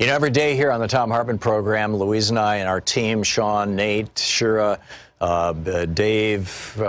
You know, every day here on the Thom Hartmann Program, Louise and I and our team, Sean, Nate, Shira, Dave,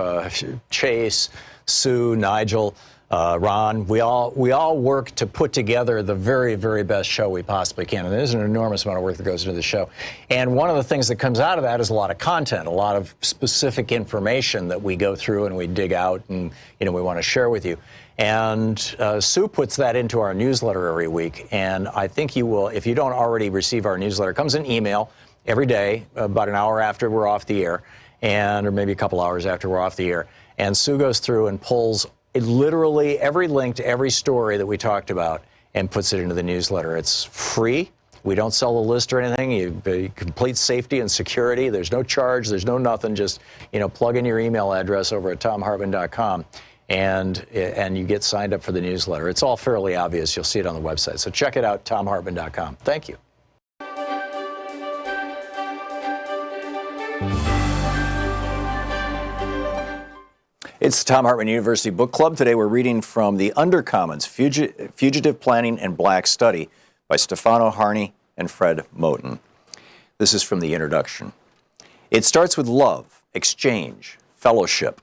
Chase, Sue, Nigel, Ron, we all work to put together the very, very best show we possibly can. And there's an enormous amount of work that goes into the show. And one of the things that comes out of that is a lot of content, a lot of specific information that we go through and we dig out and, we want to share with you. And Sue puts that into our newsletter every week. And I think you will, if you don't already receive our newsletter, it comes in email every day, about an hour after we're off the air, or maybe a couple hours after we're off the air. And Sue goes through and pulls literally every link to every story that we talked about and puts it into the newsletter. It's free. We don't sell the list or anything. You complete safety and security. There's no charge. There's no nothing. Just, plug in your email address over at thomhartmann.com and you get signed up for the newsletter. It's all fairly obvious. You'll see it on the website. So check it out, thomhartmann.com. Thank you. It's the Thom Hartmann University Book Club. Today we're reading from The Undercommons, Fugitive Planning and Black Study by Stefano Harney and Fred Moten. This is from the introduction. It starts with love, exchange, fellowship.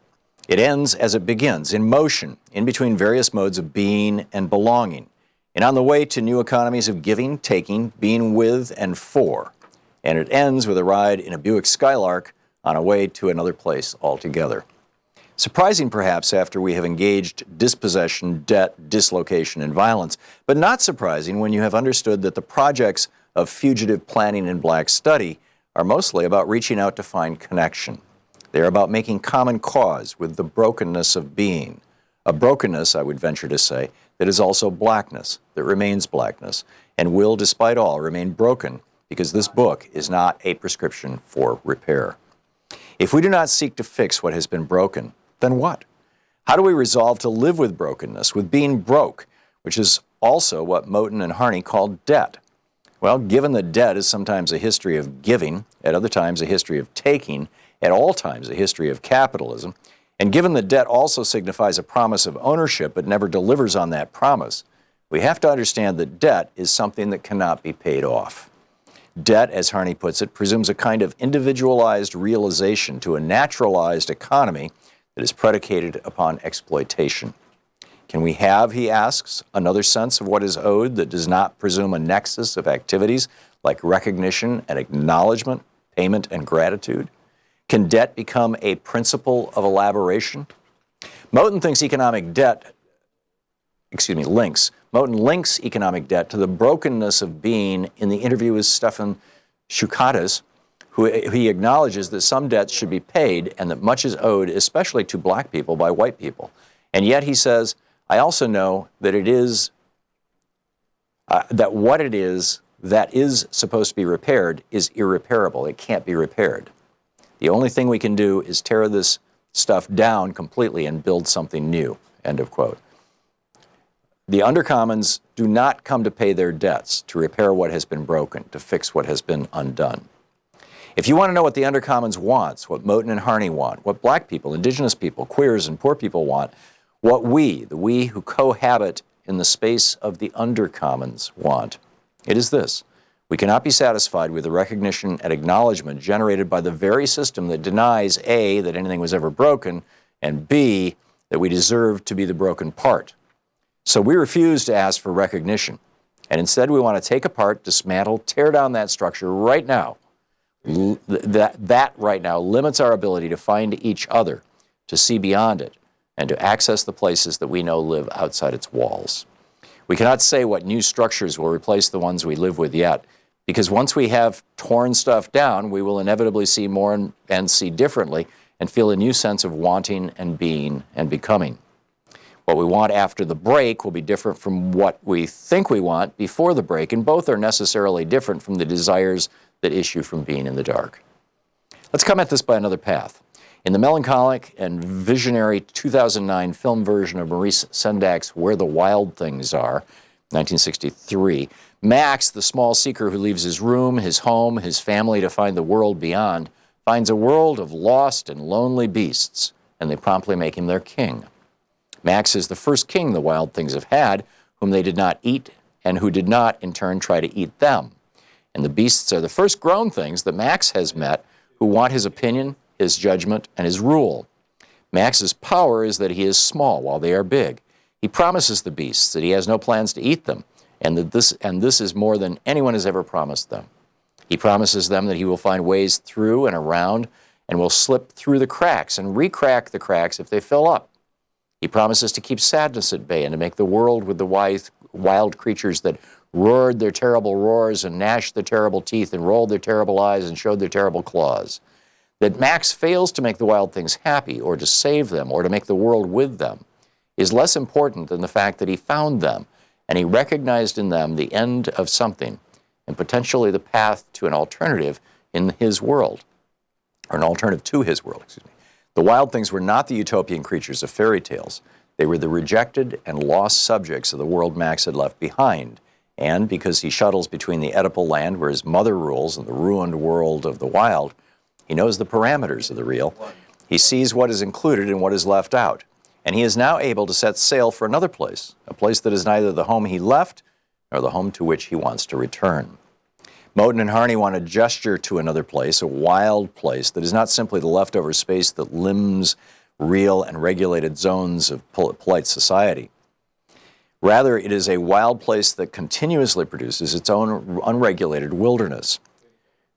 It ends as it begins, in motion, in between various modes of being and belonging, and on the way to new economies of giving, taking, being with and for. And it ends with a ride in a Buick Skylark on a way to another place altogether. Surprising, perhaps, after we have engaged dispossession, debt, dislocation, and violence, but not surprising when you have understood that the projects of fugitive planning and black study are mostly about reaching out to find connection. They are about making common cause with the brokenness of being, a brokenness, I would venture to say, that is also blackness, that remains blackness, and will, despite all, remain broken, because this book is not a prescription for repair. If we do not seek to fix what has been broken, then what? How do we resolve to live with brokenness, with being broke, which is also what Moten and Harney called debt? Well, given that debt is sometimes a history of giving, at other times a history of taking, at all times a history of capitalism, and given that debt also signifies a promise of ownership but never delivers on that promise, we have to understand that debt is something that cannot be paid off. Debt, as Harney puts it, presumes a kind of individualized realization to a naturalized economy that is predicated upon exploitation. Can we have, he asks, another sense of what is owed that does not presume a nexus of activities like recognition and acknowledgement, payment and gratitude? Can debt become a principle of elaboration? Moten links economic debt to the brokenness of being in the interview with Stefan Shukatis, who he acknowledges that some debts should be paid and that much is owed, especially to black people, by white people. And yet he says, I also know that it is, that what it is that is supposed to be repaired is irreparable. It can't be repaired. The only thing we can do is tear this stuff down completely and build something new, end of quote. The Undercommons do not come to pay their debts, to repair what has been broken, to fix what has been undone. If you want to know what the Undercommons wants, what Moten and Harney want, what black people, indigenous people, queers, and poor people want, what we who cohabit in the space of the Undercommons want, it is this. We cannot be satisfied with the recognition and acknowledgement generated by the very system that denies A, that anything was ever broken, and B, that we deserve to be the broken part. So we refuse to ask for recognition, and instead we want to take apart, dismantle, tear down that structure right now. That right now limits our ability to find each other, to see beyond it, and to access the places that we know live outside its walls. We cannot say what new structures will replace the ones we live with yet, because once we have torn stuff down, we will inevitably see more and see differently and feel a new sense of wanting and being and becoming. What we want after the break will be different from what we think we want before the break, and both are necessarily different from the desires that issue from being in the dark. Let's come at this by another path. In the melancholic and visionary 2009 film version of Maurice Sendak's Where the Wild Things Are, 1963, Max, the small seeker who leaves his room, his home, his family to find the world beyond, finds a world of lost and lonely beasts, and they promptly make him their king. Max is the first king the wild things have had, whom they did not eat, and who did not, in turn, try to eat them. And the beasts are the first grown things that Max has met who want his opinion, his judgment, and his rule. Max's power is that he is small while they are big. He promises the beasts that he has no plans to eat them, and that this is more than anyone has ever promised them. He promises them that he will find ways through and around and will slip through the cracks and re-crack the cracks if they fill up. He promises to keep sadness at bay and to make the world with the wild creatures that roared their terrible roars and gnashed their terrible teeth and rolled their terrible eyes and showed their terrible claws. That Max fails to make the wild things happy or to save them or to make the world with them is less important than the fact that he found them and he recognized in them the end of something and potentially the path to an alternative in his world, or an alternative to his world, excuse me. The wild things were not the utopian creatures of fairy tales. They were the rejected and lost subjects of the world Max had left behind. And because he shuttles between the Oedipal land where his mother rules and the ruined world of the wild, he knows the parameters of the real. He sees what is included and what is left out. And he is now able to set sail for another place, a place that is neither the home he left nor the home to which he wants to return. Moten and Harney want to gesture to another place, a wild place that is not simply the leftover space that limbs real and regulated zones of polite society. Rather, it is a wild place that continuously produces its own unregulated wilderness.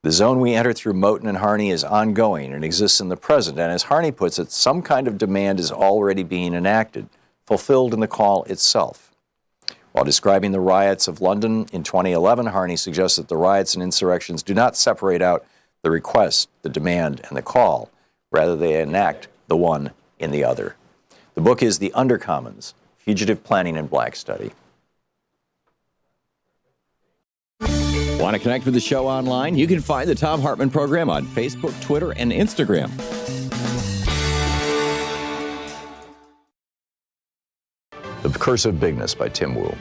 The zone we enter through Moten and Harney is ongoing and exists in the present, and as Harney puts it, some kind of demand is already being enacted, fulfilled in the call itself. While describing the riots of London in 2011, Harney suggests that the riots and insurrections do not separate out the request, the demand, and the call. Rather, they enact the one in the other. The book is The Undercommons, Fugitive Planning and Black Study. Want to connect with the show online? You can find the Thom Hartmann Program on Facebook, Twitter, and Instagram. The Curse of Bigness by Tim Wu.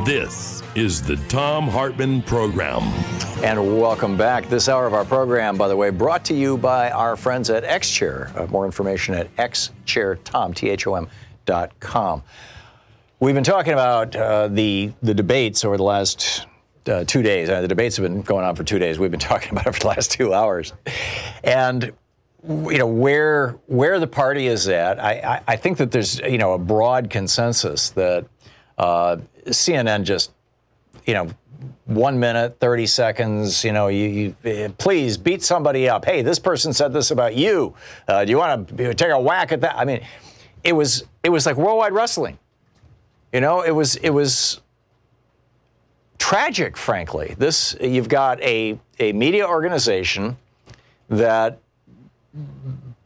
This is the Thom Hartmann Program. And welcome back. This hour of our program, by the way, brought to you by our friends at XChair. More information at xchairtom.com. We've been talking about the debates over the last 2 days. The debates have been going on for 2 days. We've been talking about it for the last 2 hours. And you know, where the party is at, I think that there's, you know, a broad consensus that CNN just, you know, 1 minute, 30 seconds, you know, you please beat somebody up. Hey, this person said this about you. Do you want to take a whack at that? I mean, it was like worldwide wrestling. You know, it was tragic, frankly. You've got a media organization that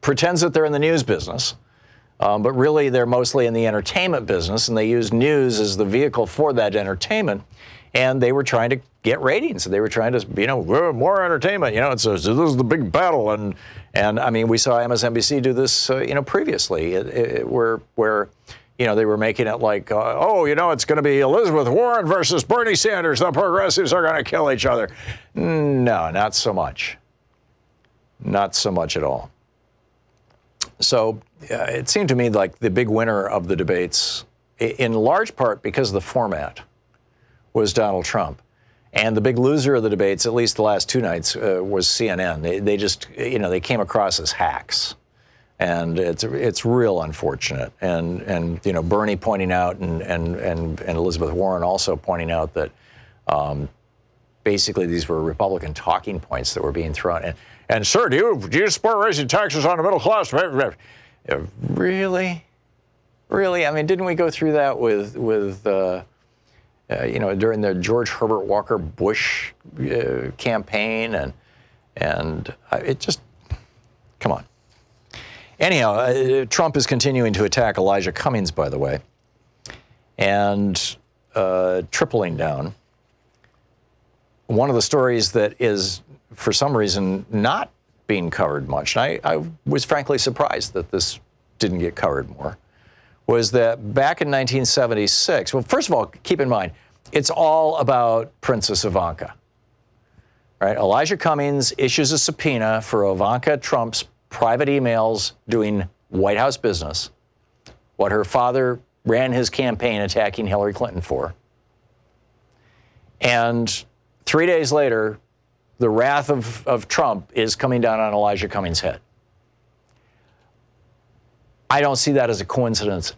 pretends that they're in the news business, but really they're mostly in the entertainment business, and they use news as the vehicle for that entertainment. And they were trying to get ratings. They were trying to, you know, more entertainment. You know, so this is the big battle. And I mean, we saw MSNBC do this, you know, previously, where you know, they were making it like, oh, you know, it's going to be Elizabeth Warren versus Bernie Sanders. The progressives are going to kill each other. No, not so much. Not so much at all. So it seemed to me like the big winner of the debates, in large part because of the format, was Donald Trump. And the big loser of the debates, at least the last 2 nights, was CNN. They just, you know, they came across as hacks. And it's real unfortunate. And you know, Bernie pointing out and Elizabeth Warren also pointing out that basically these were Republican talking points that were being thrown. And sir, do you support raising taxes on the middle class? Really? I mean, didn't we go through that with you know, during the George Herbert Walker Bush campaign, and it just, come on. Anyhow, Trump is continuing to attack Elijah Cummings, by the way, and tripling down. One of the stories that is, for some reason, not being covered much, and I was frankly surprised that this didn't get covered more, was that back in 1976, well, first of all, keep in mind, it's all about Princess Ivanka. right? Elijah Cummings issues a subpoena for Ivanka Trump's private emails doing White House business, what her father ran his campaign attacking Hillary Clinton for. And 3 days later, the wrath of Trump is coming down on Elijah Cummings' head. I don't see that as a coincidence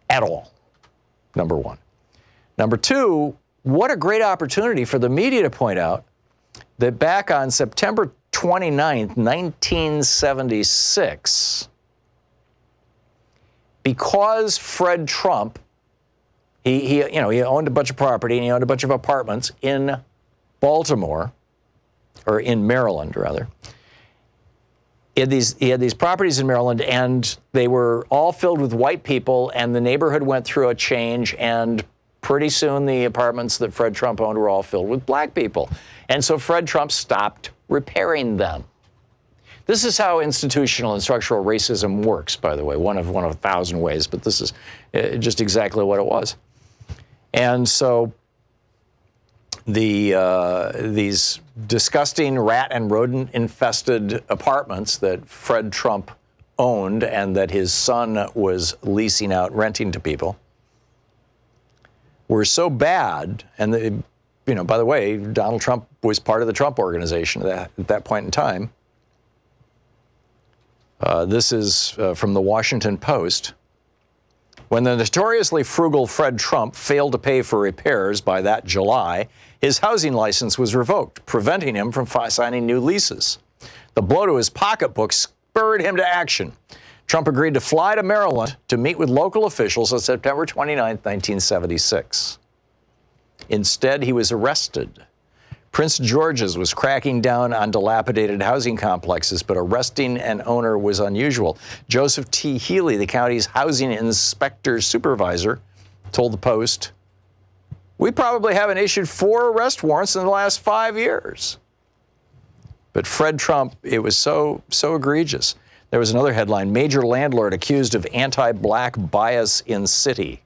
at all, number one. Number two, what a great opportunity for the media to point out that back on September 29th, 1976, because Fred Trump, he owned a bunch of property and he owned a bunch of apartments in Baltimore, or in Maryland, rather. He had these properties in Maryland, and they were all filled with white people, and the neighborhood went through a change, and pretty soon the apartments that Fred Trump owned were all filled with black people. And so Fred Trump stopped repairing them. This is how institutional and structural racism works, by the way, one of 1,000 ways, but this is just exactly what it was. And so these disgusting rat and rodent-infested apartments that Fred Trump owned and that his son was leasing out, renting to people, were so bad, and by the way, Donald Trump was part of the Trump Organization at that point in time. This is from the Washington Post. When the notoriously frugal Fred Trump failed to pay for repairs by that July, his housing license was revoked, preventing him from signing new leases. The blow to his pocketbook spurred him to action. Trump agreed to fly to Maryland to meet with local officials on September 29, 1976. Instead, he was arrested. Prince George's was cracking down on dilapidated housing complexes, but arresting an owner was unusual. Joseph T. Healy, the county's housing inspector supervisor, told the Post, "We probably haven't issued 4 arrest warrants in the last 5 years." But Fred Trump, it was so egregious. There was another headline, "Major landlord accused of anti-black bias in city."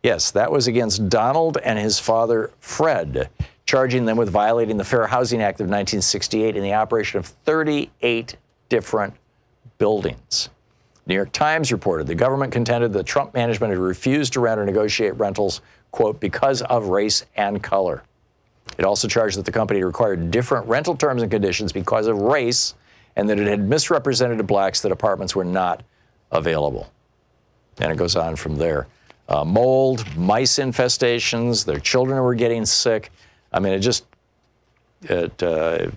Yes, that was against Donald and his father, Fred, charging them with violating the Fair Housing Act of 1968 in the operation of 38 different buildings. New York Times reported the government contended the Trump management had refused to rent or negotiate rentals, quote, because of race and color. It also charged that the company required different rental terms and conditions because of race, and that it had misrepresented to blacks that apartments were not available. And it goes on from there. Mold, mice infestations, their children were getting sick. I mean, the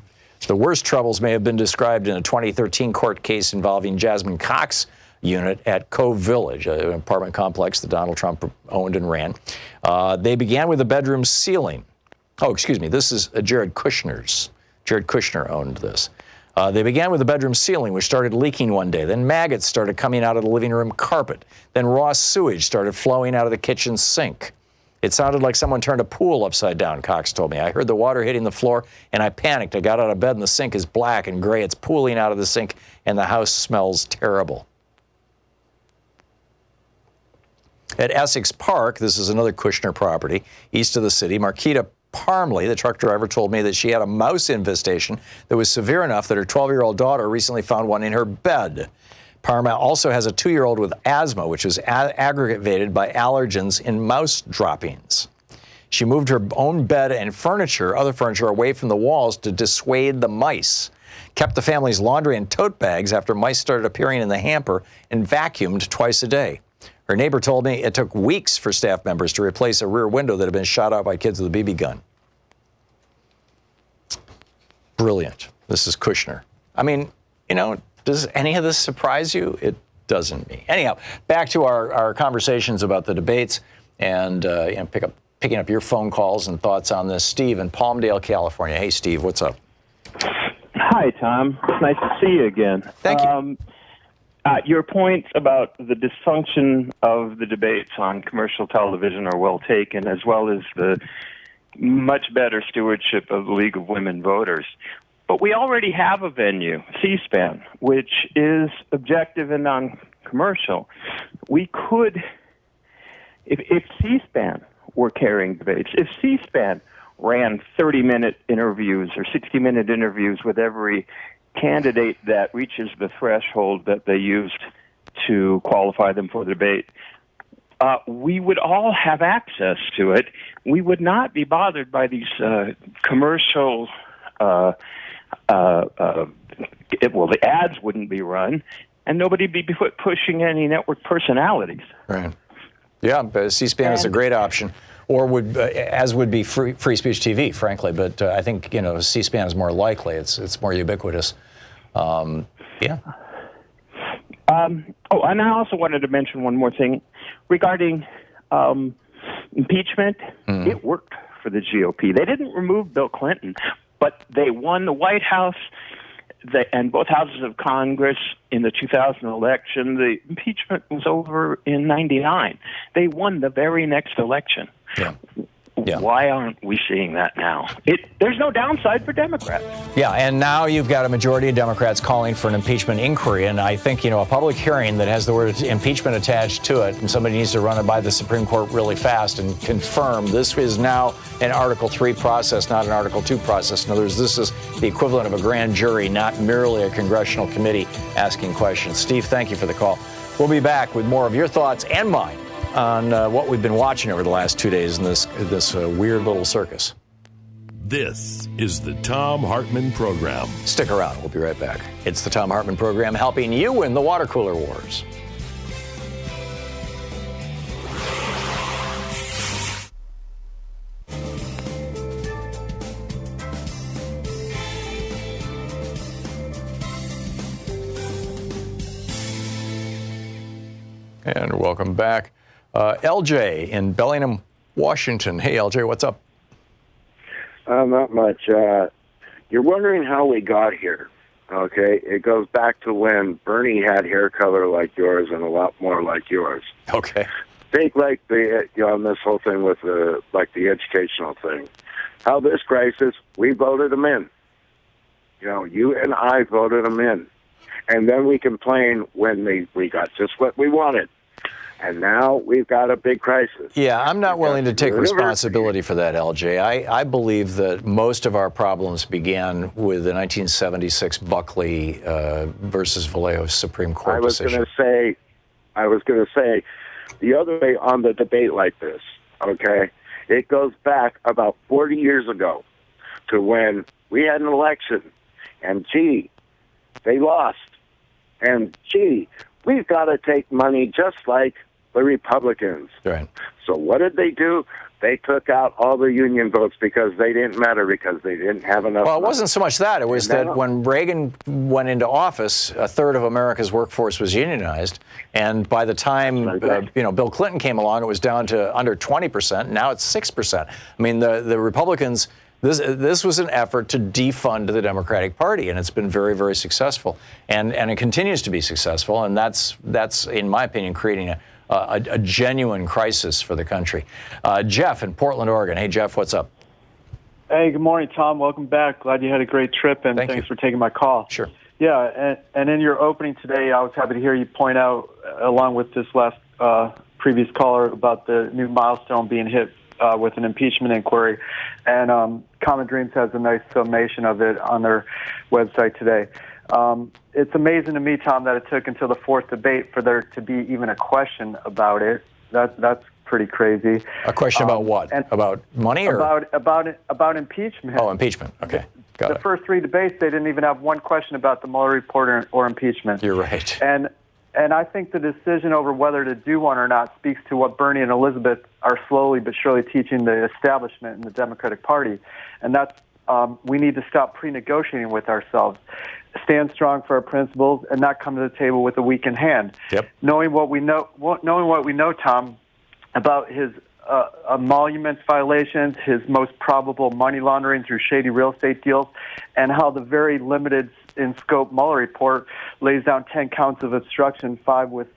worst troubles may have been described in a 2013 court case involving Jasmine Cox's unit at Cove Village, an apartment complex that Donald Trump owned and ran. They began with a bedroom ceiling. Oh, excuse me, this is Jared Kushner's. Jared Kushner owned this. They began with the bedroom ceiling, which started leaking one day. Then maggots started coming out of the living room carpet. Then raw sewage started flowing out of the kitchen sink. It sounded like someone turned a pool upside down, Cox told me. I heard the water hitting the floor, and I panicked. I got out of bed, and the sink is black and gray. It's pooling out of the sink, and the house smells terrible. At Essex Park, this is another Kushner property, east of the city, Marquita Parmley, the truck driver, told me that she had a mouse infestation that was severe enough that her 12-year-old daughter recently found one in her bed. Parma also has a 2-year-old with asthma, which was aggravated by allergens in mouse droppings. She moved her own bed and other furniture, away from the walls to dissuade the mice, kept the family's laundry in tote bags after mice started appearing in the hamper, and vacuumed twice a day. Her neighbor told me it took weeks for staff members to replace a rear window that had been shot out by kids with a BB gun. Brilliant. This is Kushner. I mean, does any of this surprise you? It doesn't me. Anyhow, back to our conversations about the debates and picking up your phone calls and thoughts on this. Steve in Palmdale, California. Hey, Steve, what's up? Hi, Tom. It's nice to see you again. Thank you. Your points about the dysfunction of the debates on commercial television are well taken, as well as the much better stewardship of the League of Women Voters. But we already have a venue, C-SPAN, which is objective and non-commercial. We could, if C-SPAN were carrying debates, if C-SPAN ran 30-minute interviews or 60-minute interviews with every candidate that reaches the threshold that they used to qualify them for the debate, we would all have access to it. We would not be bothered by these commercial, well, the ads wouldn't be run, and nobody would be pushing any network personalities. Right. Yeah, but C-SPAN is a great option, or as would be free speech TV, frankly. But I think C-SPAN is more likely. It's more ubiquitous. Yeah. And I also wanted to mention one more thing regarding impeachment. It worked for the GOP. They didn't remove Bill Clinton, but they won the White House and both houses of Congress in the 2000 election. The impeachment was over in '99. They won the very next election. Yeah. Yeah. Why aren't we seeing that now? There's no downside for Democrats. Yeah, and now you've got a majority of Democrats calling for an impeachment inquiry, and I think, a public hearing that has the word impeachment attached to it, and somebody needs to run it by the Supreme Court really fast and confirm this is now an Article 3 process, not an Article 2 process. In other words, this is the equivalent of a grand jury, not merely a congressional committee asking questions. Steve, thank you for the call. We'll be back with more of your thoughts and mine on what we've been watching over the last 2 days in this weird little circus. This is the Thom Hartmann Program. Stick around. We'll be right back. It's the Thom Hartmann Program, helping you win the water cooler wars. And welcome back. LJ in Bellingham, Washington. Hey, LJ, what's up? Not much. You're wondering how we got here, okay? It goes back to when Bernie had hair color like yours and a lot more like yours. Okay. Think like this whole thing with the educational thing. How this crisis, we voted them in. You and I voted them in. And then we complain when we got just what we wanted. And now we've got a big crisis. Yeah, I'm not willing to take responsibility for that, LJ. I believe that most of our problems began with the 1976 Buckley versus Vallejo Supreme Court decision. I was going to say, the other way on the debate like this, okay, it goes back about 40 years ago to when we had an election, and they lost. And we've got to take money just like the Republicans. Right. So what did they do? They took out all the union votes because they didn't matter, because they didn't have enough Well, it money. wasn't so much that. It was that when Reagan went into office, a third of America's workforce was unionized. And by the time, Bill Clinton came along, it was down to under 20%. Now it's 6%. I mean, the Republicans... This was an effort to defund the Democratic Party, and it's been very, very successful, and it continues to be successful, and that's in my opinion creating a genuine crisis for the country. Jeff in Portland, Oregon. Hey, Jeff, what's up? Hey, good morning, Tom. Welcome back. Glad you had a great trip, and thanks for taking my call. Sure. Yeah, and in your opening today, I was happy to hear you point out, along with this last previous caller, about the new milestone being hit with an impeachment inquiry. And Common Dreams has a nice summation of it on their website today. It's amazing to me, Tom, that it took until the fourth debate for there to be even a question about it. That's pretty crazy. A question about what? About money or about impeachment? Oh, impeachment. Okay, got it. The first three debates, they didn't even have one question about the Mueller report or impeachment. You're right. And I think the decision over whether to do one or not speaks to what Bernie and Elizabeth are slowly but surely teaching the establishment in the Democratic Party. And that's we need to stop pre-negotiating with ourselves, stand strong for our principles, and not come to the table with a weakened hand. Yep. Knowing what we know, Tom, about his emoluments violations, his most probable money laundering through shady real estate deals, and how the very limited in scope Mueller report lays down 10 counts of obstruction, 5 with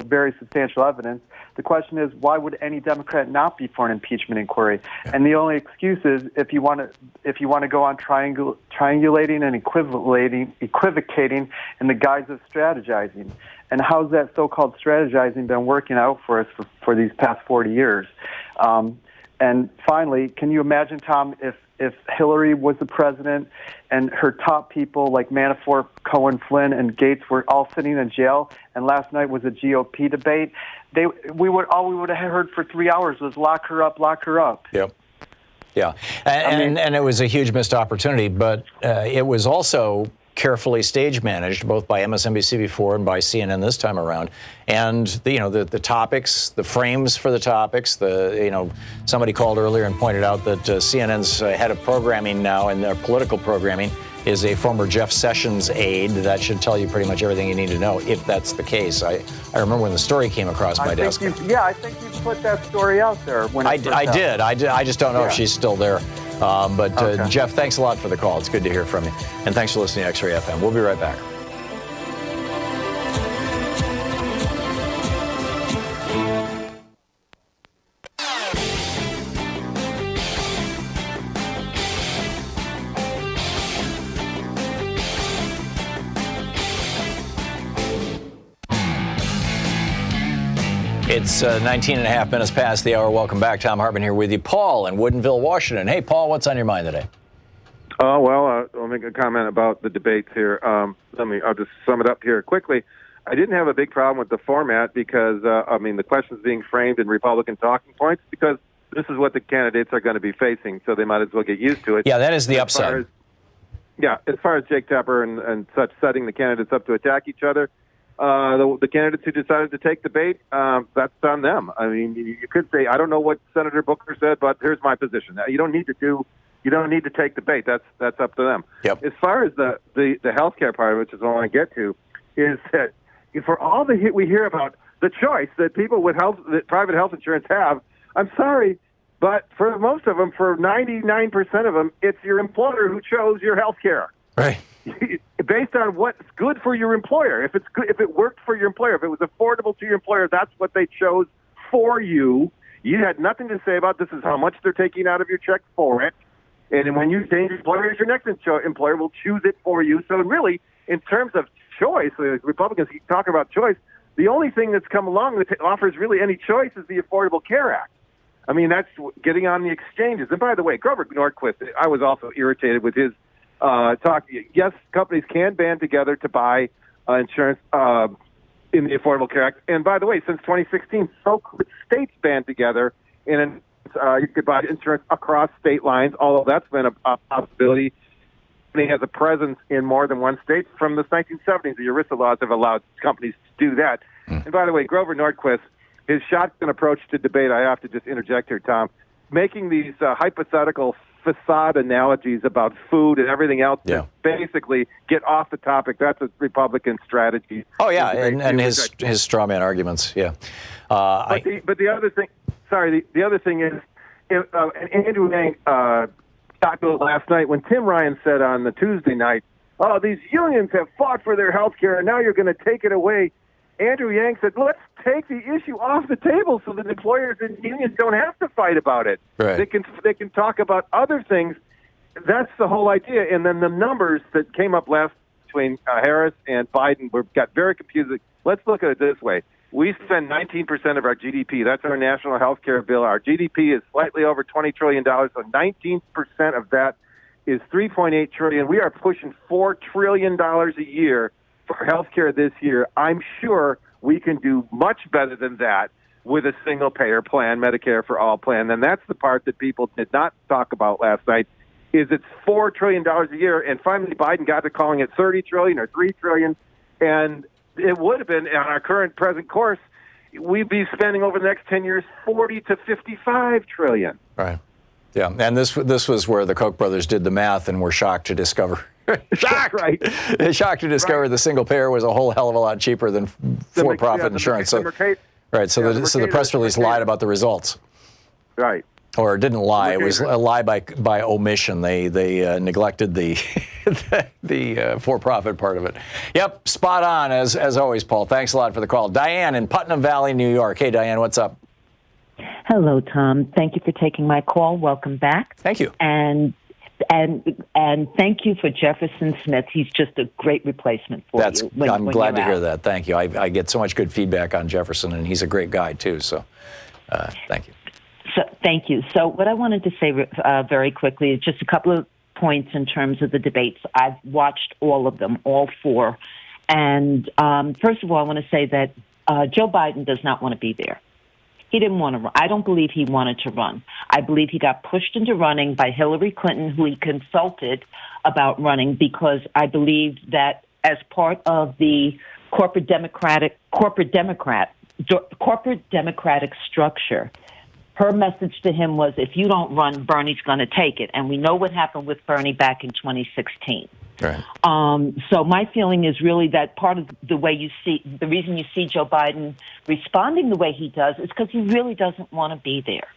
very substantial evidence. The question is, why would any Democrat not be for an impeachment inquiry? Yeah. And the only excuse is if you want to go on triangulating and equivocating in the guise of strategizing. And how's that so-called strategizing been working out for us for these past 40 years? And finally, can you imagine, Tom, if Hillary was the president and her top people like Manafort, Cohen, Flynn, and Gates were all sitting in jail, and last night was a GOP debate, we would have heard for 3 hours was lock her up, lock her up. Yep. Yeah, and it was a huge missed opportunity, but it was also carefully stage managed, both by MSNBC before and by CNN this time around. And the topics, the frames for the topics, somebody called earlier and pointed out that CNN's head of programming now and their political programming is a former Jeff Sessions aide. That should tell you pretty much everything you need to know, if that's the case. I remember when the story came across my desk. I think you put that story out there. I did. I just don't know if she's still there. But Okay. Jeff, thanks a lot for the call. It's good to hear from you. And thanks for listening to X-Ray FM. We'll be right back. It's 19 and a half minutes past the hour. Welcome back. Thom Hartmann here with you. Paul in Woodinville, Washington. Hey, Paul, what's on your mind today? Oh, well, I'll make a comment about the debates here. I'll just sum it up here quickly. I didn't have a big problem with the format because, the questions being framed in Republican talking points, because this is what the candidates are going to be facing, so they might as well get used to it. Yeah, that is the upside. As far as Jake Tapper and such setting the candidates up to attack each other, the candidates who decided to take the bait, that's on them. I mean, you could say, I don't know what Senator Booker said, but here's my position. You don't need to take the bait. That's up to them. Yep. As far as the healthcare part, which is all I get to, is that for all the hit we hear about the choice that people with private health insurance have, I'm sorry, but for most of them, for 99% of them, it's your employer who chose your health care. Right. Based on what's good for your employer. If it's good, if it worked for your employer, if it was affordable to your employer, that's what they chose for you. You had nothing to say about this is how much they're taking out of your check for it. And when you change employers, your next employer will choose it for you. So really, in terms of choice, Republicans keep talking about choice. The only thing that's come along that offers really any choice is the Affordable Care Act. I mean, that's getting on the exchanges. And by the way, Grover Norquist, I was also irritated with his talk. Yes, companies can band together to buy insurance in the Affordable Care Act. And by the way, since 2016, so could states band together and you could buy insurance across state lines, although that's been a possibility. He has a presence in more than one state. From the 1970s, the ERISA laws have allowed companies to do that. And by the way, Grover Norquist, his shotgun approach to debate, I have to just interject here, Tom, making these hypothetical facade analogies about food and everything else to basically get off the topic. That's a Republican strategy. Oh, yeah, and his straw man arguments, yeah. But the other thing, the other thing is, Andrew Yang talked about last night when Tim Ryan said on the Tuesday night, oh, these unions have fought for their health care, and now you're going to take it away. Andrew Yang said, let's take the issue off the table so that employers and unions don't have to fight about it. Right. They can talk about other things. That's the whole idea. And then the numbers that came up last between Harris and Biden got very confusing. Let's look at it this way. We spend 19% of our GDP. That's our national health care bill. Our GDP is slightly over $20 trillion, so 19% of that is $3.8 trillion. We are pushing $4 trillion a year for health care this year. I'm sure we can do much better than that with a single-payer plan, Medicare for all plan. And that's the part that people did not talk about last night, is it's $4 trillion a year, and finally Biden got to calling it $30 trillion or $3 trillion, and it would have been, on our current present course, we'd be spending over the next 10 years $40 to $55 trillion. Right. Yeah, and this was where the Koch brothers did the math and were shocked to discover. Shocked to discover the single payer was a whole hell of a lot cheaper than for-profit insurance. So the press release lied about the results. Right. Or didn't lie. It was a lie by omission. They neglected the the for-profit part of it. Yep, spot on as always, Paul. Thanks a lot for the call. Diane in Putnam Valley, New York. Hey, Diane, what's up? Hello, Tom. Thank you for taking my call. Welcome back. Thank you. And thank you for Jefferson Smith. He's just a great replacement for you. I'm glad to hear that. Thank you. I get so much good feedback on Jefferson, and he's a great guy too. So, thank you. So Thank you. So what I wanted to say very quickly is just a couple of points in terms of the debates. I've watched all of them, all four. And first of all, I want to say that Joe Biden does not want to be there. He didn't want to run. I don't believe he wanted to run. I believe he got pushed into running by Hillary Clinton, who he consulted about running, because I believed that as part of the corporate democratic structure, her message to him was, if you don't run, Bernie's going to take it. And we know what happened with Bernie back in 2016. Right. So my feeling is really that part of the reason you see Joe Biden responding the way he does is because he really doesn't want to be there.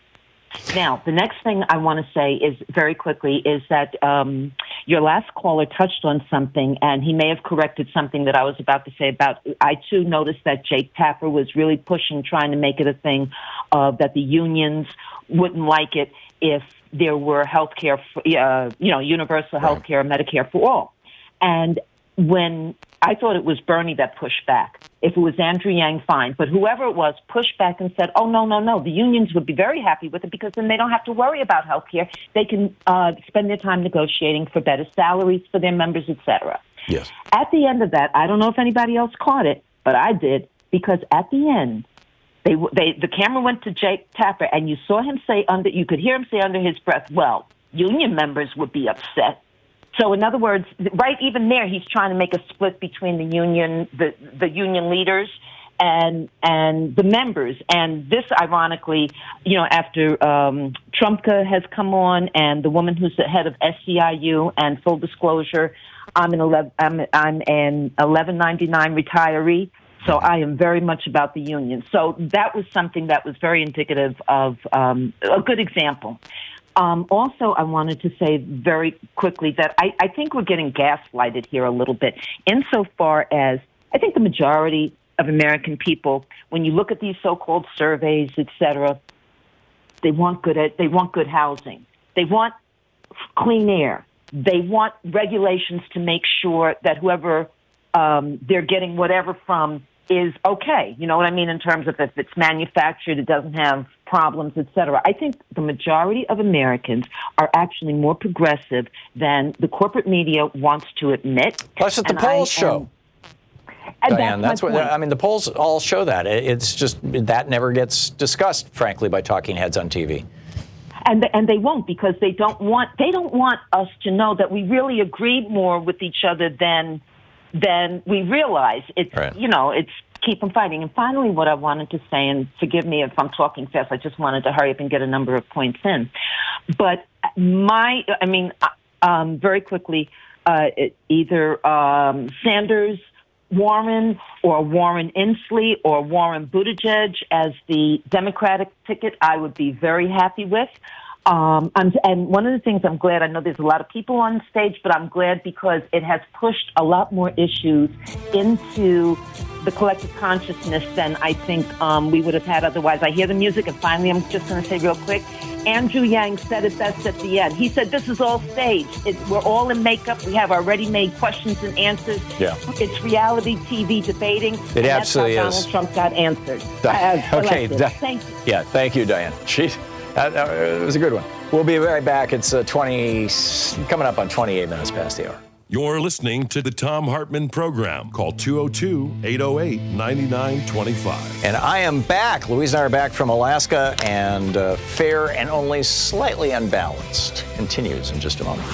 Now, the next thing I want to say is very quickly is that your last caller touched on something, and he may have corrected something that I was about to say about. I too noticed that Jake Tapper was really pushing, trying to make it a thing that the unions wouldn't like it if there were health care, universal health care, Medicare for all. And when I thought it was Bernie that pushed back. If it was Andrew Yang, fine. But whoever it was pushed back and said, oh, no. The unions would be very happy with it because then they don't have to worry about health care. They can spend their time negotiating for better salaries for their members, et cetera. Yes. At the end of that, I don't know if anybody else caught it, but I did, because at the end, the camera went to Jake Tapper, and you saw him say you could hear him say under his breath, well, union members would be upset. So in other words, right even there, he's trying to make a split between the union leaders and the members. And this, ironically, after Trumpka has come on, and the woman who's the head of SEIU, and full disclosure, I'm an 1199 retiree. So I am very much about the union. So that was something that was very indicative of a good example. Also, I wanted to say very quickly that I think we're getting gaslighted here a little bit, insofar as I think the majority of American people, when you look at these so-called surveys, et cetera, they want good housing. They want clean air. They want regulations to make sure that whoever they're getting whatever from is okay. You know what I mean? In terms of if it's manufactured, it doesn't have problems, et cetera. I think the majority of Americans are actually more progressive than the corporate media wants to admit. That's what the polls show. Diane, that's what the polls all show that. It's just that never gets discussed, frankly, by talking heads on TV. And they won't, because they don't want us to know that we really agree more with each other than we realize. It's right. It's keep them fighting. And finally, what I wanted to say, and forgive me if I'm talking fast, I just wanted to hurry up and get a number of points in. But very quickly, either Sanders, Warren, or Warren Inslee, or Warren Buttigieg as the Democratic ticket, I would be very happy with. And one of the things I'm glad, I know there's a lot of people on stage, but I'm glad because it has pushed a lot more issues into the collective consciousness than I think we would have had otherwise. I hear the music, and finally I'm just going to say real quick, Andrew Yang said it best at the end. He said, this is all staged. We're all in makeup. We have our ready-made questions and answers. Yeah. It's reality TV debating. It absolutely is. Donald Trump got answered. Okay. Thank you. Yeah, thank you, Diane. It was a good one. We'll be right back. It's coming up on 28 minutes past the hour. You're listening to the Thom Hartmann Program. Call 202-808-9925. And I am back. Louise and I are back from Alaska, and fair and only slightly unbalanced continues in just a moment.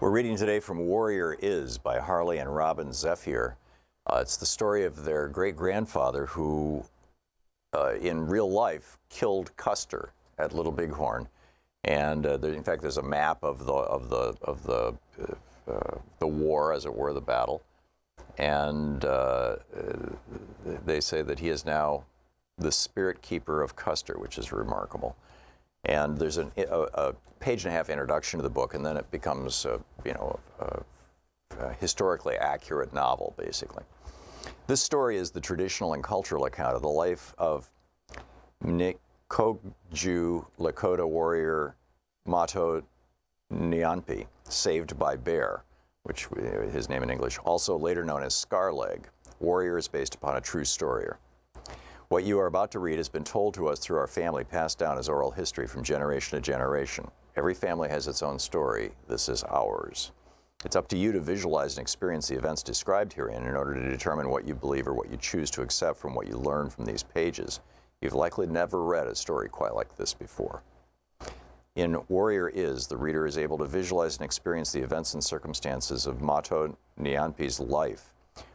We're reading today from Warrior Is by Harley and Robin Zephyr. It's the story of their great-grandfather who, in real life, killed Custer at Little Bighorn. And in fact, there's a map of the war, as it were, the battle. And they say that he is now the spirit keeper of Custer, which is remarkable. And there's a page-and-a-half introduction to the book, and then it becomes, a historically accurate novel, basically. This story is the traditional and cultural account of the life of Nikogju Lakota warrior Mato Nyanpi, saved by bear, which his name in English, also later known as Scarleg. Warrior is based upon a true story. What you are about to read has been told to us through our family, passed down as oral history from generation to generation. Every family has its own story. This is ours. It's up to you to visualize and experience the events described herein in order to determine what you believe or what you choose to accept from what you learn from these pages. You've likely never read a story quite like this before. In Warrior Is, the reader is able to visualize and experience the events and circumstances of Mato Nyanpi's life.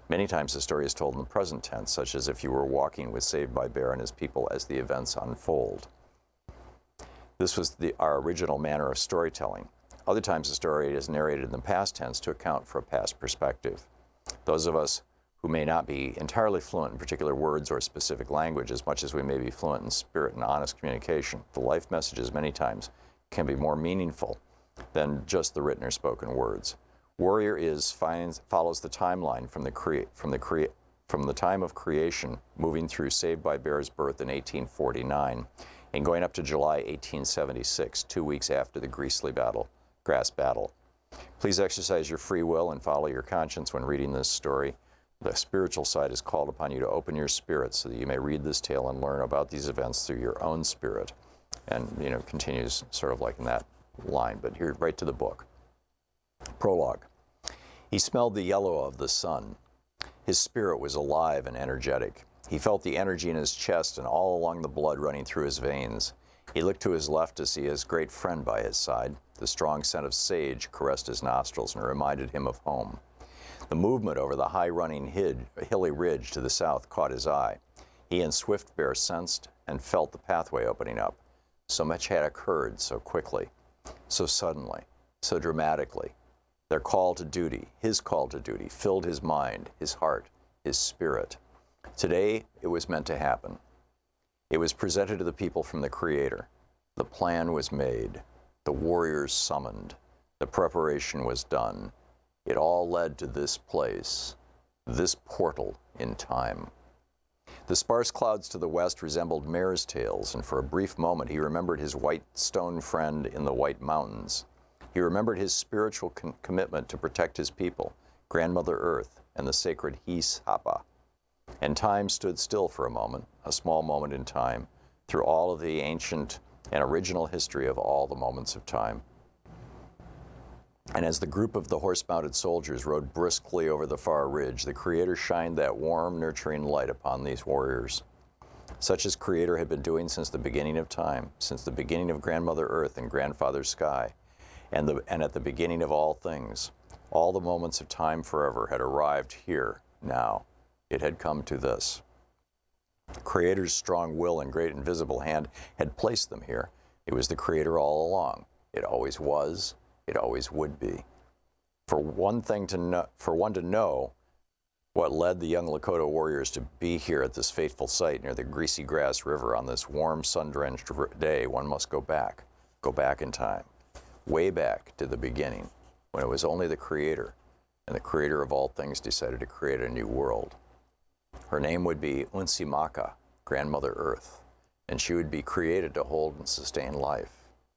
Many times the story is told in the present tense, such as if you were walking with Saved by Bear and his people as the events unfold. This was our original manner of storytelling. Other times the story is narrated in the past tense to account for a past perspective. Those of us who may not be entirely fluent in particular words or specific language as much as we may be fluent in spirit and honest communication, the life messages many times can be more meaningful than just the written or spoken words. Warrior Is follows the timeline from the time of creation, moving through Saved by Bear's birth in 1849 and going up to July 1876, 2 weeks after the Grass Battle. Please exercise your free will and follow your conscience when reading this story. The spiritual side is called upon you to open your spirit so that you may read this tale and learn about these events through your own spirit. And, continues sort of like in that line, but here, right to the book. Prologue. He smelled the yellow of the sun. His spirit was alive and energetic. He felt the energy in his chest and all along the blood running through his veins. He looked to his left to see his great friend by his side. The strong scent of sage caressed his nostrils and reminded him of home. The movement over the high-running hilly ridge to the south caught his eye. He and Swift Bear sensed and felt the pathway opening up. So much had occurred so quickly, so suddenly, so dramatically. Their call to duty, his call to duty, filled his mind, his heart, his spirit. Today, it was meant to happen. It was presented to the people from the Creator. The plan was made. The warriors summoned. The preparation was done. It all led to this place, this portal in time. The sparse clouds to the west resembled mare's tails, and for a brief moment he remembered his white stone friend in the White Mountains. He remembered his spiritual commitment to protect his people, Grandmother Earth, and the sacred Hisapa. And time stood still for a moment, a small moment in time, through all of the ancient and original history of all the moments of time. And as the group of the horse-mounted soldiers rode briskly over the far ridge, the Creator shined that warm, nurturing light upon these warriors. Such as Creator had been doing since the beginning of time, since the beginning of Grandmother Earth and Grandfather Sky, and at the beginning of all things. All the moments of time forever had arrived here, now. It had come to this. Creator's strong will and great invisible hand had placed them here. It was the Creator all along. It always was. It always would be. For one to know what led the young Lakota warriors to be here at this fateful site near the Greasy Grass River on this warm, sun-drenched day, one must go back in time, way back to the beginning, when it was only the Creator, and the Creator of all things decided to create a new world. Her name would be Unsimaka, Grandmother Earth, and she would be created to hold and sustain life.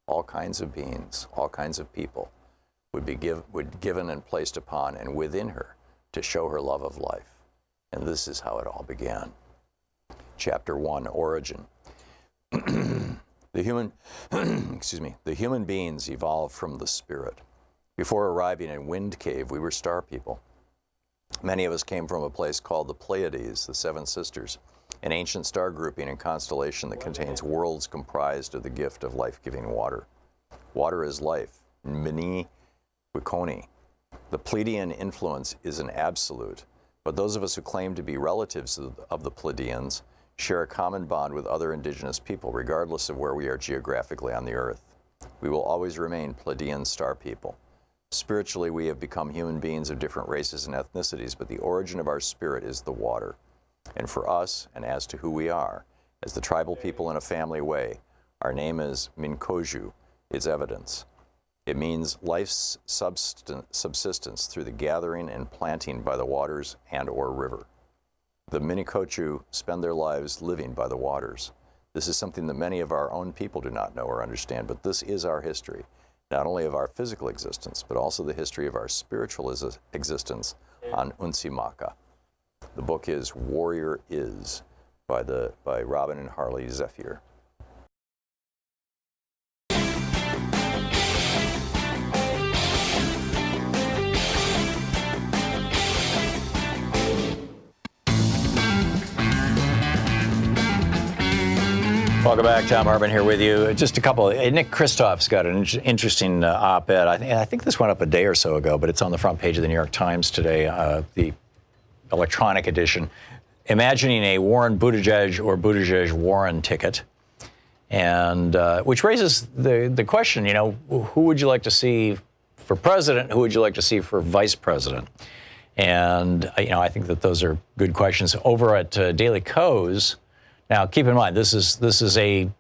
All kinds of beings, all kinds of people would be given and placed upon and within her to show her love of life. And this is how it all began. Chapter 1, Origin. The human beings evolved from the spirit. Before arriving in Wind Cave, we were star people. Many of us came from a place called the Pleiades, the Seven Sisters, an ancient star grouping and constellation that contains worlds comprised of the gift of life-giving water. Water is life. Mini Wikoni. The Pleiadian influence is an absolute, but those of us who claim to be relatives of the Pleiadians share a common bond with other indigenous people, regardless of where we are geographically on the earth. We will always remain Pleiadian star people. Spiritually, we have become human beings of different races and ethnicities, but the origin of our spirit is the water. And for us, and as to who we are, as the tribal people in a family way, our name is Minkoju, its evidence. It means life's subsistence through the gathering and planting by the waters and or river. The Minikochu spend their lives living by the waters. This is something that many of our own people do not know or understand, but this is our history, not only of our physical existence, but also the history of our spiritual existence on Unsimaka. The book is Warrior Is by Robin and Harley Zephyr. Welcome back. Thom Hartmann here with you. Just a couple. Nick Kristoff's got an interesting op-ed. I think this went up a day or so ago, but it's on the front page of the New York Times today, the electronic edition. Imagining a Warren Buttigieg or Buttigieg Warren ticket, and which raises the question, you know, who would you like to see for president? Who would you like to see for vice president? And you know, I think that those are good questions. Over at Daily Kos. Now, keep in mind, this is a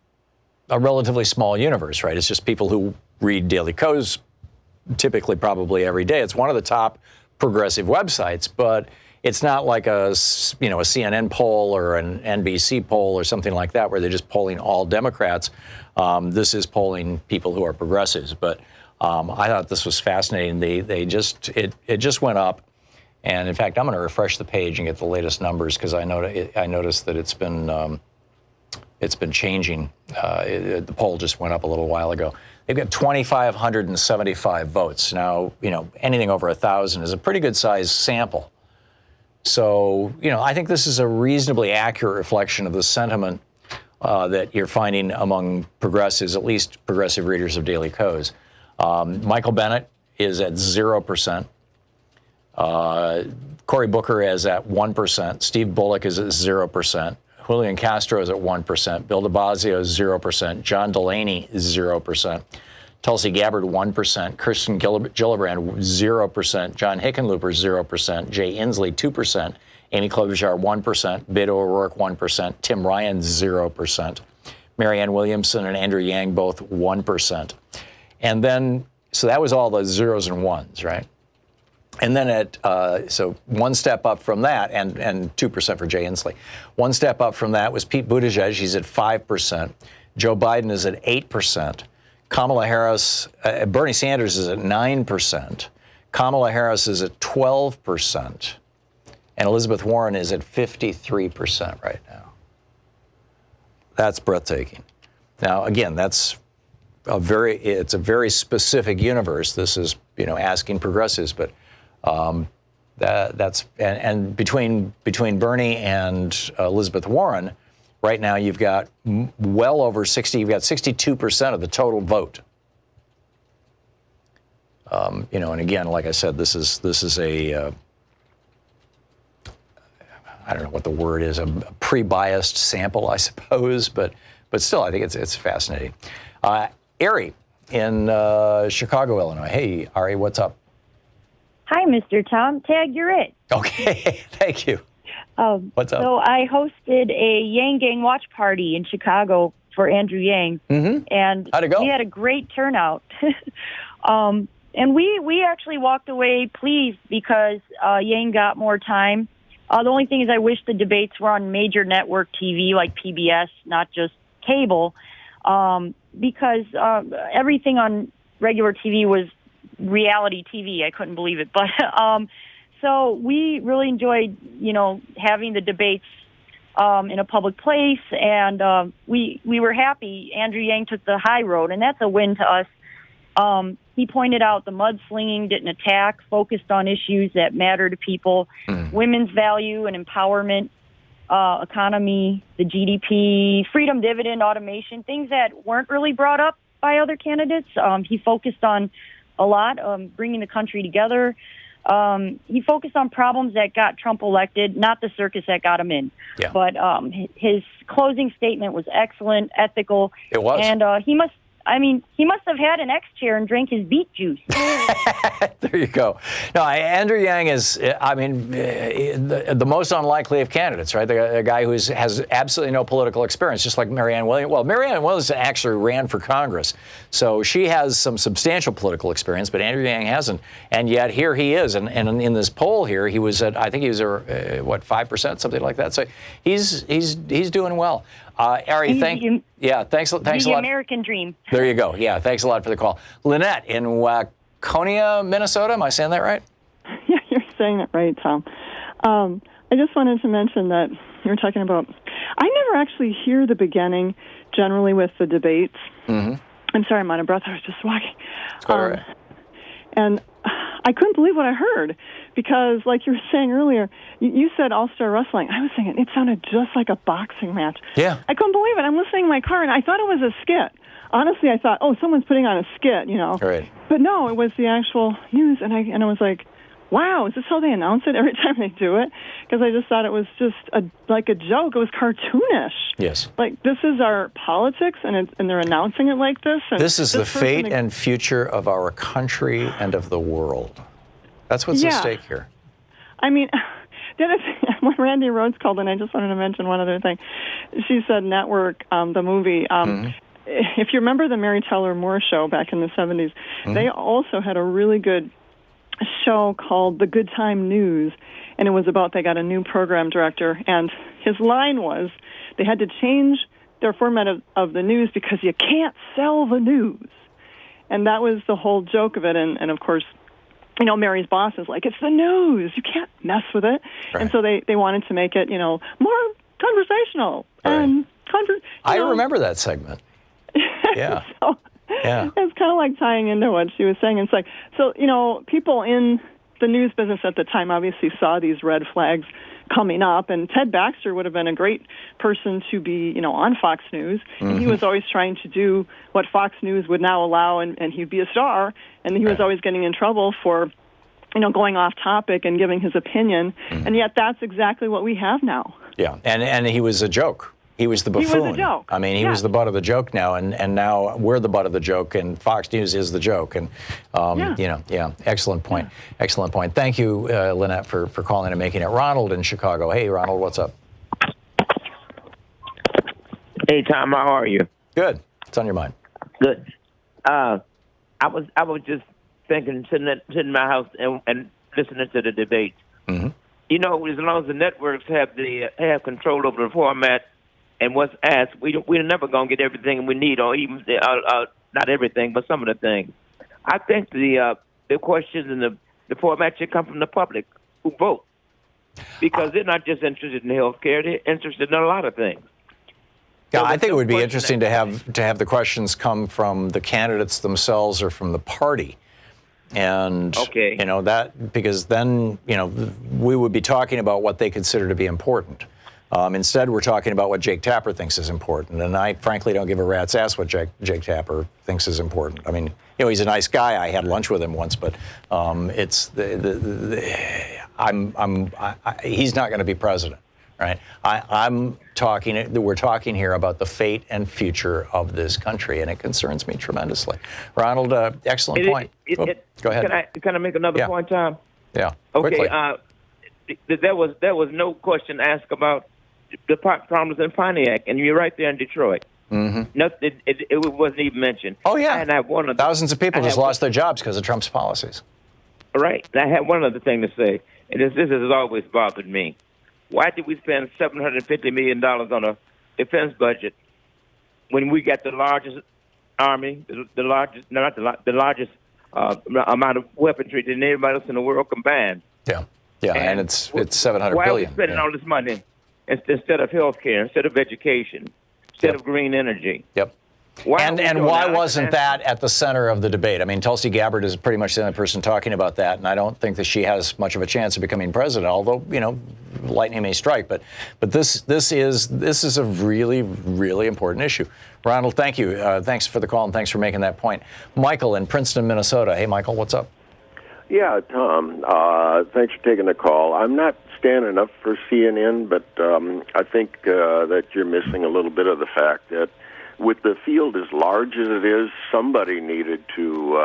relatively small universe, right? It's just people who read Daily Kos typically probably every day. It's one of the top progressive websites, but it's not like a CNN poll or an NBC poll or something like that where they're just polling all Democrats. This is polling people who are progressives. But I thought this was fascinating. It just went up. And in fact, I'm going to refresh the page and get the latest numbers because I noticed that it's been changing. The poll just went up a little while ago. They've got 2,575 votes. Now, you know, anything over 1,000 is a pretty good sized sample. So, you know, I think this is a reasonably accurate reflection of the sentiment that you're finding among progressives, at least progressive readers of Daily Kos. Michael Bennet is at 0%. Cory Booker is at 1%. Steve Bullock is at 0%. Julian Castro is at 1%. Bill de Blasio is 0%. John Delaney is 0%. Tulsi Gabbard, 1%. Kirsten Gillibrand, 0%. John Hickenlooper, 0%. Jay Inslee, 2%. Amy Klobuchar, 1%. Beto O'Rourke, 1%. Tim Ryan, 0%. Marianne Williamson and Andrew Yang, both 1%. And then, so that was all the zeros and ones, right? And then so one step up from that, and 2% for Jay Inslee. One step up from that was Pete Buttigieg. He's at 5%. Joe Biden is at 8%. Kamala Harris, Bernie Sanders is at 9%. Kamala Harris is at 12%. And Elizabeth Warren is at 53% right now. That's breathtaking. Now, again, it's a very specific universe. This is, you know, asking progressives, but that's between Bernie and Elizabeth Warren, right now you've got well over 60. You've got 62% of the total vote. You know, and again, like I said, this is a I don't know what the word is, a pre-biased sample, I suppose, but still, I think it's fascinating. Ari in Chicago, Illinois. Hey, Ari, what's up? Hi, Mr. Tom. Tag, you're it. Okay, thank you. What's up? So I hosted a Yang Gang watch party in Chicago for Andrew Yang. Mm-hmm. And how'd it go? We had a great turnout. And we actually walked away pleased because Yang got more time. The only thing is I wish the debates were on major network TV like PBS, not just cable, because everything on regular TV was reality TV. I couldn't believe it. But so we really enjoyed, you know, having the debates in a public place, and we were happy. Andrew Yang took the high road, and that's a win to us. He pointed out the mudslinging didn't attack, focused on issues that matter to people, women's value and empowerment, economy, the GDP, freedom dividend, automation, things that weren't really brought up by other candidates. He focused on a lot, bringing the country together. He focused on problems that got Trump elected, not the circus that got him in. Yeah. But his closing statement was excellent, ethical. It was. And he must, I mean, he must have had an X chair and drank his beet juice. There you go. No, Andrew Yang is, I mean, the most unlikely of candidates, right? The guy who has absolutely no political experience, just like Marianne Williamson. Well, Marianne Williamson actually ran for Congress, so she has some substantial political experience, but Andrew Yang hasn't. And yet here he is. And in this poll here, he was at, I think he was at, 5%, something like that. So he's doing well. Ari, thanks a lot. The American dream. There you go. Yeah, thanks a lot for the call. Lynette in Waconia, Minnesota. Am I saying that right? Yeah, you're saying it right, Tom. I just wanted to mention that you were talking about, I never actually hear the beginning generally with the debates. Mm-hmm. I'm sorry, I'm out of breath. I was just walking. It's quite all right. And I couldn't believe what I heard because, like you were saying earlier, you said all-star wrestling. I was thinking it sounded just like a boxing match. Yeah. I couldn't believe it. I'm listening in my car, and I thought it was a skit. Honestly, I thought, oh, someone's putting on a skit, you know. Right. But no, it was the actual news, and I was like, wow, is this how they announce it every time they do it? Because I just thought it was just like a joke. It was cartoonish. Yes. Like, this is our politics, and they're announcing it like this. And this is the fate and future of our country and of the world. That's what's at stake here. I mean, the other thing, when Randy Rhodes called in, I just wanted to mention one other thing. She said Network, the movie. If you remember the Mary Tyler Moore show back in the 70s, they also had a really good show called The Good Time News, and it was about they got a new program director, and his line was they had to change their format of the news because you can't sell the news. And that was the whole joke of it, and of course, you know, Mary's boss is like, it's the news, you can't mess with it. Right. And so they wanted to make it, you know, more conversational. Right. And I remember that segment. Yeah. Yeah. It's kind of like tying into what she was saying. It's like, so, you know, people in the news business at the time obviously saw these red flags coming up, and Ted Baxter would have been a great person to be, you know, on Fox News. And he was always trying to do what Fox News would now allow, and he'd be a star, and he was always getting in trouble for, you know, going off topic and giving his opinion. And yet that's exactly what we have now. Yeah, and he was a joke. He was the buffoon. He was a joke. I mean, he was the butt of the joke now, and now we're the butt of the joke, and Fox News is the joke. And, you know, excellent point. Excellent point. Thank you, Lynette, for calling and making it. Ronald in Chicago. Hey, Ronald, what's up? Hey, Tom, how are you? Good. What's on your mind? Good. I was just thinking, sitting in my house and listening to the debate. Mm-hmm. You know, as long as the networks have control over the format and what's asked, we're never going to get everything we need, or even not everything, but some of the things. I think the questions and the format should come from the public who vote, because they're not just interested in health care; they're interested in a lot of things. Yeah, I think it would be interesting to have the questions come from the candidates themselves or from the party. And, you know, that, because then, you know, we would be talking about what they consider to be important. Instead, we're talking about what Jake Tapper thinks is important. And I, frankly, don't give a rat's ass what Jake Tapper thinks is important. I mean, you know, he's a nice guy. I had lunch with him once, but it's he's not going to be president, right? We're talking here about the fate and future of this country, and it concerns me tremendously. Ronald, excellent point. Go ahead. Can I make another point, Tom? Yeah. Okay. There was no question asked about the problems in Pontiac, and you're right there in Detroit. Mm-hmm. Nothing. It wasn't even mentioned. Oh yeah. And I have one of thousands of people just lost their jobs because of Trump's policies. Right. And I had one other thing to say, and this has always bothered me. Why did we spend $750 million on a defense budget when we got the largest army, the largest amount of weaponry than anybody else in the world combined? Yeah. Yeah, and it's $700 billion. Why are we spending all this money instead of health care, instead of education, instead of green energy? Yep. And why wasn't that at the center of the debate? I mean, Tulsi Gabbard is pretty much the only person talking about that, and I don't think that she has much of a chance of becoming president, although, you know, lightning may strike. But this is a really, really important issue. Ronald, thank you. Thanks for the call, and thanks for making that point. Michael in Princeton, Minnesota. Hey, Michael, what's up? Yeah, Tom, thanks for taking the call. I'm not standing up for CNN, but I think that you're missing a little bit of the fact that with the field as large as it is, somebody needed to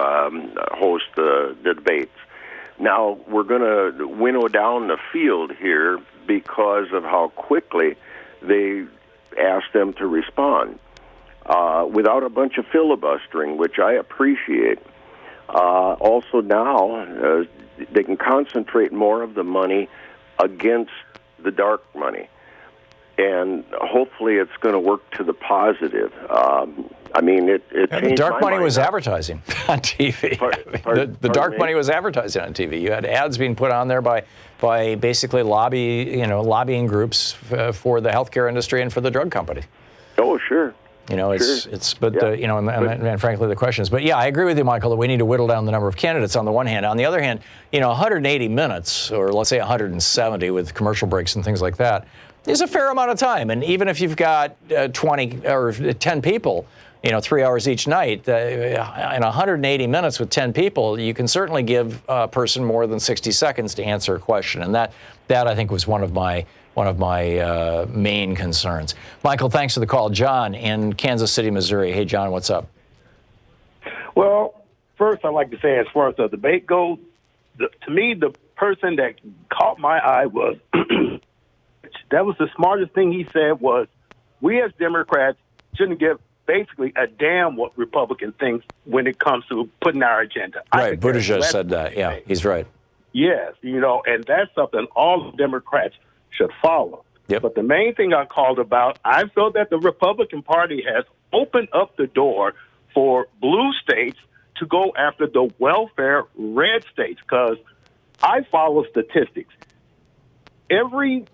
host the debates. Now, we're going to winnow down the field here because of how quickly they asked them to respond without a bunch of filibustering, which I appreciate. Also now, they can concentrate more of the money against the dark money. And hopefully it's going to work to the positive. I mean, it changed the dark my money mind. was advertising on TV. The dark money was advertising on TV. You had ads being put on there by basically lobbying groups for the healthcare industry and for the drug company. Oh, sure. And frankly, the question is, but yeah, I agree with you, Michael, that we need to whittle down the number of candidates on the one hand. On the other hand, 180 minutes, or let's say 170 with commercial breaks and things like that, is a fair amount of time. And even if you've got 20 or 10 people, 3 hours each night, in 180 minutes with 10 people, you can certainly give a person more than 60 seconds to answer a question. And that I think was one of my main concerns. Michael, thanks for the call. John in Kansas City, Missouri. Hey, John, what's up? Well, first, I'd like to say, as far as the debate goes, to me, the person that caught my eye was, that was the smartest thing he said was, we as Democrats shouldn't give basically a damn what Republican thinks when it comes to putting our agenda. Right, Buttigieg said that. Yeah, he's right. Yes, and that's something all Democrats should follow. Yep. But the main thing I called about, I feel that the Republican Party has opened up the door for blue states to go after the welfare red states, because I follow statistics. Every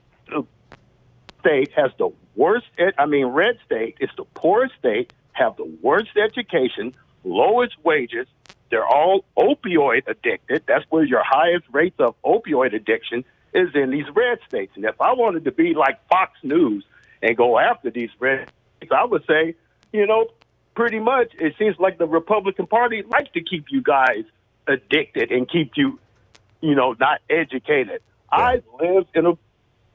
state has the worst, red state is the poorest state, have the worst education, lowest wages. They're all opioid addicted. That's where your highest rates of opioid addiction is, in these red states. And if I wanted to be like Fox News and go after these red states, I would say, pretty much it seems like the Republican Party likes to keep you guys addicted and keep you, not educated. Yeah. I live in a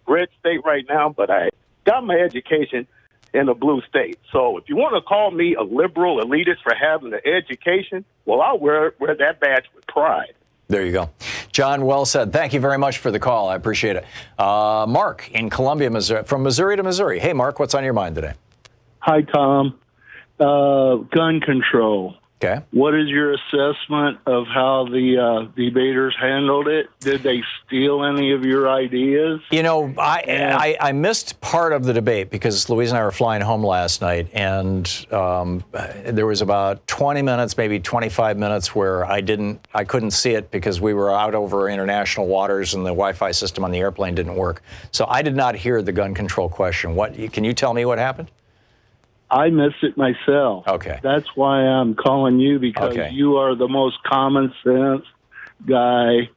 red state right now, but I got my education in a blue state. So if you want to call me a liberal elitist for having an education, well, I'll wear that badge with pride. There you go. John, well said. Thank you very much for the call. I appreciate it. Mark in Columbia, Missouri, from Missouri to Missouri. Hey, Mark, what's on your mind today? Hi, Tom. Gun control. Okay. What is your assessment of how the debaters handled it? Did they steal any of your ideas? I missed part of the debate because Louise and I were flying home last night, and there was about 20 minutes, maybe 25 minutes where I couldn't see it because we were out over international waters and the Wi-Fi system on the airplane didn't work. So I did not hear the gun control question. Can you tell me what happened? I missed it myself. Okay. That's why I'm calling you, because you are the most common sense guy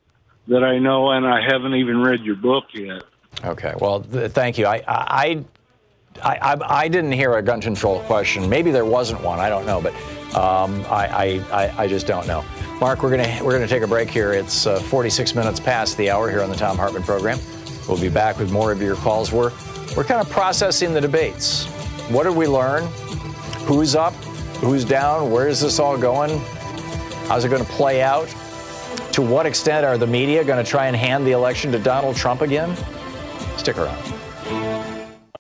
that I know, and I haven't even read your book yet. Okay. Well, thank you. I didn't hear a gun control question. Maybe there wasn't one. I don't know, but I just don't know. Mark, we're gonna take a break here. It's 46 minutes past the hour here on the Thom Hartmann Program. We'll be back with more of your calls. We're kind of processing the debates. What did we learn? Who's up? Who's down? Where is this all going? How's it going to play out? To what extent are the media going to try and hand the election to Donald Trump again? Stick around.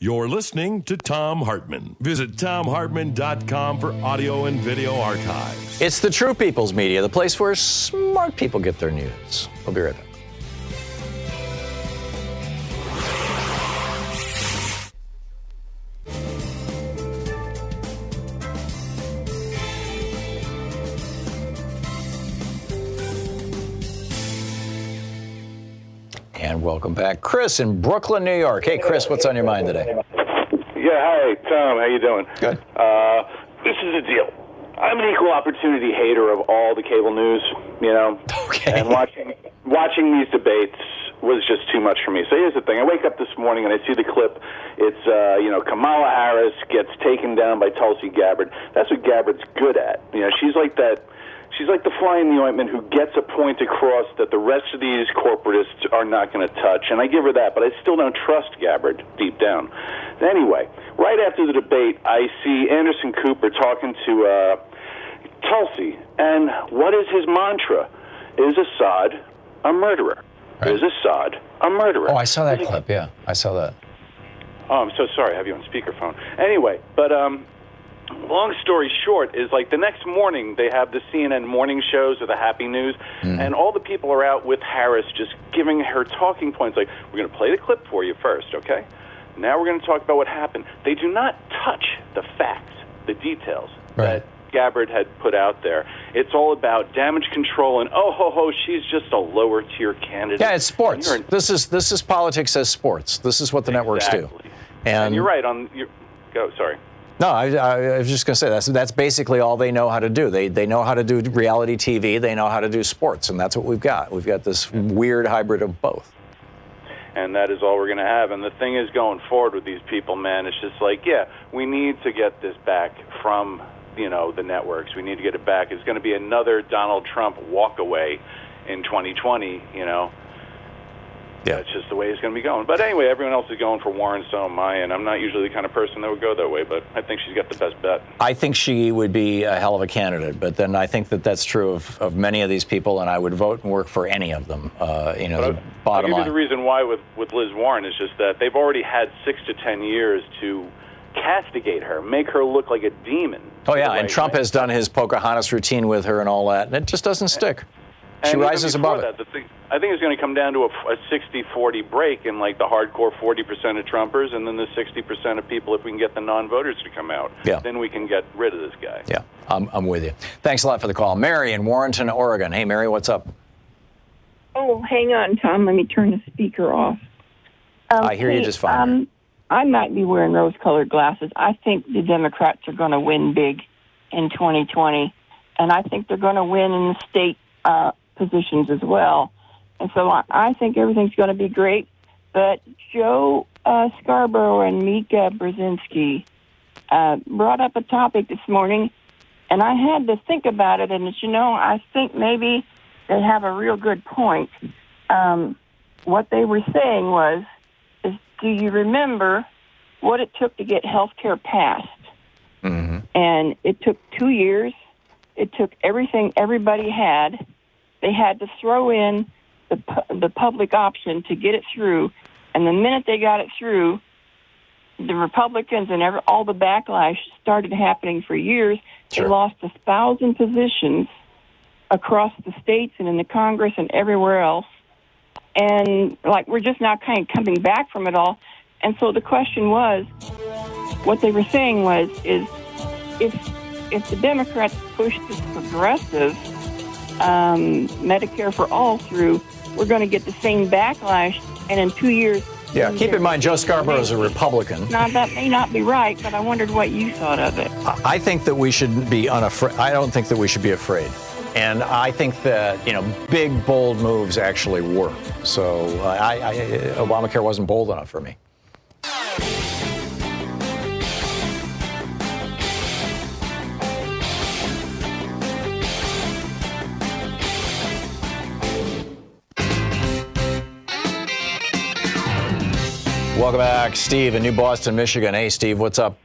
You're listening to Thom Hartmann. Visit thomhartmann.com for audio and video archives. It's the True People's Media, the place where smart people get their news. We'll be right back. And welcome back. Chris in Brooklyn, New York. Hey, Chris, what's on your mind today? Yeah, hi, Tom. How you doing? Good. This is the deal. I'm an equal opportunity hater of all the cable news, Okay. And watching these debates was just too much for me. So here's the thing. I wake up this morning and I see the clip. It's, Kamala Harris gets taken down by Tulsi Gabbard. That's what Gabbard's good at. She's like that. She's like the fly in the ointment who gets a point across that the rest of these corporatists are not going to touch. And I give her that, but I still don't trust Gabbard deep down. Anyway, right after the debate, I see Anderson Cooper talking to Tulsi, and what is his mantra? Is Assad a murderer? Right. Is Assad a murderer? Oh, I saw that clip, yeah. I saw that. Oh, I'm so sorry. I have you on speakerphone. Anyway, but long story short is, like, the next morning they have the CNN morning shows or the Happy News, and all the people are out with Harris just giving her talking points like, we're going to play the clip for you first, okay? Now we're going to talk about what happened. They do not touch the facts, the details that Gabbard had put out there. It's all about damage control and, oh, ho, ho, she's just a lower-tier candidate. Yeah, it's sports. This is politics as sports. This is what the networks do. And you're right on your... Go, sorry. No, I was just going to say that's basically all they know how to do. They know how to do reality TV. They know how to do sports, and that's what we've got. We've got this weird hybrid of both. And that is all we're going to have. And the thing is, going forward with these people, man, it's just like, yeah, we need to get this back from, the networks. We need to get it back. It's going to be another Donald Trump walk-away in 2020, Yeah. That's just the way it's going to be going. But anyway, everyone else is going for Warren, so am I, and I'm not usually the kind of person that would go that way, but I think she's got the best bet. I think she would be a hell of a candidate, but then I think that's true of many of these people, and I would vote and work for any of them, the bottom I'll give line. you the reason why with Liz Warren is just that they've already had 6 to 10 years to castigate her, make her look like a demon. Oh, yeah, and Trump has done his Pocahontas routine with her and all that, and it just doesn't stick. She rises above it. I think it's going to come down to a 60-40 break in, like, the hardcore 40% of Trumpers and then the 60% of people, if we can get the non-voters to come out. Yeah. Then we can get rid of this guy. Yeah, I'm with you. Thanks a lot for the call. Mary in Warrenton, Oregon. Hey, Mary, what's up? Oh, hang on, Tom. Let me turn the speaker off. I hear you just fine. I might be wearing rose-colored glasses. I think the Democrats are going to win big in 2020, and I think they're going to win in the state positions as well. And so I think everything's going to be great. But Joe Scarborough and Mika Brzezinski brought up a topic this morning, and I had to think about it. And, I think maybe they have a real good point. What they were saying is, do you remember what it took to get health care passed? Mm-hmm. And it took 2 years. It took everything everybody had. They had to throw in the public option to get it through. And the minute they got it through, the Republicans and all the backlash started happening for years. Sure. They lost 1,000 positions across the states and in the Congress and everywhere else. And, we're just now kind of coming back from it all. And so the question was, what they were saying is if the Democrats push this progressive Medicare for all through, we're going to get the same backlash, and in 2 years... Yeah, keep in mind, Joe Scarborough is a Republican. Now, that may not be right, but I wondered what you thought of it. I think that we should be unafraid. I don't think that we should be afraid. And I think that, big, bold moves actually work. So Obamacare wasn't bold enough for me. Welcome back. Steve in New Boston, Michigan. Hey, Steve, what's up?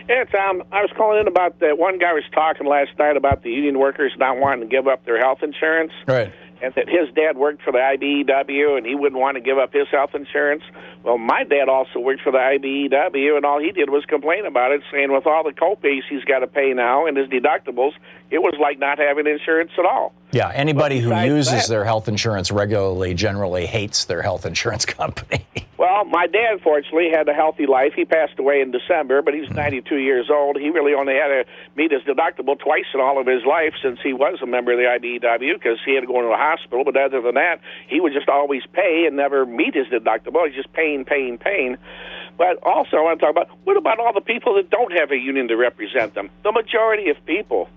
Yeah, Tom, I was calling in about that one guy was talking last night about the union workers not wanting to give up their health insurance. Right. And that his dad worked for the IBEW and he wouldn't want to give up his health insurance. Well, my dad also worked for the IBEW, and all he did was complain about it, saying with all the co-pays he's got to pay now and his deductibles, it was like not having insurance at all. Yeah, anybody who uses their health insurance regularly generally hates their health insurance company. Well, my dad, fortunately, had a healthy life. He passed away in December, but he's 92 years old. He really only had to meet his deductible twice in all of his life since he was a member of the IBEW because he had to go into a hospital. But other than that, he would just always pay and never meet his deductible. He's just paying. But also, I want to talk about, what about all the people that don't have a union to represent them? The majority of people.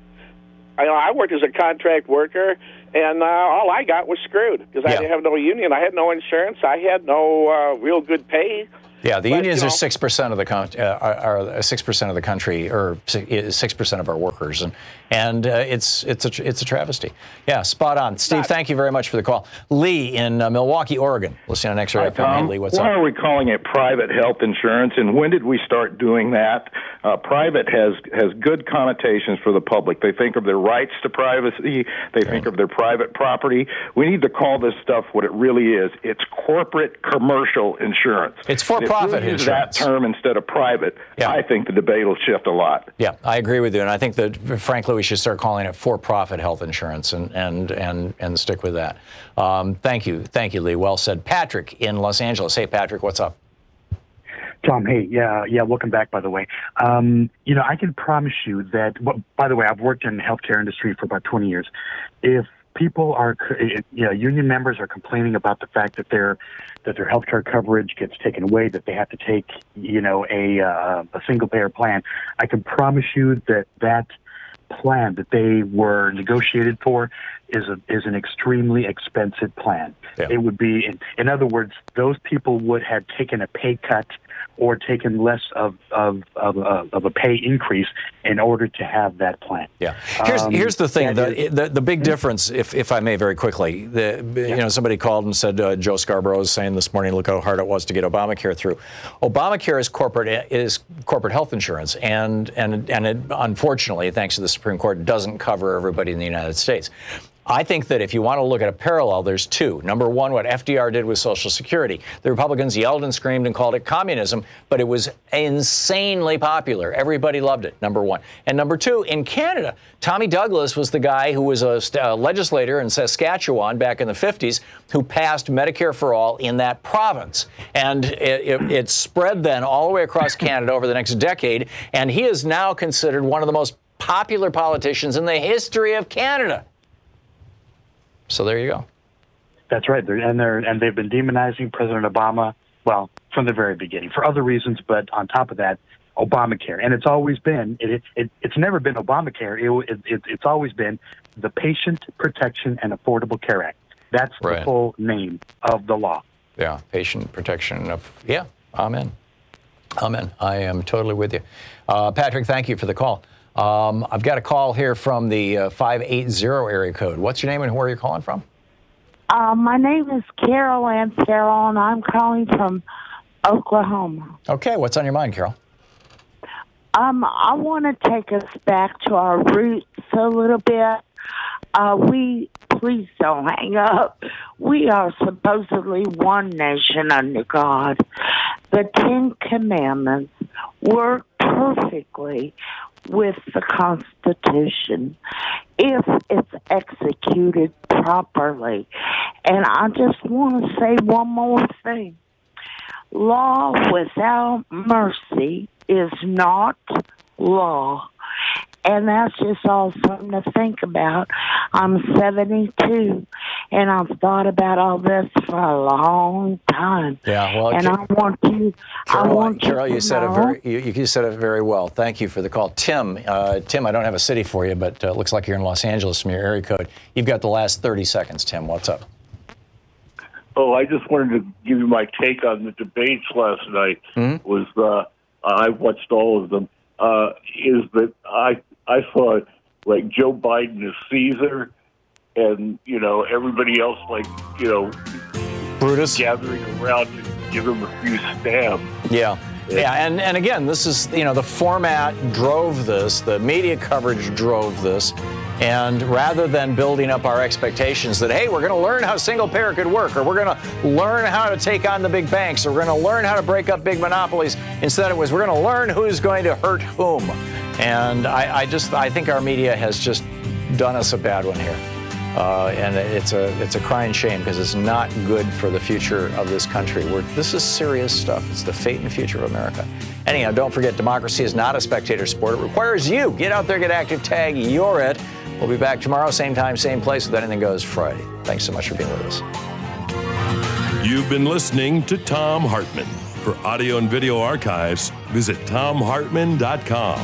I worked as a contract worker, and all I got was screwed because I didn't have no union. I had no insurance. I had no real good pay. Yeah, the But, unions you are know, 6% of the are 6% of the country, or 6% of our workers, and it's a travesty. Yeah, spot on, Steve. Thank you very much for the call. Lee in Milwaukee, Oregon, listening on X-Ray FM. Hey, Lee, what's why up? are we calling it private health insurance, and when did we start doing that? Private has good connotations for the public. They think of their rights to privacy. They think of their private property. We need to call this stuff what it really is. It's corporate commercial insurance. It's for-profit use insurance. That term instead of private, I think the debate will shift a lot. Yeah, I agree with you, and I think that, frankly, we should start calling it for-profit health insurance and stick with that. Thank you, Lee. Well said. Patrick in Los Angeles. Hey, Patrick, what's up? Tom, hey, yeah, welcome back, by the way. I can promise you that, by the way, I've worked in the healthcare industry for about 20 years. If people union members are complaining about the fact that their healthcare coverage gets taken away, that they have to take, a single payer plan, I can promise you that plan that they were negotiated for is an extremely expensive plan. Yeah. It would be, in other words, those people would have taken a pay cut or taken less of a pay increase in order to have that plan. Yeah. Here's the thing. The big difference, if I may, very quickly. Somebody called and said Joe Scarborough was saying this morning, look how hard it was to get Obamacare through. Obamacare is corporate health insurance, and it, unfortunately, thanks to the Supreme Court, doesn't cover everybody in the United States. I think that if you want to look at a parallel, there's two. Number one, what FDR did with Social Security. The Republicans yelled and screamed and called it communism, but it was insanely popular. Everybody loved it, number one. And number two, in Canada, Tommy Douglas was the guy who was a legislator in Saskatchewan back in the 50s who passed Medicare for All in that province. And it spread then all the way across Canada over the next decade, and he is now considered one of the most popular politicians in the history of Canada. So there you go. That's right. And they've been demonizing President Obama, well, from the very beginning, for other reasons. But on top of that, Obamacare, and it's always been it's never been Obamacare. It's always been the Patient Protection and Affordable Care Act. That's the full name of the law. Yeah, Patient Protection Amen. I am totally with you, Patrick. Thank you for the call. I've got a call here from the 580 area code. What's your name and where are you calling from? My name is Carol Ann Farrell, and I'm calling from Oklahoma. Okay, what's on your mind, Carol? I want to take us back to our roots a little bit. Please don't hang up. We are supposedly one nation under God. The 10 Commandments work perfectly with the Constitution if it's executed properly. And I just want to say one more thing. Law without mercy is not law. And that's just all something to think about. I'm 72, and I've thought about all this for a long time. Yeah, well, and I want you. Carol, you said it very well. Thank you for the call, Tim. Tim, I don't have a city for you, but it looks like you're in Los Angeles from your area code. You've got the last 30 seconds, Tim. What's up? Oh, I just wanted to give you my take on the debates last night. I watched all of them. Is that I thought like Joe Biden is Caesar, and everybody else Brutus gathering around to give him a few stabs. Yeah. Yeah, and again, this is, the format drove this, the media coverage drove this, and rather than building up our expectations that, hey, we're going to learn how single payer could work, or we're going to learn how to take on the big banks, or we're going to learn how to break up big monopolies, instead it was, we're going to learn who's going to hurt whom. And I think our media has just done us a bad one here. And it's a crying shame because it's not good for the future of this country. This is serious stuff. It's the fate and future of America. Anyhow, don't forget, democracy is not a spectator sport. It requires you. Get out there, get active, tag, you're it. We'll be back tomorrow, same time, same place with Anything Goes Friday. Thanks so much for being with us. You've been listening to Thom Hartmann. For audio and video archives, visit thomhartmann.com.